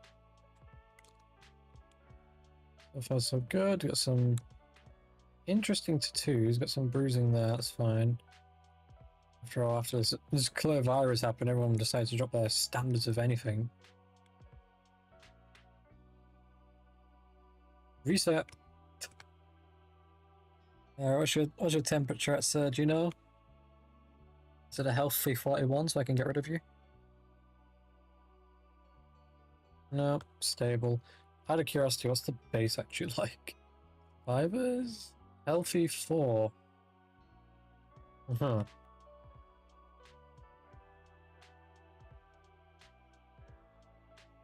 So far so good. Got some interesting tattoos. Got some bruising there, that's fine. After all, after this clear virus happened, everyone decides to drop their standards of anything. Reset. What's your temperature at, sir? Do you know? Is it a healthy 41 so I can get rid of you? No, stable. Out of curiosity, what's the base actually like? Fibers? Healthy 4. Uh-huh.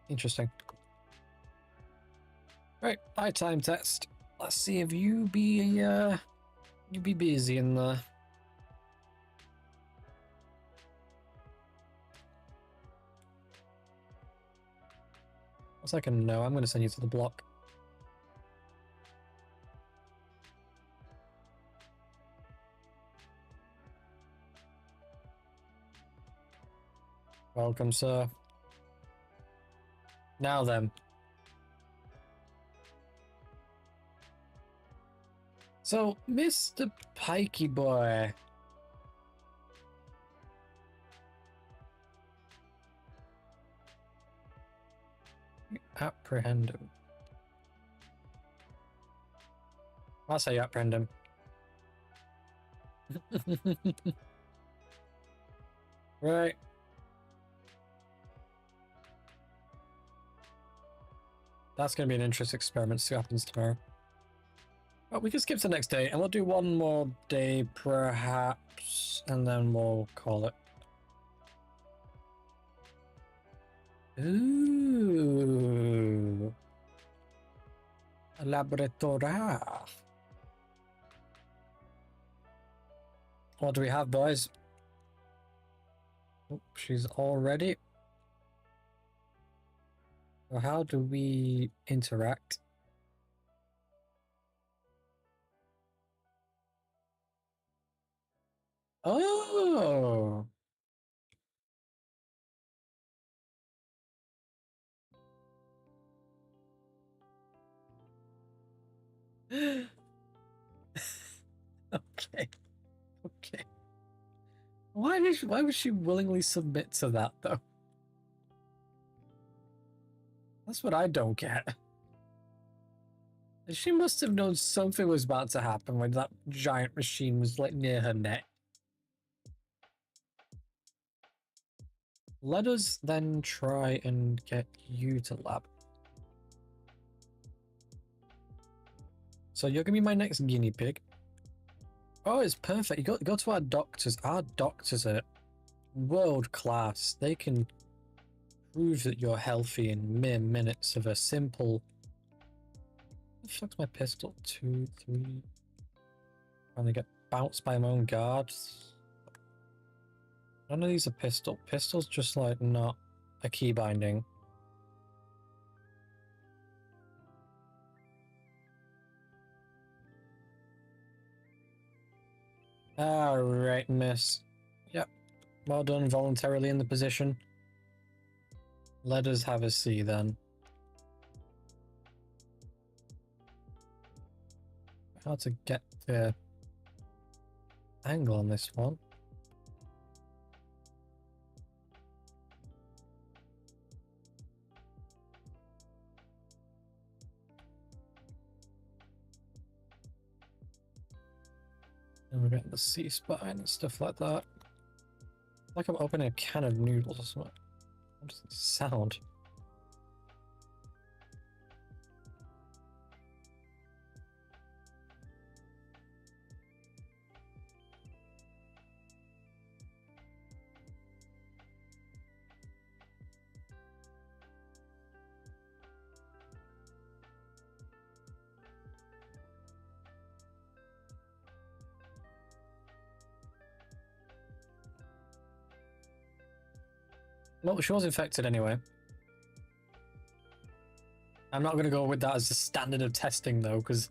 Interesting. Right, eye time test. Let's see if you be busy in there. Looks like a no. I'm going to send you to the block. Welcome, sir. Now then. So, Mr. Pikey boy. Apprehend him. I'll say you apprehend him. Right. That's going to be an interesting experiment to see what happens tomorrow. Well, we can skip to the next day, and we'll do one more day, perhaps, and then we'll call it. Ooh. A laboratory. What do we have, boys? Oh, she's all ready. So how do we interact? Oh! Okay. Okay. Why would she willingly submit to that though? That's what I don't get. She must have known something was about to happen when that giant machine was like near her neck. Let us then try and get you to lab. So you're gonna be my next guinea pig. Oh, it's perfect. You go to our doctors. Our doctors are world class. They can prove that you're healthy in mere minutes of a simple. What the fuck's my pistol? 2, 3. And they get bounced by my own guards. None of these are pistol. Pistol's just like not a key binding. Alright, miss. Yep. Well done, voluntarily in the position. Let us have a see then. How to get the angle on this one. And we're getting the C-spine and stuff like that. Like I'm opening a can of noodles or something. What does it sound? Well, she was infected anyway. I'm not going to go with that as the standard of testing, though, because,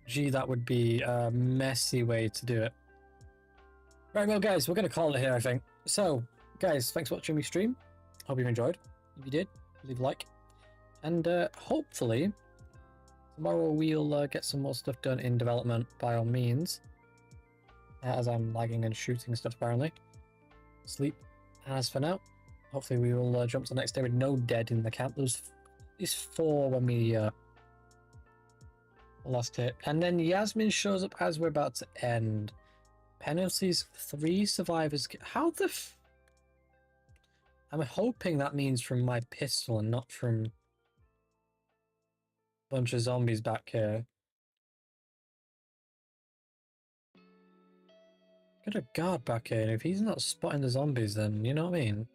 gee, that would be a messy way to do it. Right, well, guys, we're going to call it here, I think. So, guys, thanks for watching me stream. Hope you enjoyed. If you did, leave a like. And hopefully, tomorrow we'll get some more stuff done in development, by all means. As I'm lagging and shooting stuff, apparently. Sleep. As for now, hopefully we will jump to the next day with no dead in the camp. There was at least 4 when we lost it. And then Yasmin shows up as we're about to end. Penalties, 3 survivors. How the I'm hoping that means from my pistol and not from a bunch of zombies back here. Got a guard back here. If he's not spotting the zombies, then you know what I mean?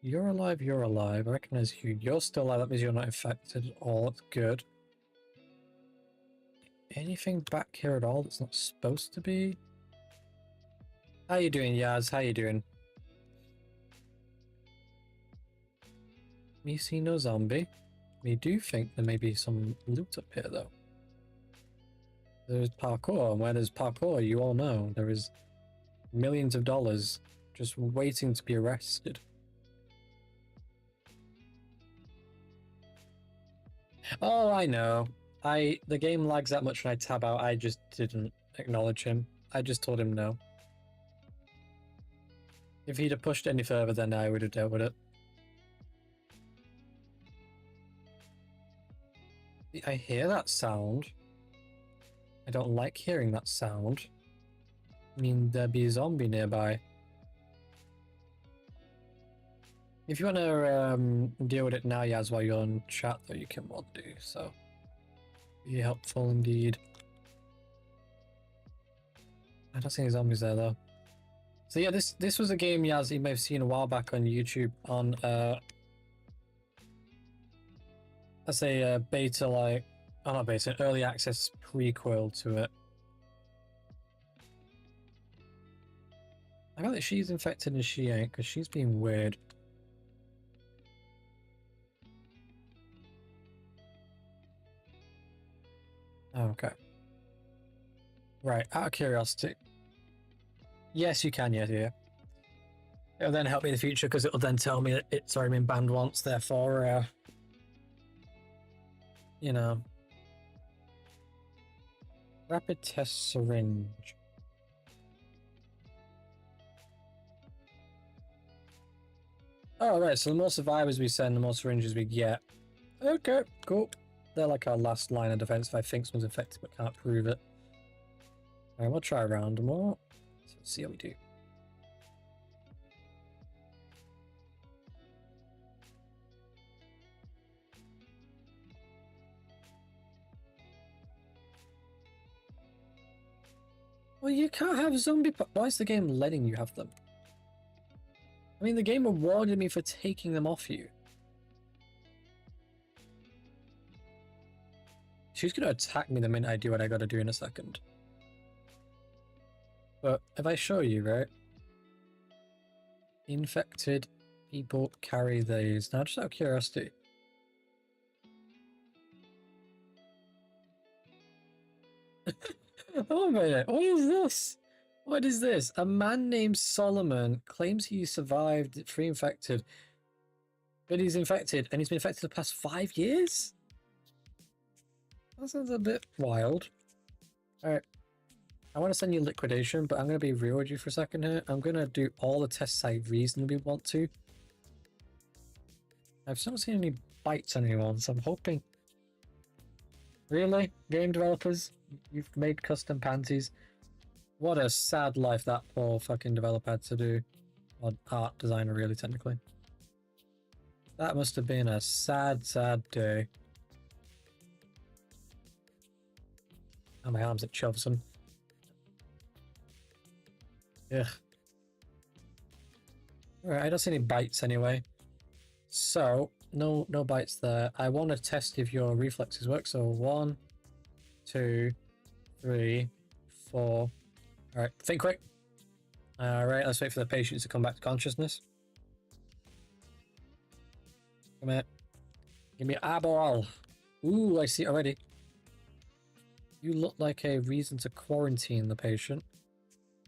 You're alive, you're alive. I recognize you. You're still alive, that means you're not infected at all. That's good. Anything back here at all that's not supposed to be? How you doing, Yaz? How you doing? Me see no zombie. We do think there may be some loot up here, though. There's parkour, and where there's parkour, you all know, there is millions of dollars just waiting to be arrested. Oh, I know. The game lags that much when I tab out, I just didn't acknowledge him. I just told him no. If he'd have pushed any further, then I would have dealt with it. I hear that sound. I don't like hearing that sound. I mean, there'd be a zombie nearby. If you want to deal with it now, Yaz, while you're on chat, though, you can well do, so. Be helpful indeed. I don't see any zombies there, though. So yeah, this was a game, Yaz, you may have seen a while back on YouTube on, let's say a beta, like, oh not beta, an early access prequel to it. I got that she's infected and she ain't, because she's being weird. Oh, okay. Right, out of curiosity. Yes, you can, yeah. It'll then help me in the future, because it'll then tell me that it's already been banned once, therefore, you know. Rapid test syringe. Oh, right, so the more survivors we send, the more syringes we get. Okay, cool. They're like our last line of defense if I think someone's infected but can't prove it. Alright, we'll try a round more. So let's see how we do. Well, you can't have zombie. Why is the game letting you have them? I mean, the game rewarded me for taking them off you. She's gonna attack me the minute I do what I gotta do in a second. But if I show you, right? Infected people carry these. Now, just out of curiosity. Oh, a minute. What is this? What is this? A man named Solomon claims he survived free infected. But he's infected, and he's been infected the past 5 years? That sounds a bit wild. Alright. I want to send you liquidation, but I'm going to be real with you for a second here. I'm going to do all the tests I reasonably want to. I've still not seen any bites on anyone, so I'm hoping... Really? Game developers? You've made custom panties? What a sad life that poor fucking developer had to do. Or art designer, really, technically. That must have been a sad, sad day. Oh, my arms at Chelverson. Ugh. Alright, I don't see any bites anyway. So, no bites there. I want to test if your reflexes work. So 1, 2, 3, 4. Alright, think quick. Alright, let's wait for the patient to come back to consciousness. Come here. Give me an eyeball. Ooh, I see it already. You look like a reason to quarantine the patient.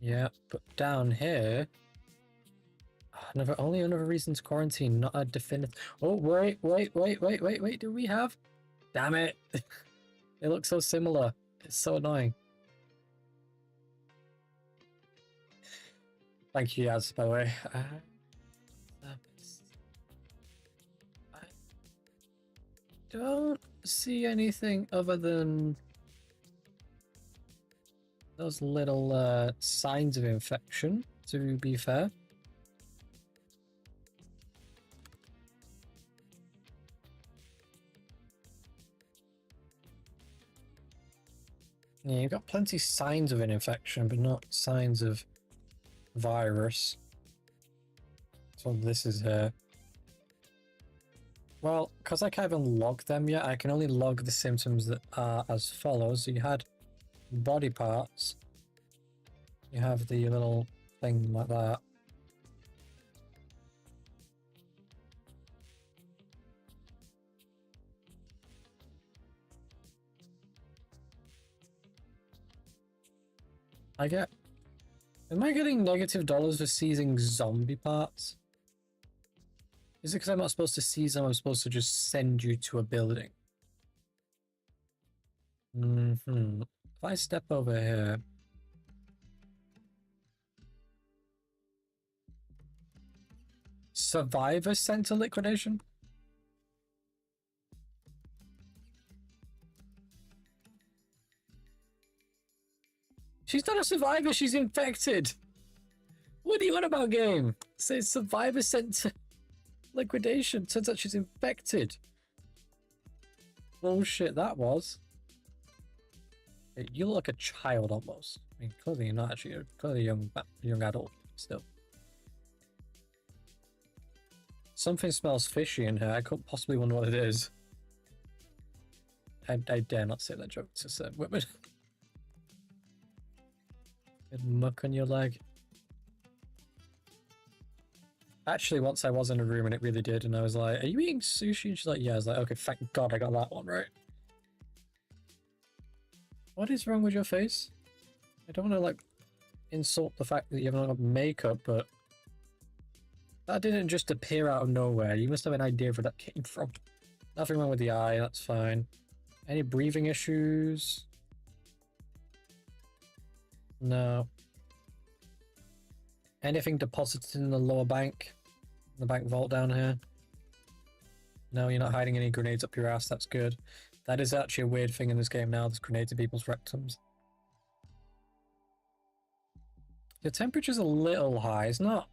Yeah, but down here... Only another reason to quarantine, not a definitive... Oh, wait. Do we have... Damn it. They look so similar. It's so annoying. Thank you, Yaz, by the way. I don't see anything other than those little signs of infection, to be fair. Yeah, you've got plenty signs of an infection, but not signs of virus. So this is here. Well, because I can't even log them yet, I can only log the symptoms that are as follows. So you had body parts. You have the little thing like that. Am I getting negative dollars for seizing zombie parts? Is it because I'm not supposed to seize them, I'm supposed to just send you to a building? If I step over here... Survivor Center liquidation? She's not a survivor, she's infected! What are you on about, game? It says Survivor Center liquidation. Turns out she's infected. Bullshit that was. You look like a child almost. I mean, clearly you're not actually. You're clearly a young adult still. Something smells fishy in here. I couldn't possibly wonder what it is. I dare not say that joke to Sam Whitman. Good muck on your leg. Actually, once I was in a room and it really did, and I was like, "Are you eating sushi?" And she's like, "Yeah." I was like, "Okay, thank God I got that one right." What is wrong with your face? I don't want to like insult the fact that you haven't got makeup, but that didn't just appear out of nowhere. You must have an idea of where that came from. Nothing wrong with the eye. That's fine. Any breathing issues? No. Anything deposited in the lower bank? The bank vault down here. No, you're not hiding any grenades up your ass. That's good. That is actually a weird thing in this game now. There's grenades in people's rectums. The temperature's a little high. It's not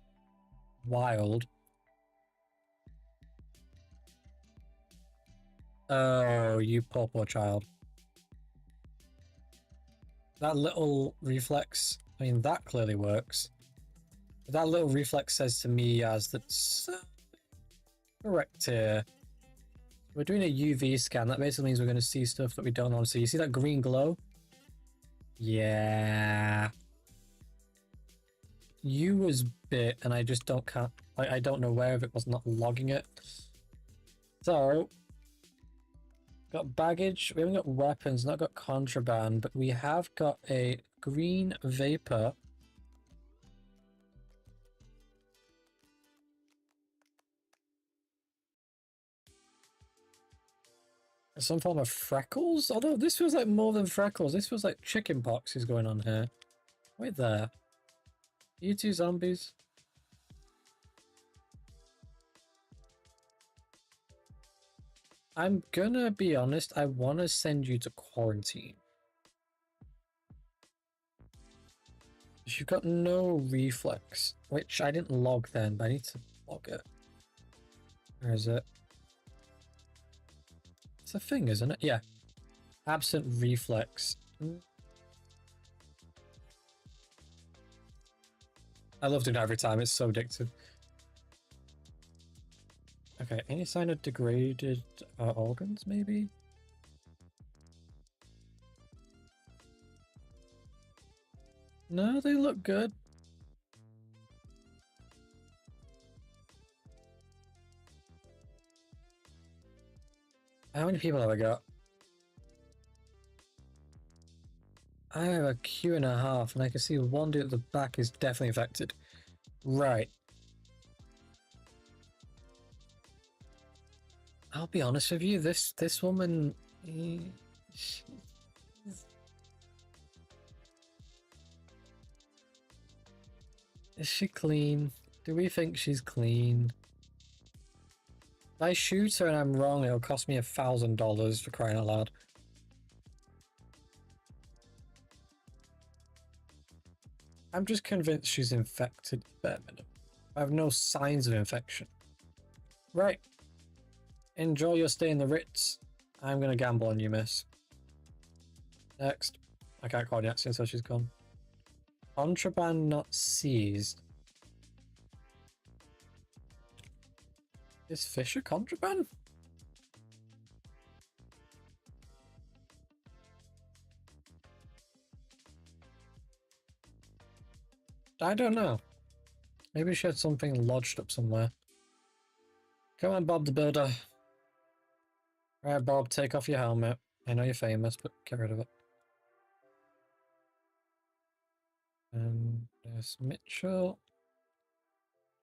wild. Oh, you poor child. That little reflex, I mean, that clearly works. That little reflex says to me as that's correct here. We're doing a UV scan. That basically means we're going to see stuff that we don't want to see. You see that green glow? Yeah. You was bit, and I just can't. I don't know where if it was not logging it. So, got baggage. We haven't got weapons, not got contraband, but we have got a green vapor. Some form of freckles? Although this feels like more than freckles. This feels like chicken pox is going on here. Wait there. You two zombies? I'm gonna be honest, I want to send you to quarantine. You've got no reflex, which I didn't log then, but I need to log it. Where is it? It's a thing, isn't it? Yeah. Absent reflex. I love doing it every time, it's so addictive. Okay, any sign of degraded organs, maybe? No, they look good. How many people have I got? I have a queue and a half, and I can see one dude at the back is definitely affected. Right. I'll be honest with you, this woman... Is she clean? Do we think she's clean? If I shoot her and I'm wrong, it'll cost me $1,000 for crying out loud. I'm just convinced she's infected at bare minimum. I have no signs of infection. Right. Enjoy your stay in the Ritz. I'm gonna gamble on you, miss. Next. I can't call next until she's gone. Contraband not seized. Is Fisher contraband? I don't know. Maybe she had something lodged up somewhere. Come on, Bob the Builder. Right, Bob, take off your helmet. I know you're famous, but get rid of it. There's Mitchell.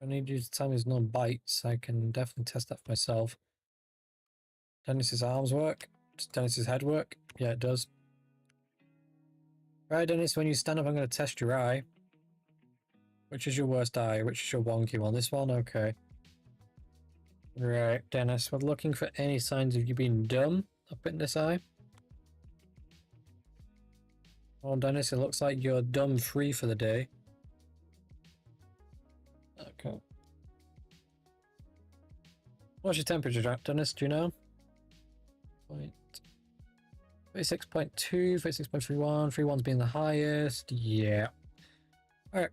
I need you to tell me there's no bites. I can definitely test that for myself. Dennis's arms work. Does Dennis's head work? Yeah, it does. Right, Dennis, when you stand up, I'm going to test your eye. Which is your worst eye? Which is your wonky one? This one? Okay. Right, Dennis, we're looking for any signs of you being dumb up in this eye. Well, Dennis, it looks like you're dumb free for the day. Okay. What's your temperature, Dennis? Do you know? 36.2, 36.31, 31's being the highest. Yeah. Alright.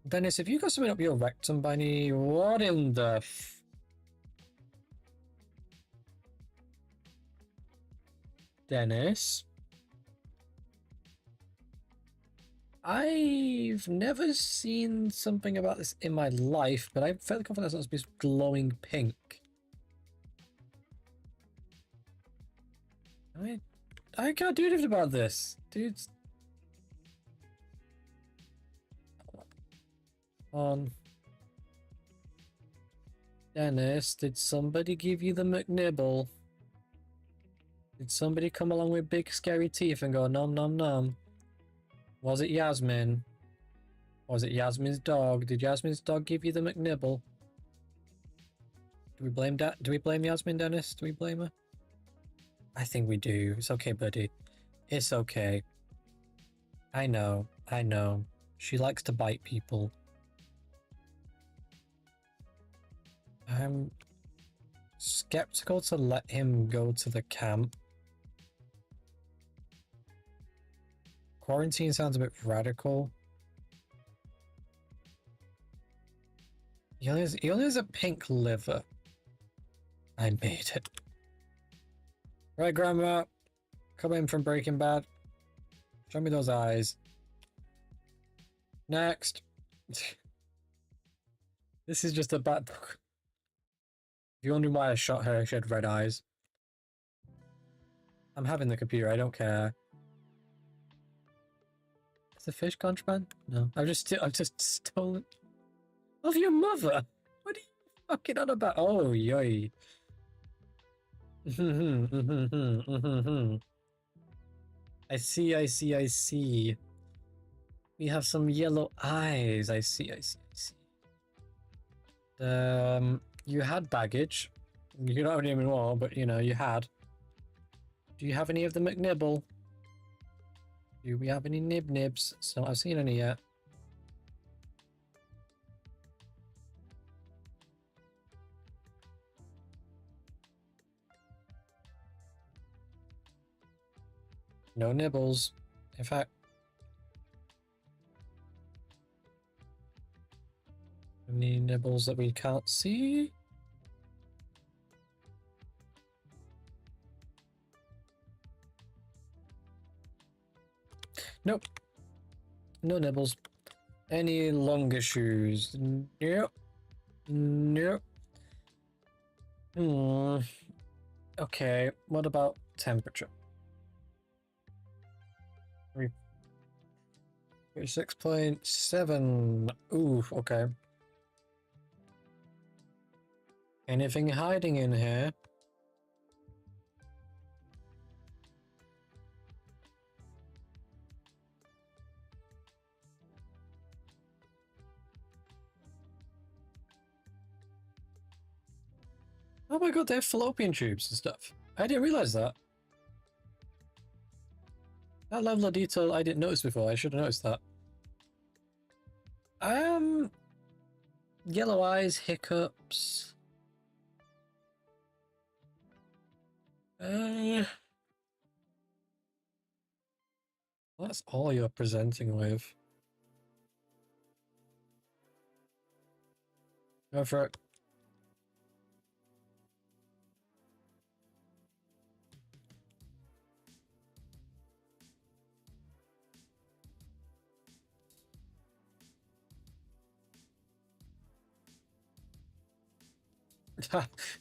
Dennis, have you got something up your rectum by any... What in the... Dennis? I've never seen something about this in my life, but I'm fairly confident it's supposed to be glowing pink. I can't do anything about this, dudes. On. Dennis, did somebody give you the McNibble? Did somebody come along with big scary teeth and go nom nom nom? Was it Yasmin? Or was it Yasmin's dog? Did Yasmin's dog give you the McNibble? Do we blame Do we blame Yasmin, Dennis? Do we blame her? I think we do. It's okay, buddy. It's okay. I know. I know. She likes to bite people. I'm skeptical to let him go to the camp. Quarantine sounds a bit radical. He only has a pink liver. I made it. Right, Grandma. Come in from Breaking Bad. Show me those eyes. Next. This is just a bad book. If you're wondering why I shot her, she had red eyes. I'm having the computer, I don't care. Is the fish contraband? No. I've just stolen. Of your mother? What are you fucking on about? Oh, yoy. I see. We have some yellow eyes. I see. You had baggage. You don't have any anymore, but you know, you had. Do you have any of the McNibble? Do we have any nibs? So I've seen any yet. No nibbles. In fact, any nibbles that we can't see? Nope. No nibbles. Any longer shoes? Nope. Nope. Okay, what about temperature? 36.7. Ooh, okay. Anything hiding in here? Oh my god, they have fallopian tubes and stuff. I didn't realize that. That level of detail I didn't notice before. I should have noticed that. Yellow eyes, hiccups. That's all you're presenting with. Go for it.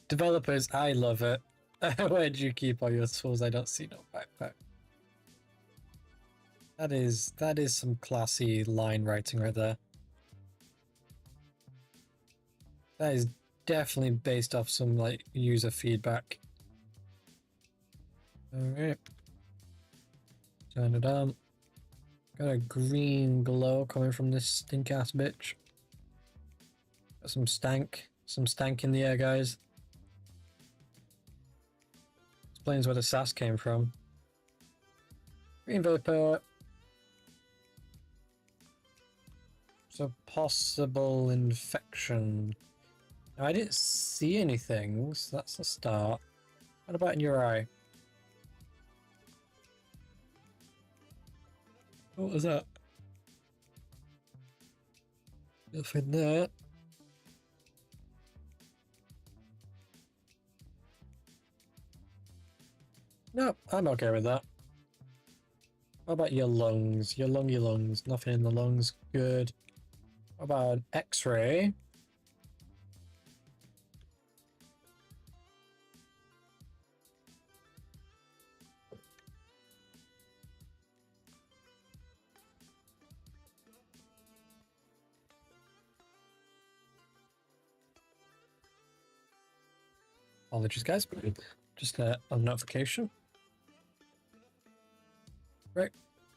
Developers, I love it. Where'd you keep all your tools? I don't see no backpack. That is some classy line writing right there. That is definitely based off some like user feedback. Alright. Turn it on. Got a green glow coming from this stink ass bitch. Got some stank. Some stank in the air, guys. Explains where the sass came from. Green vapor. So possible infection. Now, I didn't see anything, so that's a start. What about in your eye? What was that? Nothing there. No, I'm okay with that. What about your lungs? Your lungs. Nothing in the lungs. Good. What about an X-ray? Apologies, guys. Just a notification. Right.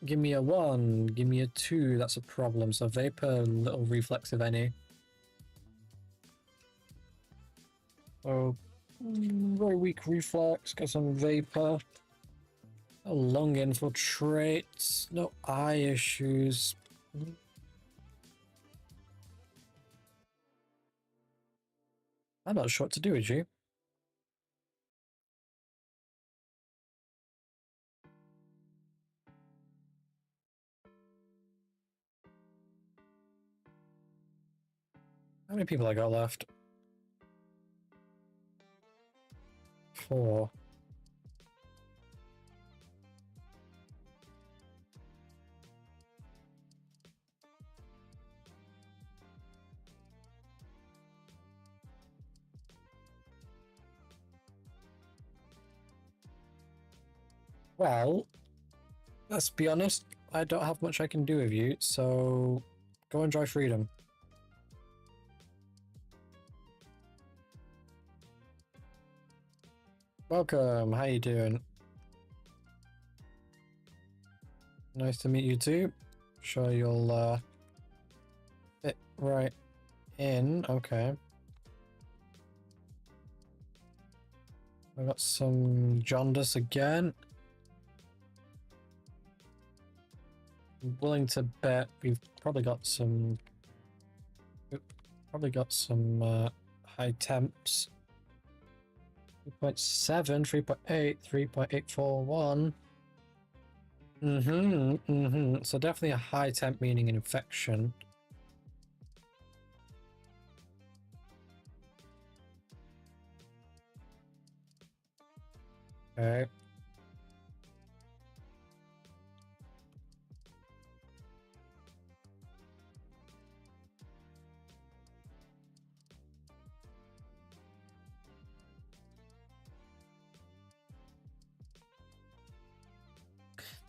Give me a 1. Give me a 2. That's a problem. So vapor, little reflex if any. So, very weak reflex, got some vapor. No lung infiltrates, no eye issues. I'm not sure what to do with you. How many people I got left? 4. Well, let's be honest, I don't have much I can do with you, so go enjoy freedom. Welcome, how you doing? Nice to meet you too. Sure you'll fit right in. Okay. I got some jaundice again. I'm willing to bet we've probably got some high temps. 3.7, 3.8, 3.841. So definitely a high temp meaning an infection. Okay.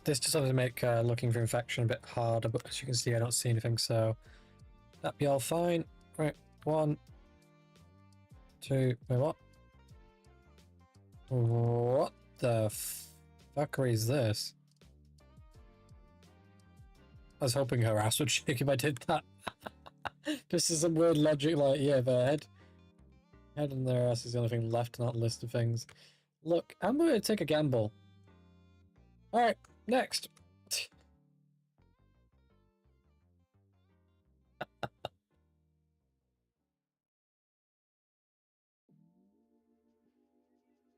This just doesn't make looking for infection a bit harder, but as you can see, I don't see anything, so that'd be all fine. Right, 1, 2, wait, what? What the fuckery is this? I was hoping her ass would shake if I did that. This is some weird logic, like, yeah, their head and their ass is the only thing left in that list of things. Look, I'm going to take a gamble. Alright, next.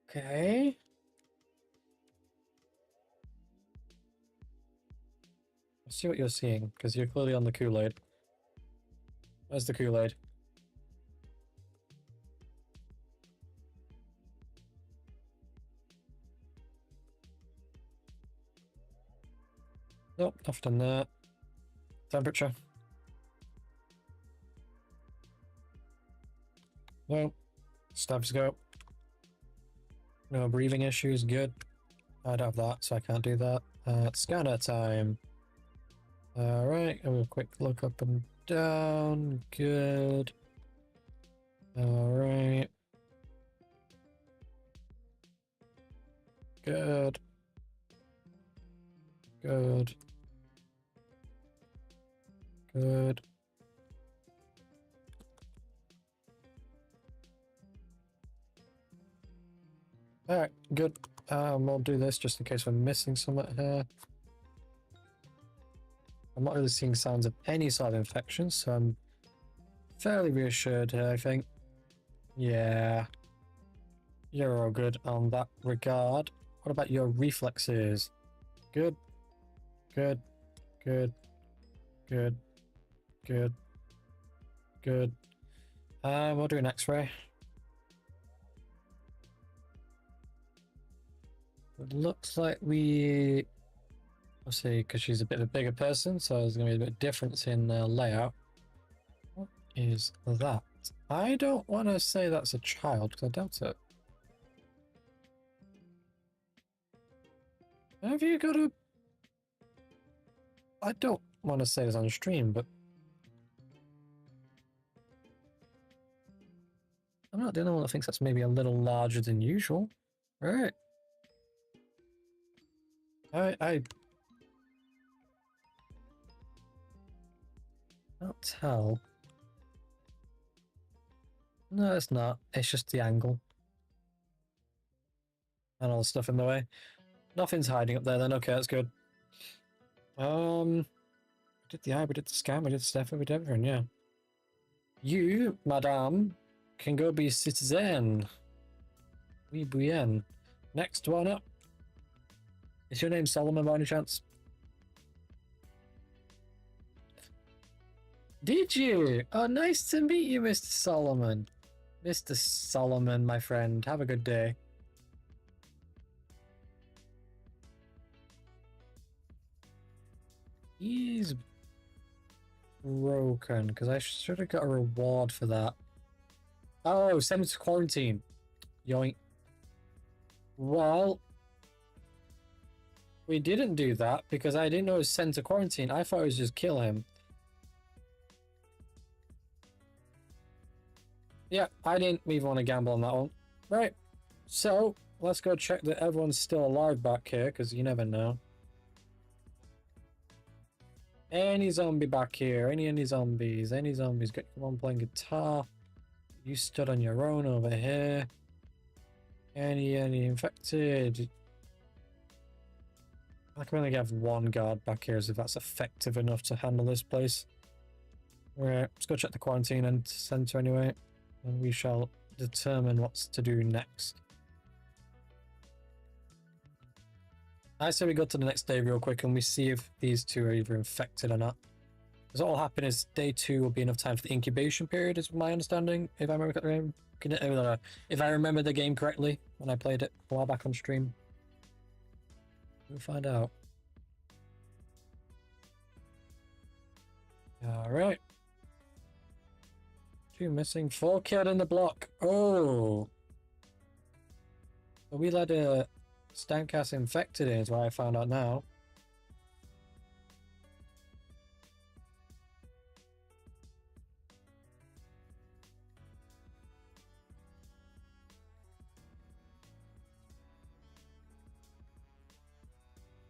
Okay. Let's see what you're seeing, because you're clearly on the Kool-Aid. Where's the Kool-Aid? Nope, nothing there. Temperature. No. Stethoscope. No breathing issues, good. I don't have that, so I can't do that. Scanner time. Alright, have a quick look up and down. Good. Alright. Good. Good. Good. Alright, good. We'll do this just in case we're missing something here. I'm not really seeing signs of any sort of infection, so I'm fairly reassured here, I think. Yeah. You're all good on that regard. What about your reflexes? Good. Good. Good. Good. Good. Good. We'll do an x-ray. It looks like I'll see, because she's a bit of a bigger person, so there's going to be a bit of difference in layout. What is that? I don't want to say that's a child, because I doubt it. Have you got a... I don't want to say this on stream, but... I'm not the only one that thinks that's maybe a little larger than usual. Right. I can't tell. No, it's not. It's just the angle. And all the stuff in the way. Nothing's hiding up there then. Okay, that's good. We did the eye, we did the scan, we did the stuff, we did everything, yeah. You, madame, can go be citizen. Oui, bien. Next one up. Is your name Solomon by any chance? Did you? Oh, nice to meet you, Mr. Solomon. Mr. Solomon, my friend. Have a good day. He's broken, because I should have got a reward for that. Oh, send him to quarantine. Yoink. Well, we didn't do that because I didn't know it was sent to quarantine. I thought it was just kill him. Yeah, I didn't even want to gamble on that one. Right, so let's go check that everyone's still alive back here, because you never know. Any zombie back here? Any zombies? Any zombies? Got one playing guitar. You stood on your own over here. Any infected? I can only have one guard back here as if that's effective enough to handle this place. Right, let's go check the quarantine and center anyway. And we shall determine what's to do next. I say we go to the next day real quick and we see if these two are either infected or not. Because what will happen is day 2 will be enough time for the incubation period, is my understanding, if I remember the game correctly when I played it a while back on stream. We'll find out. Alright. 2 missing, 4 killed in the block. Oh! So we let a Stankas infected in, is what I found out now.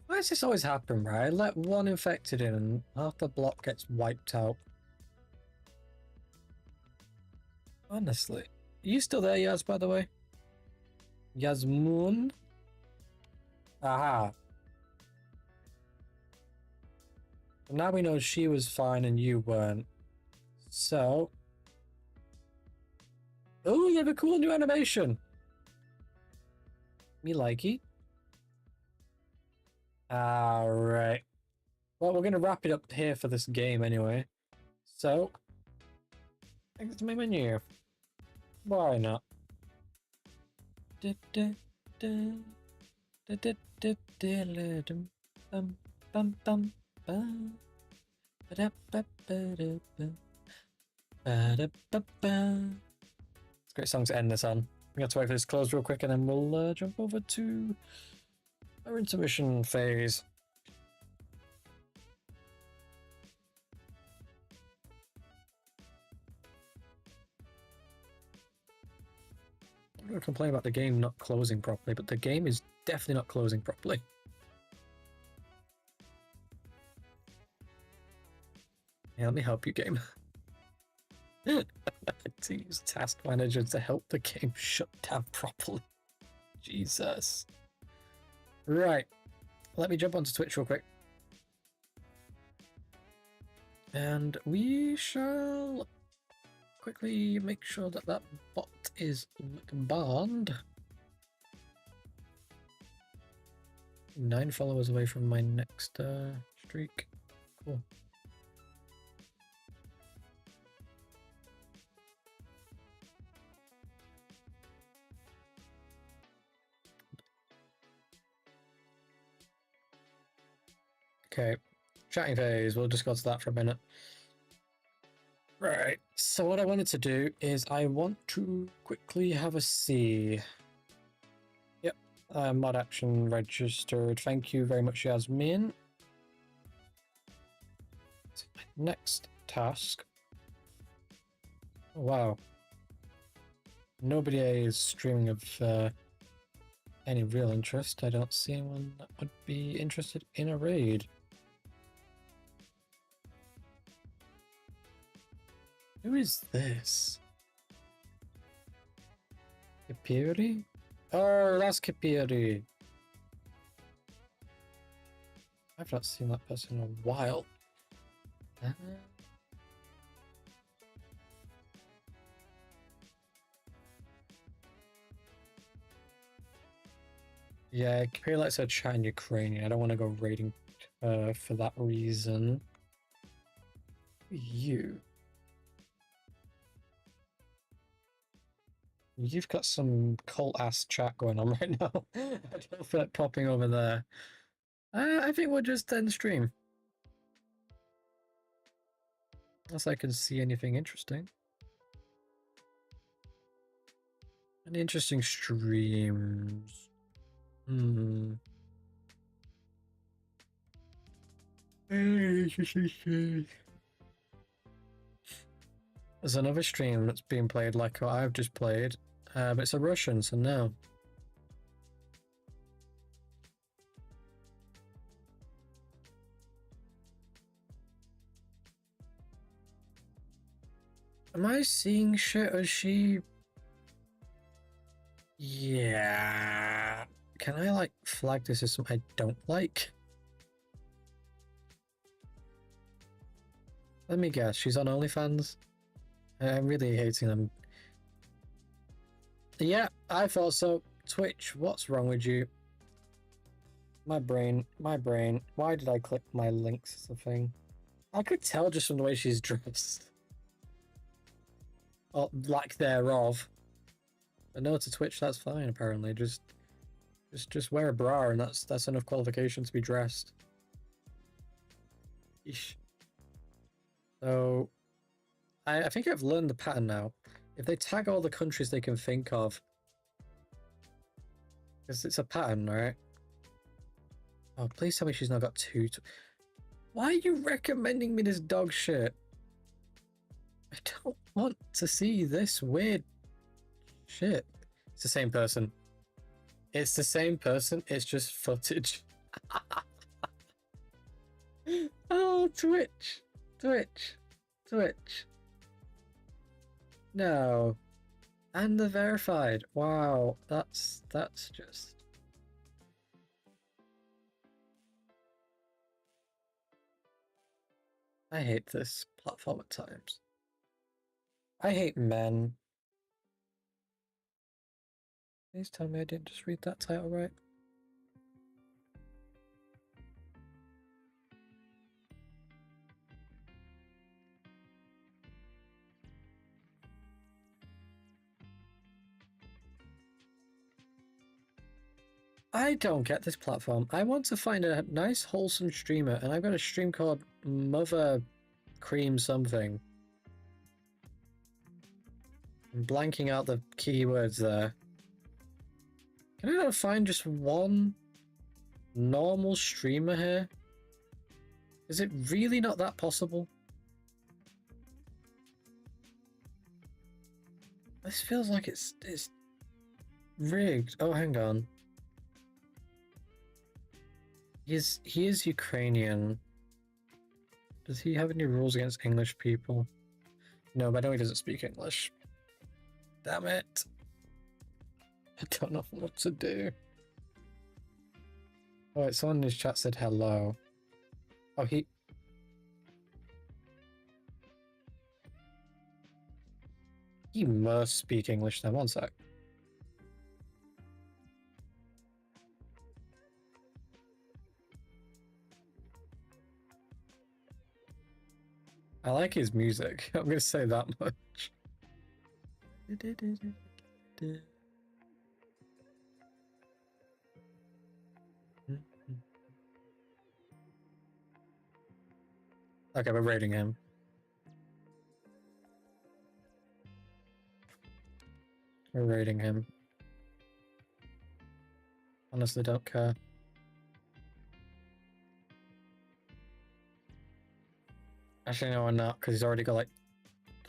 Why does this always happen, right? I let one infected in and half the block gets wiped out. Honestly. Are you still there, Yaz, by the way? Yasmoon? Aha. Now we know she was fine and you weren't. So... Oh, you have a cool new animation! Me likey. Alright. Well, we're going to wrap it up here for this game anyway. So, thanks to my menu. Why not? It's a great song to end this on. We have to wait for this to close real quick and then we'll jump over to our intermission phase. I'm going to complain about the game not closing properly, but the game is definitely not closing properly. Yeah, let me help you, game. To use Task Manager to help the game shut down properly. Jesus. Right. Let me jump onto Twitch real quick. And we shall quickly make sure that that bot is banned. 9 followers away from my next streak. Cool. Okay, chatting phase, we'll just go to that for a minute. Right, so what I wanted to do is I want to quickly have a see. Yep, mod action registered. Thank you very much, Yasmin. Next task. Oh, wow. Nobody is streaming of any real interest. I don't see anyone that would be interested in a raid. Who is this? Kipiri? Oh, that's Kipiri. I've not seen that person in a while. Yeah, Kipiri likes her chat in Ukrainian. I don't want to go raiding for that reason. You. You've got some cult ass chat going on right now. I don't feel like popping over there. I think we'll just end the stream. Unless I can see anything interesting. Any interesting streams? Hmm. There's another stream that's being played like what I've just played, but it's a Russian, so no. Am I seeing shit or is she... Yeah. Can I like flag this as something I don't like? Let me guess, she's on OnlyFans? I'm really hating them. Yeah, I thought so. Twitch, what's wrong with you? My brain. Why did I click my links as a thing? I could tell just from the way she's dressed. Or lack thereof. But no, to Twitch, that's fine, apparently. Just wear a bra and that's enough qualification to be dressed. Eesh. So, I think I've learned the pattern now. If they tag all the countries they can think of, because it's a pattern, right? Oh, please tell me she's not got two. Why are you recommending me this dog shit? I don't want to see this weird shit. It's the same person. It's the same person. It's just footage. Oh, Twitch. No. And the verified. Wow. That's just... I hate this platform at times. I hate men. Please tell me I didn't just read that title right. I don't get this platform. I want to find a nice wholesome streamer, and I've got a stream called Mother Cream something. I'm blanking out the keywords there. Can I not find just one normal streamer here? Is it really not that possible? This feels like it's rigged. Oh, hang on. He is Ukrainian. Does he have any rules against English people? No, but I know he doesn't speak English. Damn it. I don't know what to do. Oh, wait, someone in his chat said hello. Oh, he must speak English then. One sec. I like his music. I'm going to say that much. Okay, we're rating him. We're rating him. Honestly, don't care. Actually, no, I'm not, because he's already got like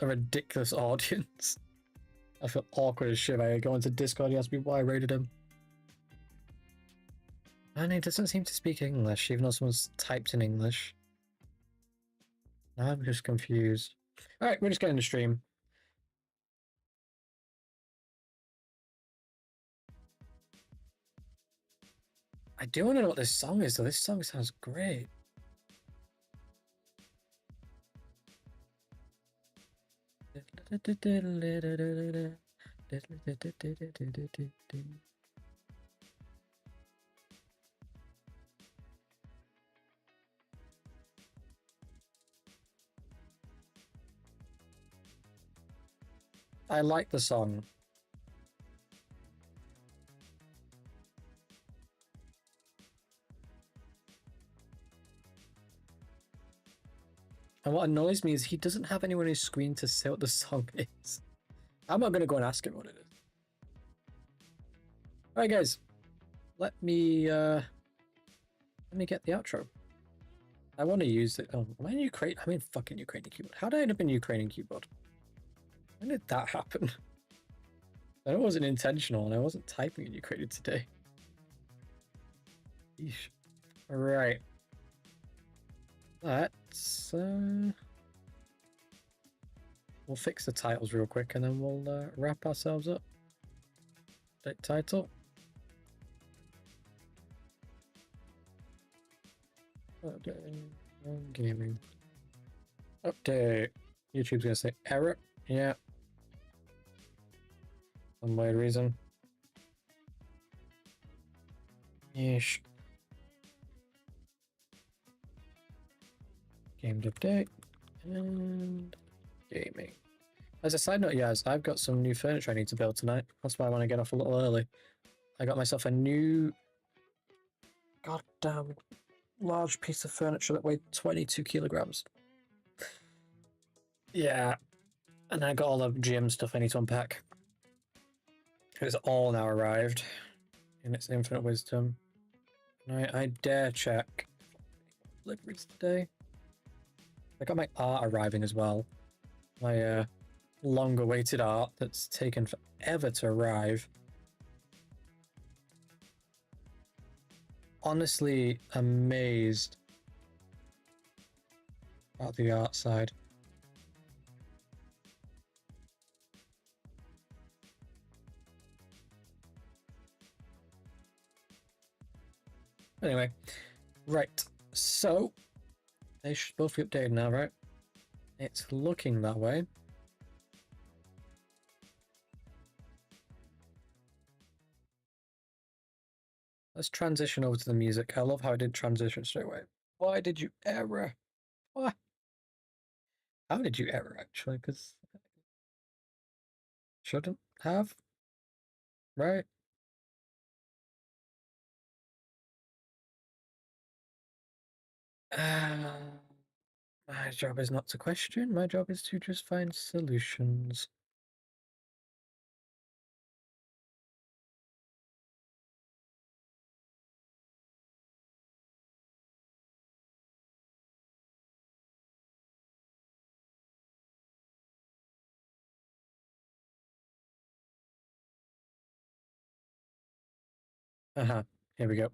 a ridiculous audience. I feel awkward as shit. I go into Discord, he asks me why I rated him. And he doesn't seem to speak English, even though someone's typed in English. Now I'm just confused. Alright, we're just getting the stream. I do want to know what this song is, though. This song sounds great. I like the song. And what annoys me is he doesn't have anyone on his screen to say what the song is. I'm not going to go and ask him what it is. Alright guys, let me get the outro. I want to use it. Oh, am I in Ukraine? I'm in fucking Ukrainian keyboard. How did I end up in Ukrainian keyboard? When did that happen? I know it wasn't intentional and I wasn't typing in Ukrainian today. Yeesh. Alright. Let's we'll fix the titles real quick and then we'll wrap ourselves up. Update title. Update gaming. Update. YouTube's gonna say error. Yeah. Some weird reason. Yeesh. Game update and gaming. As a side note, yes, I've got some new furniture I need to build tonight. That's why I want to get off a little early. I got myself a new goddamn large piece of furniture that weighed 22 kilograms. Yeah, and I got all the gym stuff I need to unpack. It's all now arrived in its infinite wisdom. I dare check deliveries today. I got my art arriving as well. My long-awaited art that's taken forever to arrive. Honestly amazed about the art side. Anyway, right, so they should both be updated now, right? It's looking that way. Let's transition over to the music. I love how I did transition straight away. Why did you error? Why? How did you error, actually? Because shouldn't have, right? My job is not to question. My job is to just find solutions. Here we go.